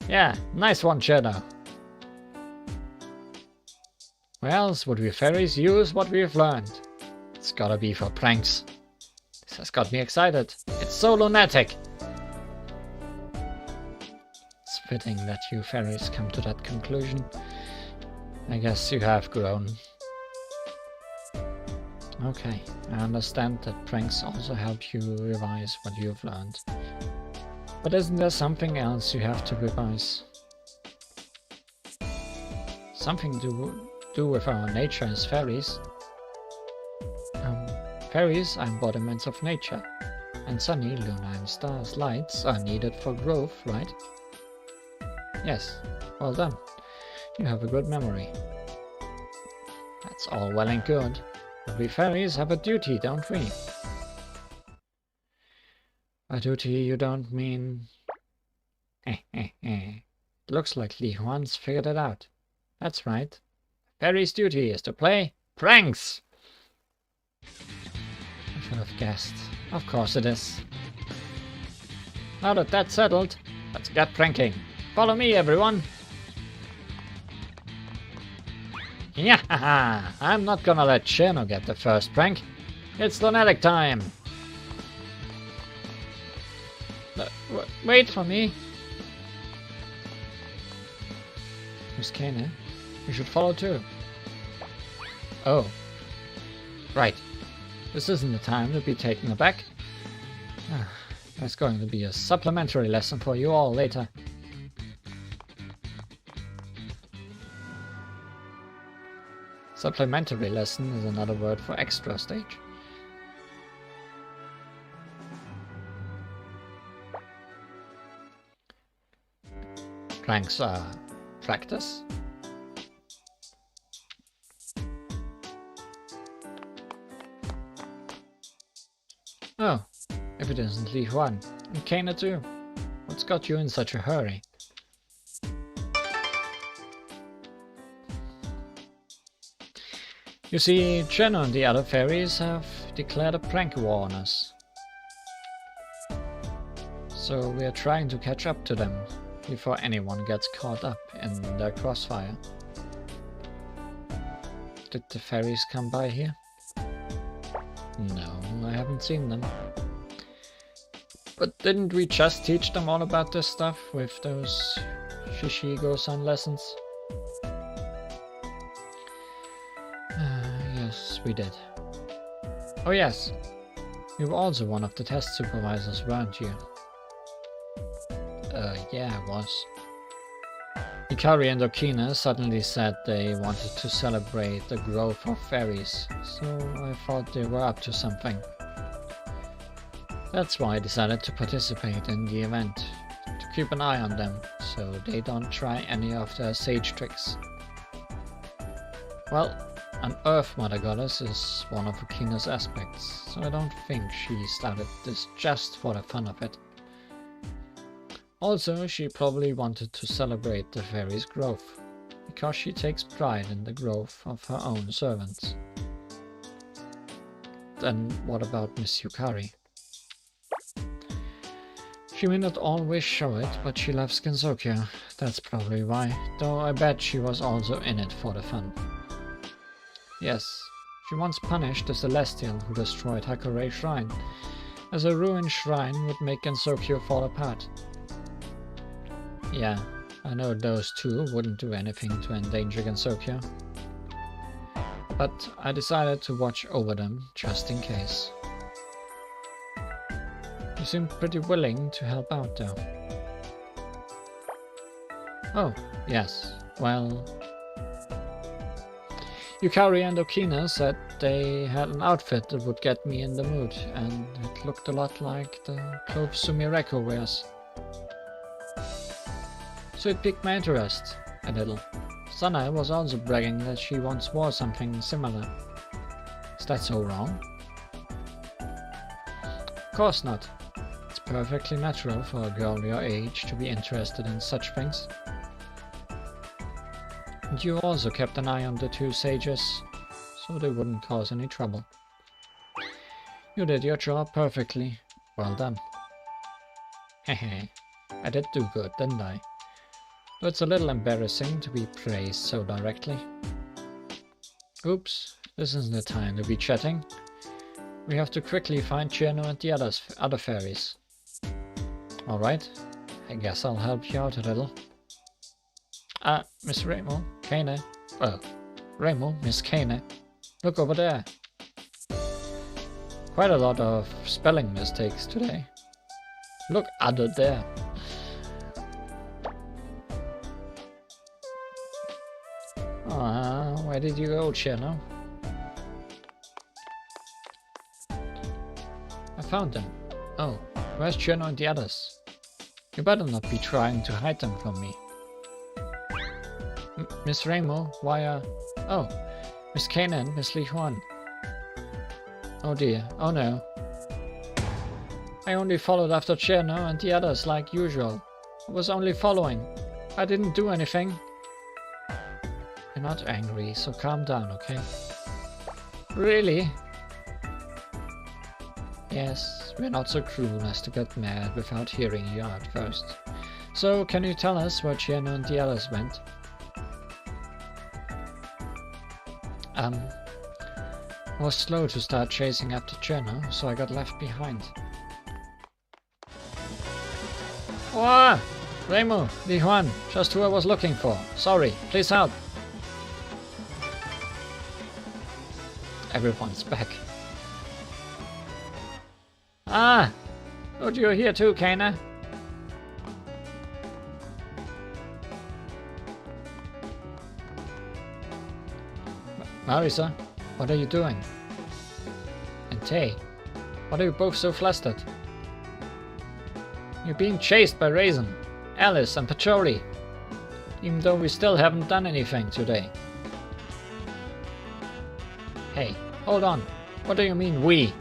Yeah, nice one, Shadow. Where else would we fairies use what we've learned? It's gotta be for pranks. This has got me excited. It's so lunatic! It's fitting that you fairies come to that conclusion. I guess you have grown. Okay, I understand that pranks also help you revise what you've learned. But isn't there something else you have to revise? Something to do with our nature as fairies. Fairies are embodiments of nature, and sunny, lunar and stars lights are needed for growth, right? Yes, well done. You have a good memory. That's all well and good, but we fairies have a duty, don't we? A duty you don't mean... Looks like Li Huan's figured it out. That's right. Fairy's duty is to play pranks! I should have guessed. Of course it is. Now that that's settled, let's get pranking. Follow me, everyone! Yeah, I'm not gonna let Shino get the first prank. It's lunatic time! Wait for me! Miss Kane, you should follow too. Oh. Right. This isn't the time to be taken aback. There's going to be a supplementary lesson for you all later. Supplementary lesson is another word for extra stage. Pranks are practice. Oh, if it isn't Li Huan, and Kana too. What's got you in such a hurry? You see, Cheno and the other fairies have declared a prank war on us. So we are trying to catch up to them before anyone gets caught up in their crossfire. Did the fairies come by here? No, I haven't seen them. But didn't we just teach them all about this stuff with those Shishigo-san lessons? Yes, we did. Oh yes, you were also one of the test supervisors, weren't you? Yeah, I was. Hikari and Okina suddenly said they wanted to celebrate the growth of fairies, so I thought they were up to something. That's why I decided to participate in the event, to keep an eye on them, so they don't try any of their sage tricks. Well, an Earth Mother Goddess is one of Okina's aspects, so I don't think she started this just for the fun of it. Also, she probably wanted to celebrate the fairies' growth, because she takes pride in the growth of her own servants. Then what about Miss Yukari? She may not always show it, but she loves Gensokyo. That's probably why, though I bet she was also in it for the fun. Yes, she once punished the Celestial who destroyed Hakurei Shrine, as a ruined shrine would make Gensokyo fall apart. Yeah, I know those two wouldn't do anything to endanger Gensokyo, but I decided to watch over them just in case. You seem pretty willing to help out though. Oh, yes, well... Yukari and Okina said they had an outfit that would get me in the mood, and it looked a lot like the clothes Sumireko wears. So it piqued my interest, a little. Sanae was also bragging that she once wore something similar. Is that so wrong? Of course not. It's perfectly natural for a girl your age to be interested in such things. And you also kept an eye on the two sages, so they wouldn't cause any trouble. You did your job perfectly. Well done. Hehe, I did do good, didn't I? Though it's a little embarrassing to be praised so directly. Oops, this isn't the time to be chatting. We have to quickly find Chino and the other fairies. Alright, I guess I'll help you out a little. Miss Remo, Kane. Well, Remo, Miss Kane. Look over there. Quite a lot of spelling mistakes today. Look under there. Where did you go, Chino? I found them. Oh, where's Chino and the others? You better not be trying to hide them from me. Miss Remo, why oh, Miss Kanan, Miss Li Huan. Oh dear, oh no. I only followed after Chino and the others like usual. I was only following. I didn't do anything. You're not angry, so calm down, okay? Really? Yes, we're not so cruel as to get mad without hearing you out first. So, can you tell us where Chino and the others went? I was slow to start chasing after Chino, so I got left behind. Wah! Remo, Li Huan, just who I was looking for. Sorry, please help. Everyone's back. Ah! Oh, you're here too, Kana. Marisa, what are you doing? And Tay, what are you both so flustered? You're being chased by Raisin, Alice and Pachori, even though we still haven't done anything today. Hey, hold on. What do you mean we?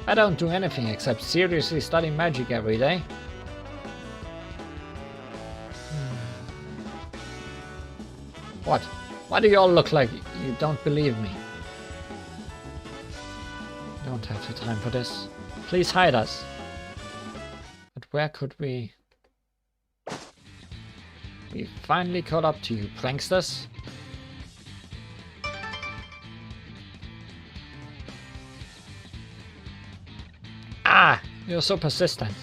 I don't do anything except seriously study magic every day. What? Why do you all look like you don't believe me? Don't have the time for this. Please hide us. But where could we... We finally caught up to you, pranksters. Ah! You're so persistent.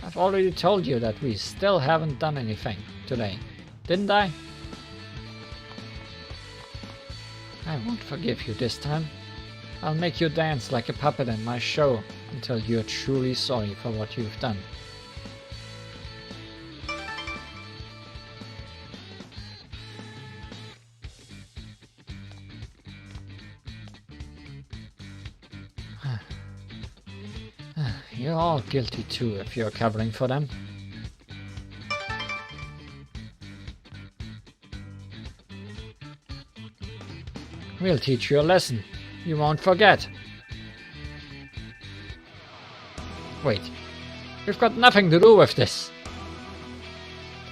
I've already told you that we still haven't done anything today, didn't I? I won't forgive you this time. I'll make you dance like a puppet in my show until you're truly sorry for what you've done. You're all guilty too if you're covering for them. We'll teach you a lesson. You won't forget. Wait, we've got nothing to do with this.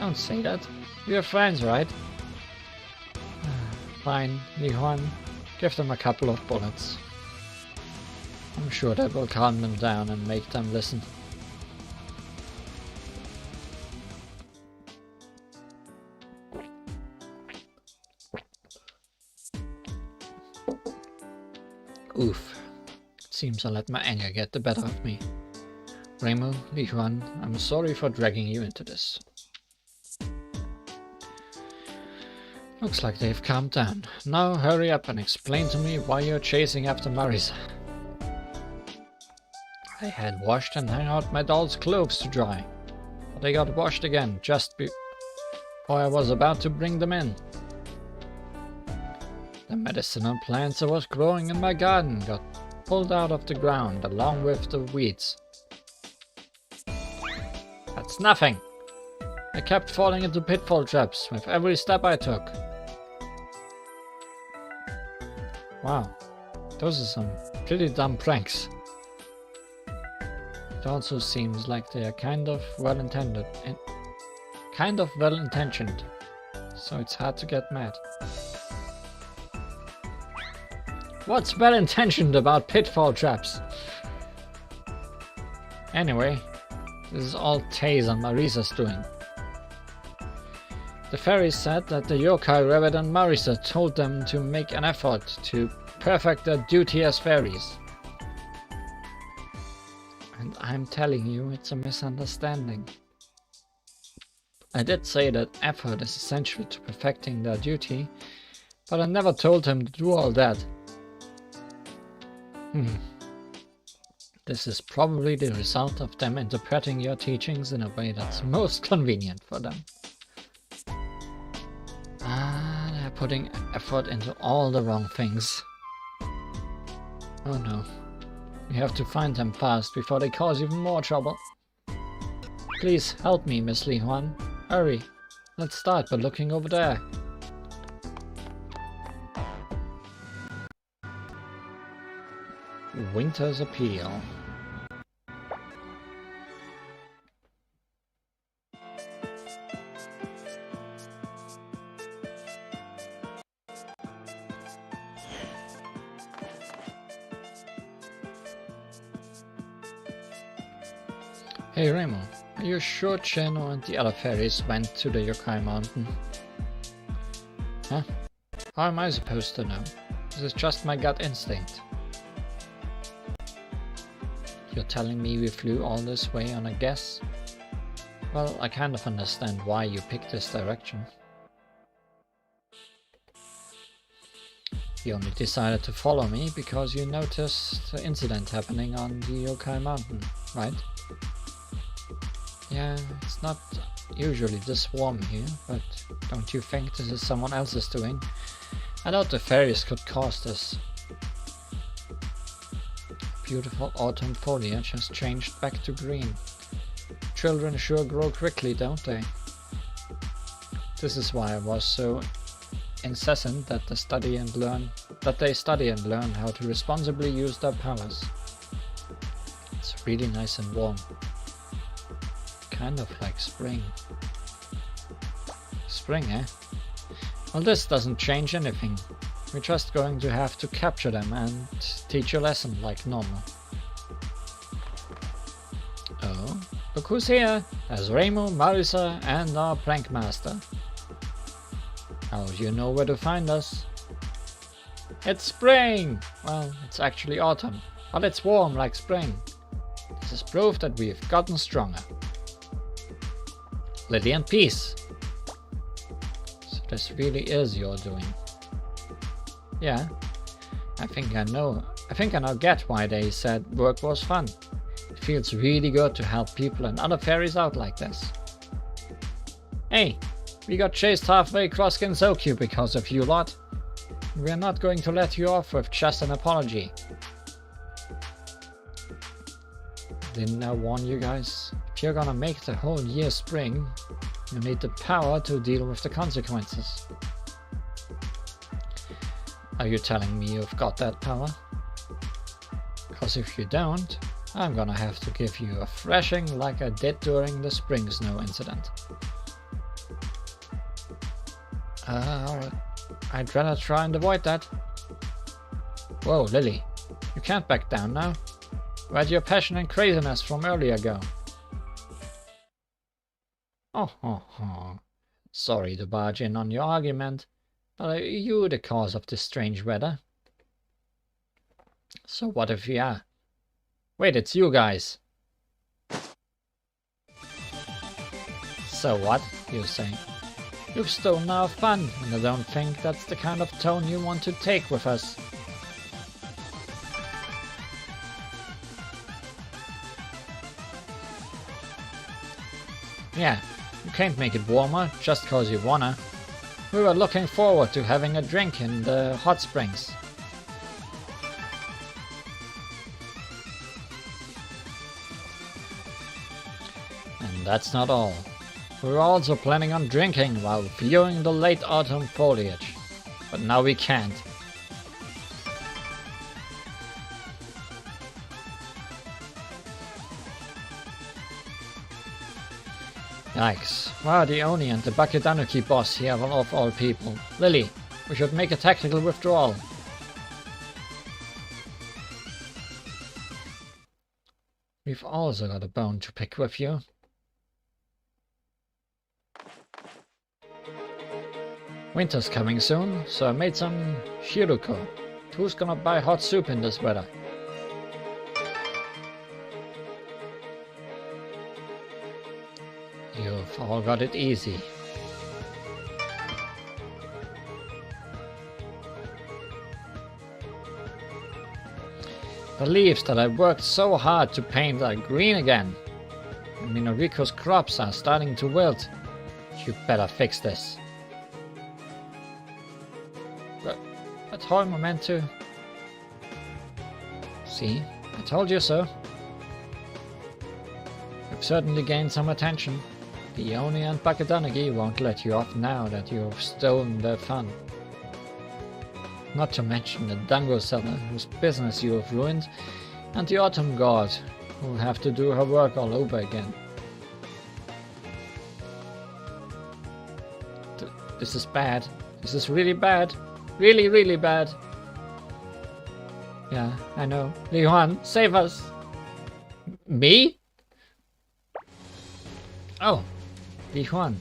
Don't say that. We're friends, right? Fine, Li Huan. Give them a couple of bullets. I'm sure that will calm them down and make them listen. Oof. It seems I let my anger get the better of me. Reimu, Li Huan, I'm sorry for dragging you into this. Looks like they've calmed down. Now hurry up and explain to me why you're chasing after Marisa. I had washed and hung out my doll's clothes to dry, but they got washed again just before I was about to bring them in. The medicinal plants that was growing in my garden got pulled out of the ground along with the weeds. That's nothing! I kept falling into pitfall traps with every step I took. Wow, those are some pretty dumb pranks. It also seems like they are kind of well-intentioned, so it's hard to get mad. What's well-intentioned about pitfall traps? Anyway, this is all Taze and Marisa's doing. The fairies said that the yokai rabbit and Marisa told them to make an effort to perfect their duty as fairies. And I'm telling you, it's a misunderstanding. I did say that effort is essential to perfecting their duty, but I never told them to do all that. This is probably the result of them interpreting your teachings in a way that's most convenient for them. They're putting effort into all the wrong things. Oh no. We have to find them fast before they cause even more trouble. Please help me, Miss Li Huan. Hurry. Let's start by looking over there. Winter's Appeal. Hey Reimu, are you sure Cheno and the other fairies went to the Yokai Mountain? Huh? How am I supposed to know? This is just my gut instinct. You're telling me we flew all this way on a guess? Well, I kind of understand why you picked this direction. You only decided to follow me because you noticed the incident happening on the Yokai Mountain, right? Yeah, it's not usually this warm here, but don't you think this is someone else's doing? I doubt the fairies could cause this. Beautiful autumn foliage has changed back to green. Children sure grow quickly, don't they? This is why I was so incessant that they study and learn how to responsibly use their powers. It's really nice and warm. Kind of like spring. Spring, eh? Well, this doesn't change anything. We're just going to have to capture them and teach a lesson like normal. Oh, look who's here! There's Reimu, Marisa, and our prank master. How do you know where to find us? It's spring! Well, it's actually autumn, but it's warm like spring. This is proof that we've gotten stronger. Lily and Peace. So this really is your doing. Yeah, I think I now get why they said work was fun. It feels really good to help people and other fairies out like this. Hey, we got chased halfway across Gensokyu because of you lot. We're not going to let you off with just an apology. Didn't I warn you guys? If you're gonna make the whole year spring, you need the power to deal with the consequences. Are you telling me you've got that power? Because if you don't, I'm gonna have to give you a thrashing like I did during the spring snow incident. Alright. I'd rather try and avoid that. Whoa, Lily. You can't back down now. Where'd your passion and craziness from earlier go? Oh. Sorry to barge in on your argument, but are you the cause of this strange weather? So what if we are? Wait, it's you guys. So what, you say? You've stolen our fun, and I don't think that's the kind of tone you want to take with us. Yeah, you can't make it warmer just cause you wanna. We were looking forward to having a drink in the hot springs. And that's not all. We were also planning on drinking while viewing the late autumn foliage. But now we can't. Yikes. Wow, the Oni and the Bakutanuki boss here of all people. Lily, we should make a tactical withdrawal. We've also got a bone to pick with you. Winter's coming soon, so I made some shiruko. Who's gonna buy hot soup in this weather? You've all got it easy. The leaves that I worked so hard to paint are green again. And Minoriko's crops are starting to wilt. You better fix this. But how am I meant to? See, I told you so. You've certainly gained some attention. The Oni and Bakadanagi won't let you off now that you've stolen their fun. Not to mention the Dango seller whose business you have ruined, and the Autumn God who'll have to do her work all over again. This is bad. This is really bad. Really, really bad. Yeah, I know. Li Huan, save us! Me? Oh, Li Huan.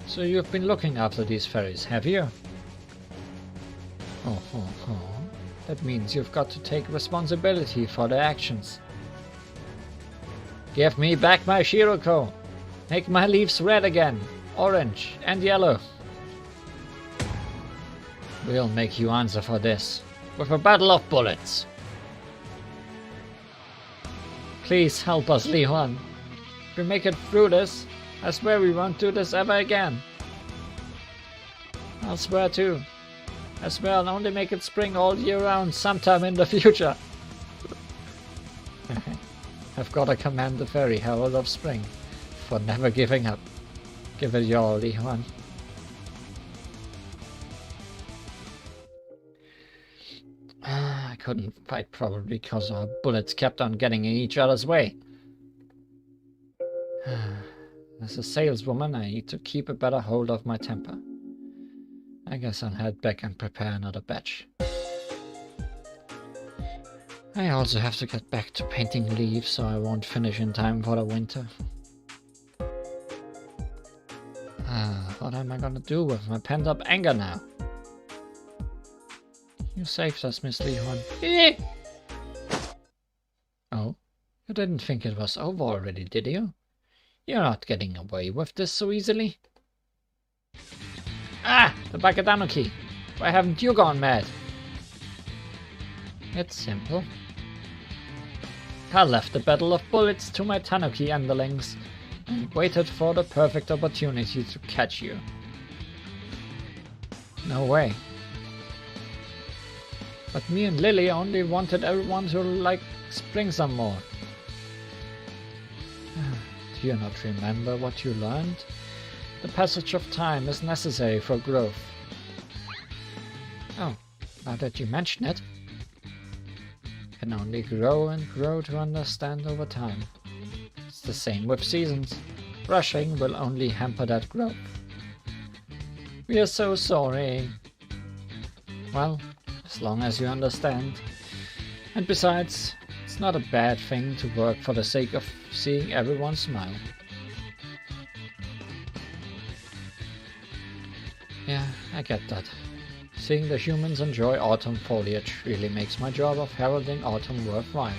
So you've been looking after these fairies, have you? Oh. That means you've got to take responsibility for their actions. Give me back my Shiroko! Make my leaves red again, orange and yellow. We'll make you answer for this, with a battle of bullets. Please help us, Li Huan. If we make it through this, I swear we won't do this ever again. I'll swear too. I swear I'll only make it spring all year round sometime in the future. I've got to commend the fairy herald of spring for never giving up. Give it your all, Li Huan. I couldn't fight probably because our bullets kept on getting in each other's way. As a saleswoman, I need to keep a better hold of my temper. I guess I'll head back and prepare another batch. I also have to get back to painting leaves, so I won't finish in time for the winter. What am I gonna do with my pent-up anger now? You saved us, Miss Li Huan. Oh, you didn't think it was over already, did you? You're not getting away with this so easily. Ah! The Bakadanuki! Why haven't you gone mad? It's simple. I left the battle of bullets to my Tanuki underlings and waited for the perfect opportunity to catch you. No way. But me and Lily only wanted everyone to like spring some more. Do you not remember what you learned? The passage of time is necessary for growth. Oh, now that you mention it. Can only grow and grow to understand over time. It's the same with seasons. Rushing will only hamper that growth. We are so sorry. Well, as long as you understand. And besides, it's not a bad thing to work for the sake of seeing everyone smile. Yeah, I get that. Seeing the humans enjoy autumn foliage really makes my job of heralding autumn worthwhile.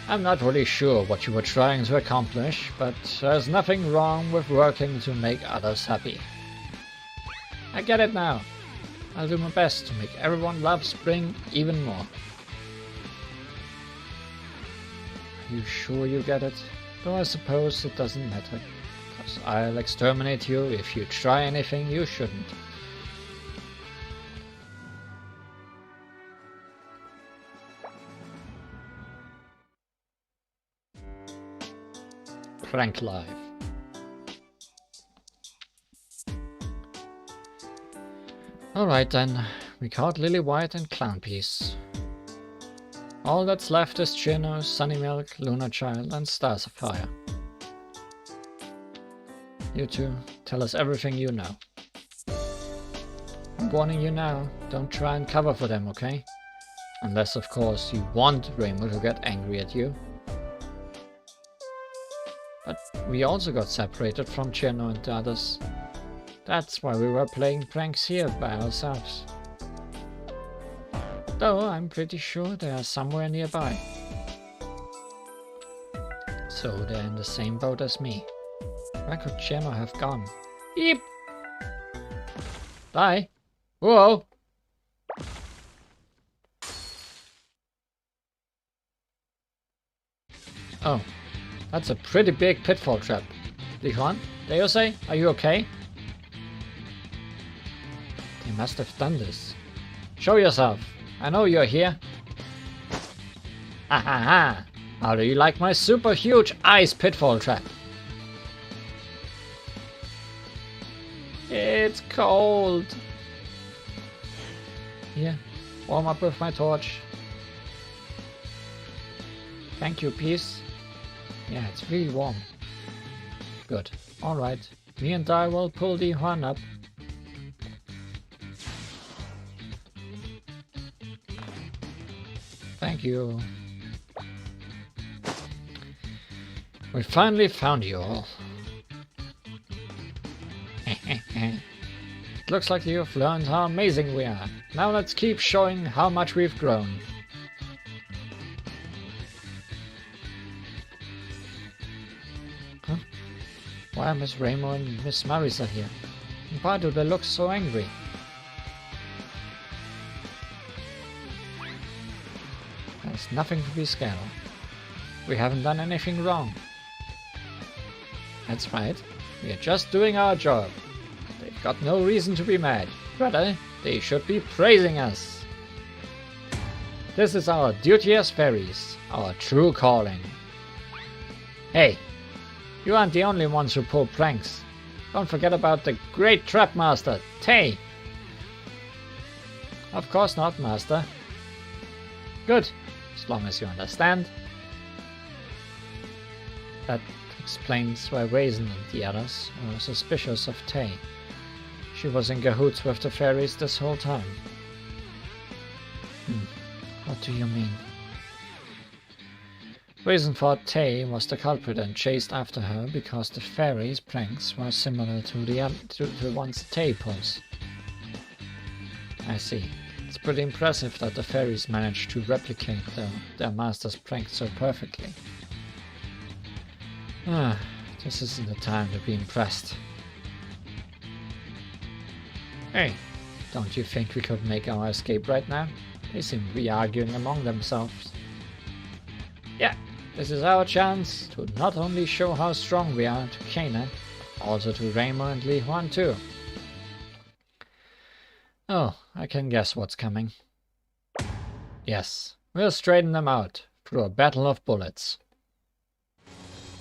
I'm not really sure what you were trying to accomplish, but there's nothing wrong with working to make others happy. I get it now. I'll do my best to make everyone love spring even more. Are you sure you get it? Though I suppose it doesn't matter, because I'll exterminate you if you try anything you shouldn't. Prank Live. Alright then, we caught Lily White and Clownpiece. All that's left is Chino, Sunny Milk, Lunar Child and Star Sapphire. You two, tell us everything you know. I'm warning you now, don't try and cover for them, okay? Unless of course you want Rainbow to get angry at you. But we also got separated from Chino and the others. That's why we were playing pranks here by ourselves. Though I'm pretty sure they are somewhere nearby. So they're in the same boat as me. Where could Chino have gone? Eep! Die! Whoa! Oh, that's a pretty big pitfall trap. Li-Huan, Deusei, are you okay? They must have done this. Show yourself! I know you're here. Ha ha ha! How do you like my super huge ice pitfall trap? It's cold. Here, warm up with my torch. Thank you, Peace. Yeah, it's really warm. Good. Alright. Me and I will pull the Li-Huan up. Thank you. We finally found you all. It looks like you've learned how amazing we are. Now let's keep showing how much we've grown. Huh? Why are Miss Rainbow and Miss Marisa here? And why do they look so angry? There's nothing to be scared of. We haven't done anything wrong. That's right. We are just doing our job. They've got no reason to be mad. Rather, they should be praising us. This is our duty as fairies, our true calling. Hey, you aren't the only ones who pull pranks. Don't forget about the great trap master, Tay. Of course not, master. Good, as long as you understand. That explains why Raisin and the others were suspicious of Tay. She was in cahoots with the fairies this whole time. What do you mean? Raisin thought Tay was the culprit and chased after her because the fairies' pranks were similar to the ones Tay pulls. I see. It's pretty impressive that the fairies managed to replicate their master's pranks so perfectly. This isn't the time to be impressed. Hey, don't you think we could make our escape right now? They seem to be arguing among themselves. Yeah, this is our chance to not only show how strong we are to Kana, also to Rainbow and Li-Huan too. Oh, I can guess what's coming. Yes, we'll straighten them out through a battle of bullets.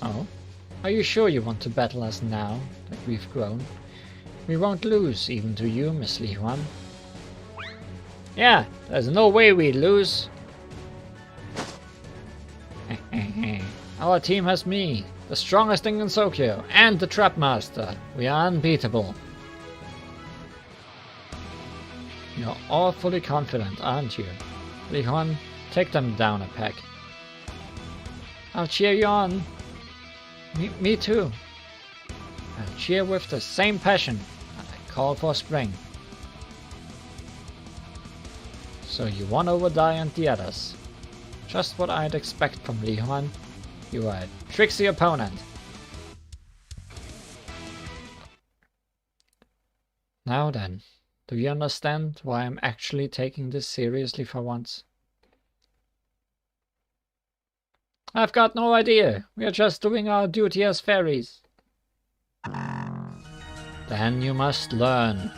Oh? Are you sure you want to battle us now that we've grown? We won't lose, even to you, Miss Li-Huan. Yeah, there's no way we'd lose. Our team has me, the strongest thing in Tokyo, and the Trap Master. We are unbeatable. You're all fully confident, aren't you? Li-Huan, take them down a peg. I'll cheer you on. Me too. I'll cheer with the same passion, and I call for spring. So you won over Dai and the others. Just what I'd expect from Li Huan. You are a tricksy opponent. Now then, do you understand why I'm actually taking this seriously for once? I've got no idea. We are just doing our duty as fairies. Then you must learn.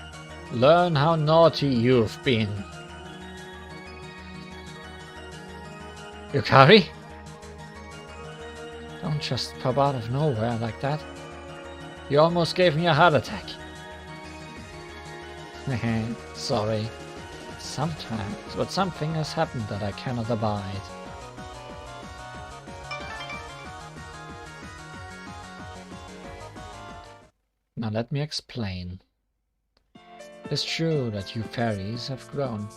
Learn how naughty you've been. Yukari? Don't just pop out of nowhere like that. You almost gave me a heart attack. Sorry. But something has happened that I cannot abide. Now let me explain. It's true that you fairies have grown.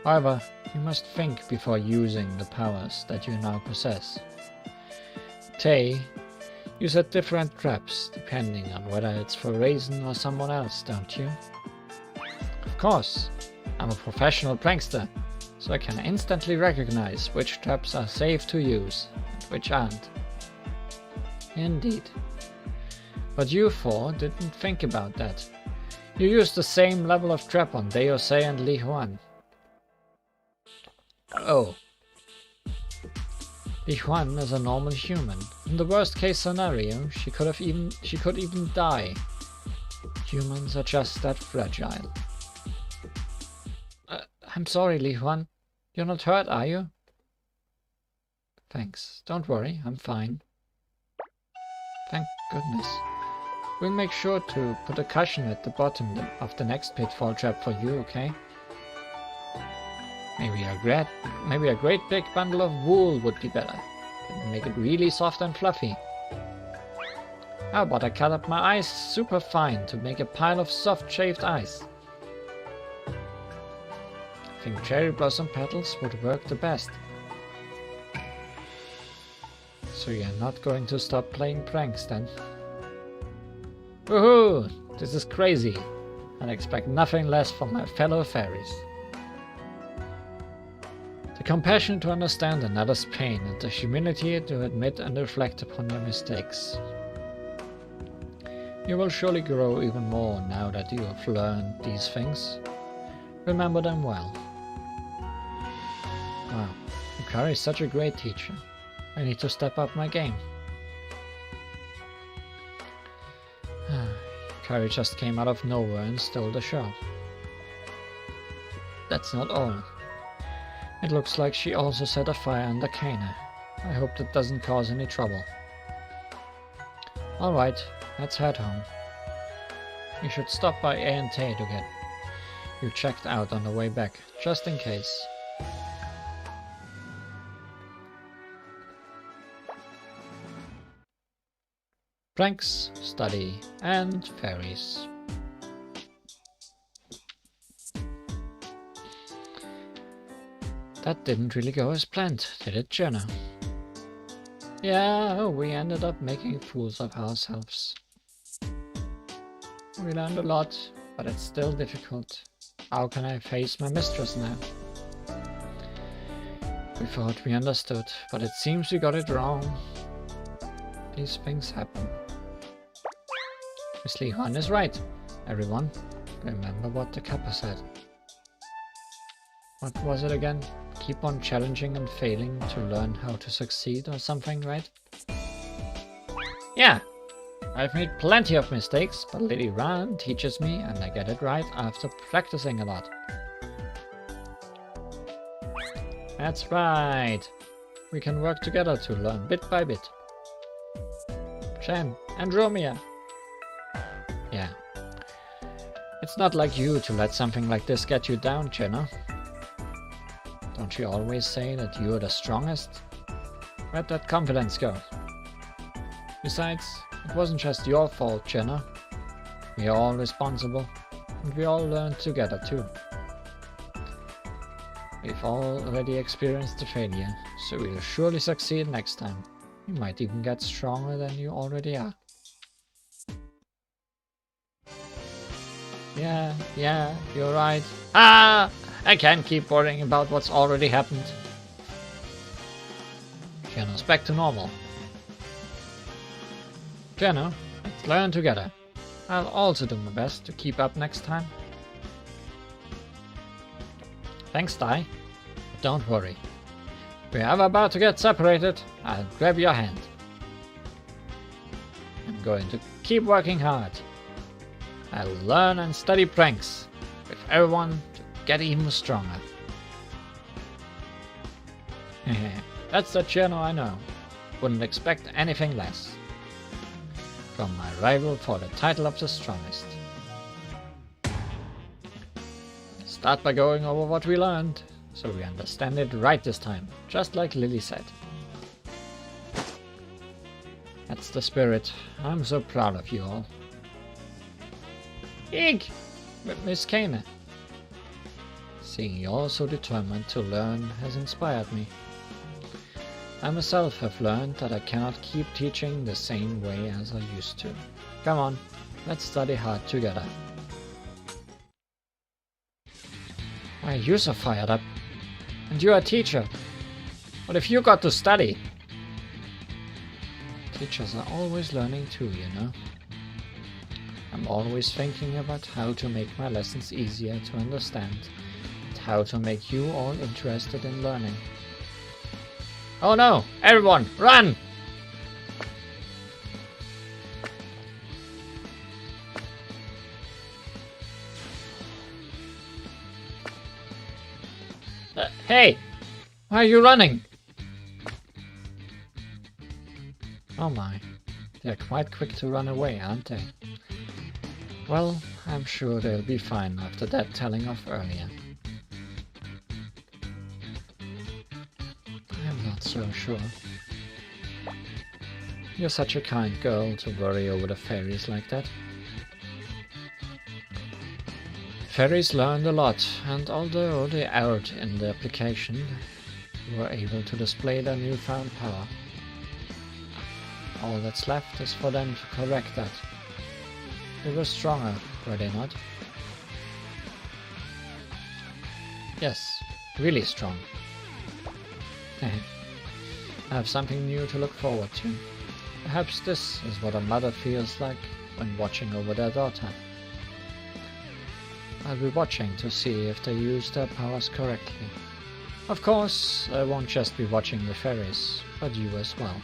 However, you must think before using the powers that you now possess. Tay, you set different traps depending on whether it's for Raisin or someone else, don't you? Of course, I'm a professional prankster, so I can instantly recognize which traps are safe to use and which aren't. Indeed. But you four didn't think about that. You used the same level of trap on Deosei and Li Huan. Oh. Li Huan is a normal human. In the worst case scenario, she could even die. Humans are just that fragile. I'm sorry, Li Huan. You're not hurt, are you? Thanks. Don't worry, I'm fine. Thank goodness. We'll make sure to put a cushion at the bottom of the next pitfall trap for you, okay? Maybe a great big bundle of wool would be better. It'd make it really soft and fluffy. How about I cut up my ice super fine to make a pile of soft shaved ice? I think cherry blossom petals would work the best. So you're not going to stop playing pranks then? Woohoo! This is crazy. I expect nothing less from my fellow fairies. The compassion to understand another's pain and the humility to admit and reflect upon their mistakes. You will surely grow even more now that you have learned these things. Remember them well. Wow, Yukari is such a great teacher. I need to step up my game. Yukari just came out of nowhere and stole the show. That's not all. It looks like she also set a fire under Kana. I hope that doesn't cause any trouble. Alright, let's head home. We should stop by A&T to get you checked out on the way back, just in case. Pranks, study, and fairies. That didn't really go as planned, did it, Jenna? Yeah, we ended up making fools of ourselves. We learned a lot, but it's still difficult. How can I face my mistress now? We thought we understood, but it seems we got it wrong. These things happen. Miss Li Huan is right, everyone. Remember what the Kappa said. What was it again? Keep on challenging and failing to learn how to succeed or something, right? Yeah! I've made plenty of mistakes, but Lady Ran teaches me and I get it right after practicing a lot. That's right! We can work together to learn bit by bit. Shem and Romeo. Yeah. It's not like you to let something like this get you down, Jenna. Don't you always say that you're the strongest? Where'd that confidence go? Besides, it wasn't just your fault, Jenna. We are all responsible, and we all learned together too. We've already experienced the failure, so we'll surely succeed next time. You might even get stronger than you already are. Yeah, you're right. Ah! I can't keep worrying about what's already happened. Piano's back to normal. Piano, let's learn together. I'll also do my best to keep up next time. Thanks, Dai. But don't worry. If we're ever about to get separated, I'll grab your hand. I'm going to keep working hard. I'll learn and study pranks with everyone to get even stronger. That's the channel I know. Wouldn't expect anything less. From my rival for the title of the strongest. Start by going over what we learned, so we understand it right this time, just like Lily said. That's the spirit. I'm so proud of you all. Eek! Miss Kane. Seeing you all so determined to learn has inspired me. I myself have learned that I cannot keep teaching the same way as I used to. Come on, let's study hard together. Why, you're so fired up. And you're a teacher. What if you got to study? Teachers are always learning too, you know. I'm always thinking about how to make my lessons easier to understand, and how to make you all interested in learning. Oh no! Everyone, run! Hey! Why are you running? Oh my, they're quite quick to run away, aren't they? Well, I'm sure they'll be fine after that telling off earlier. I'm not so sure. You're such a kind girl to worry over the fairies like that. Fairies learned a lot, and although they erred in the application, they were able to display their newfound power. All that's left is for them to correct that. They were stronger, were they not? Yes, really strong. I have something new to look forward to. Perhaps this is what a mother feels like when watching over their daughter. I'll be watching to see if they use their powers correctly. Of course, I won't just be watching the fairies, but you as well.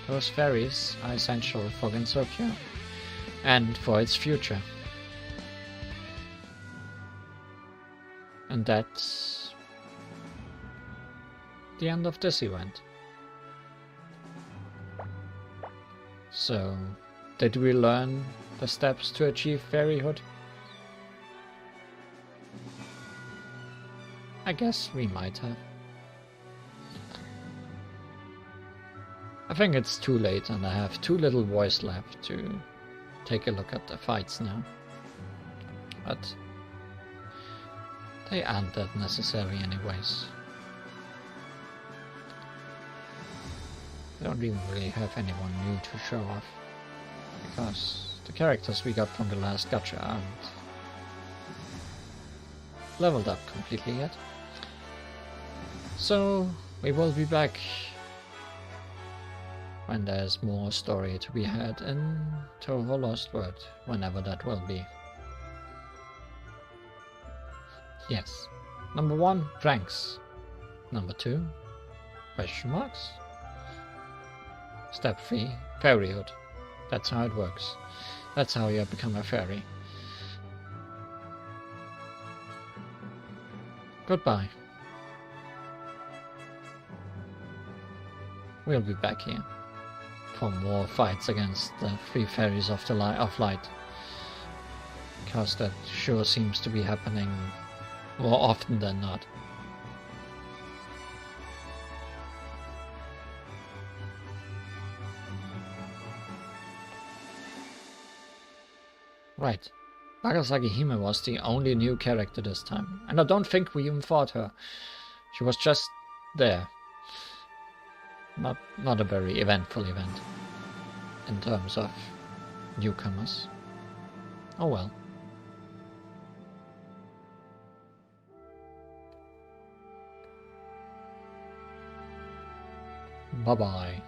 Those fairies are essential for Gensokyo, and for its future. And that's the end of this event. So, did we learn the steps to achieve fairyhood? I guess we might have. I think it's too late and I have too little voice left to take a look at the fights now. But they aren't that necessary anyways. I don't even really have anyone new to show off, because the characters we got from the last gacha aren't leveled up completely yet. So we will be back when there's more story to be had in Touhou LostWord, whenever that will be. Yes. Number 1, pranks. Number 2, question marks. Step 3, fairyhood. That's how it works. That's how you become a fairy. Goodbye. We'll be back here for more fights against the 3 fairies of the light, because that sure seems to be happening more often than not. Right. Nagasaki Hime was the only new character this time, and I don't think we even fought her. She was just there. Not a very eventful event in terms of newcomers. Oh well. Bye bye.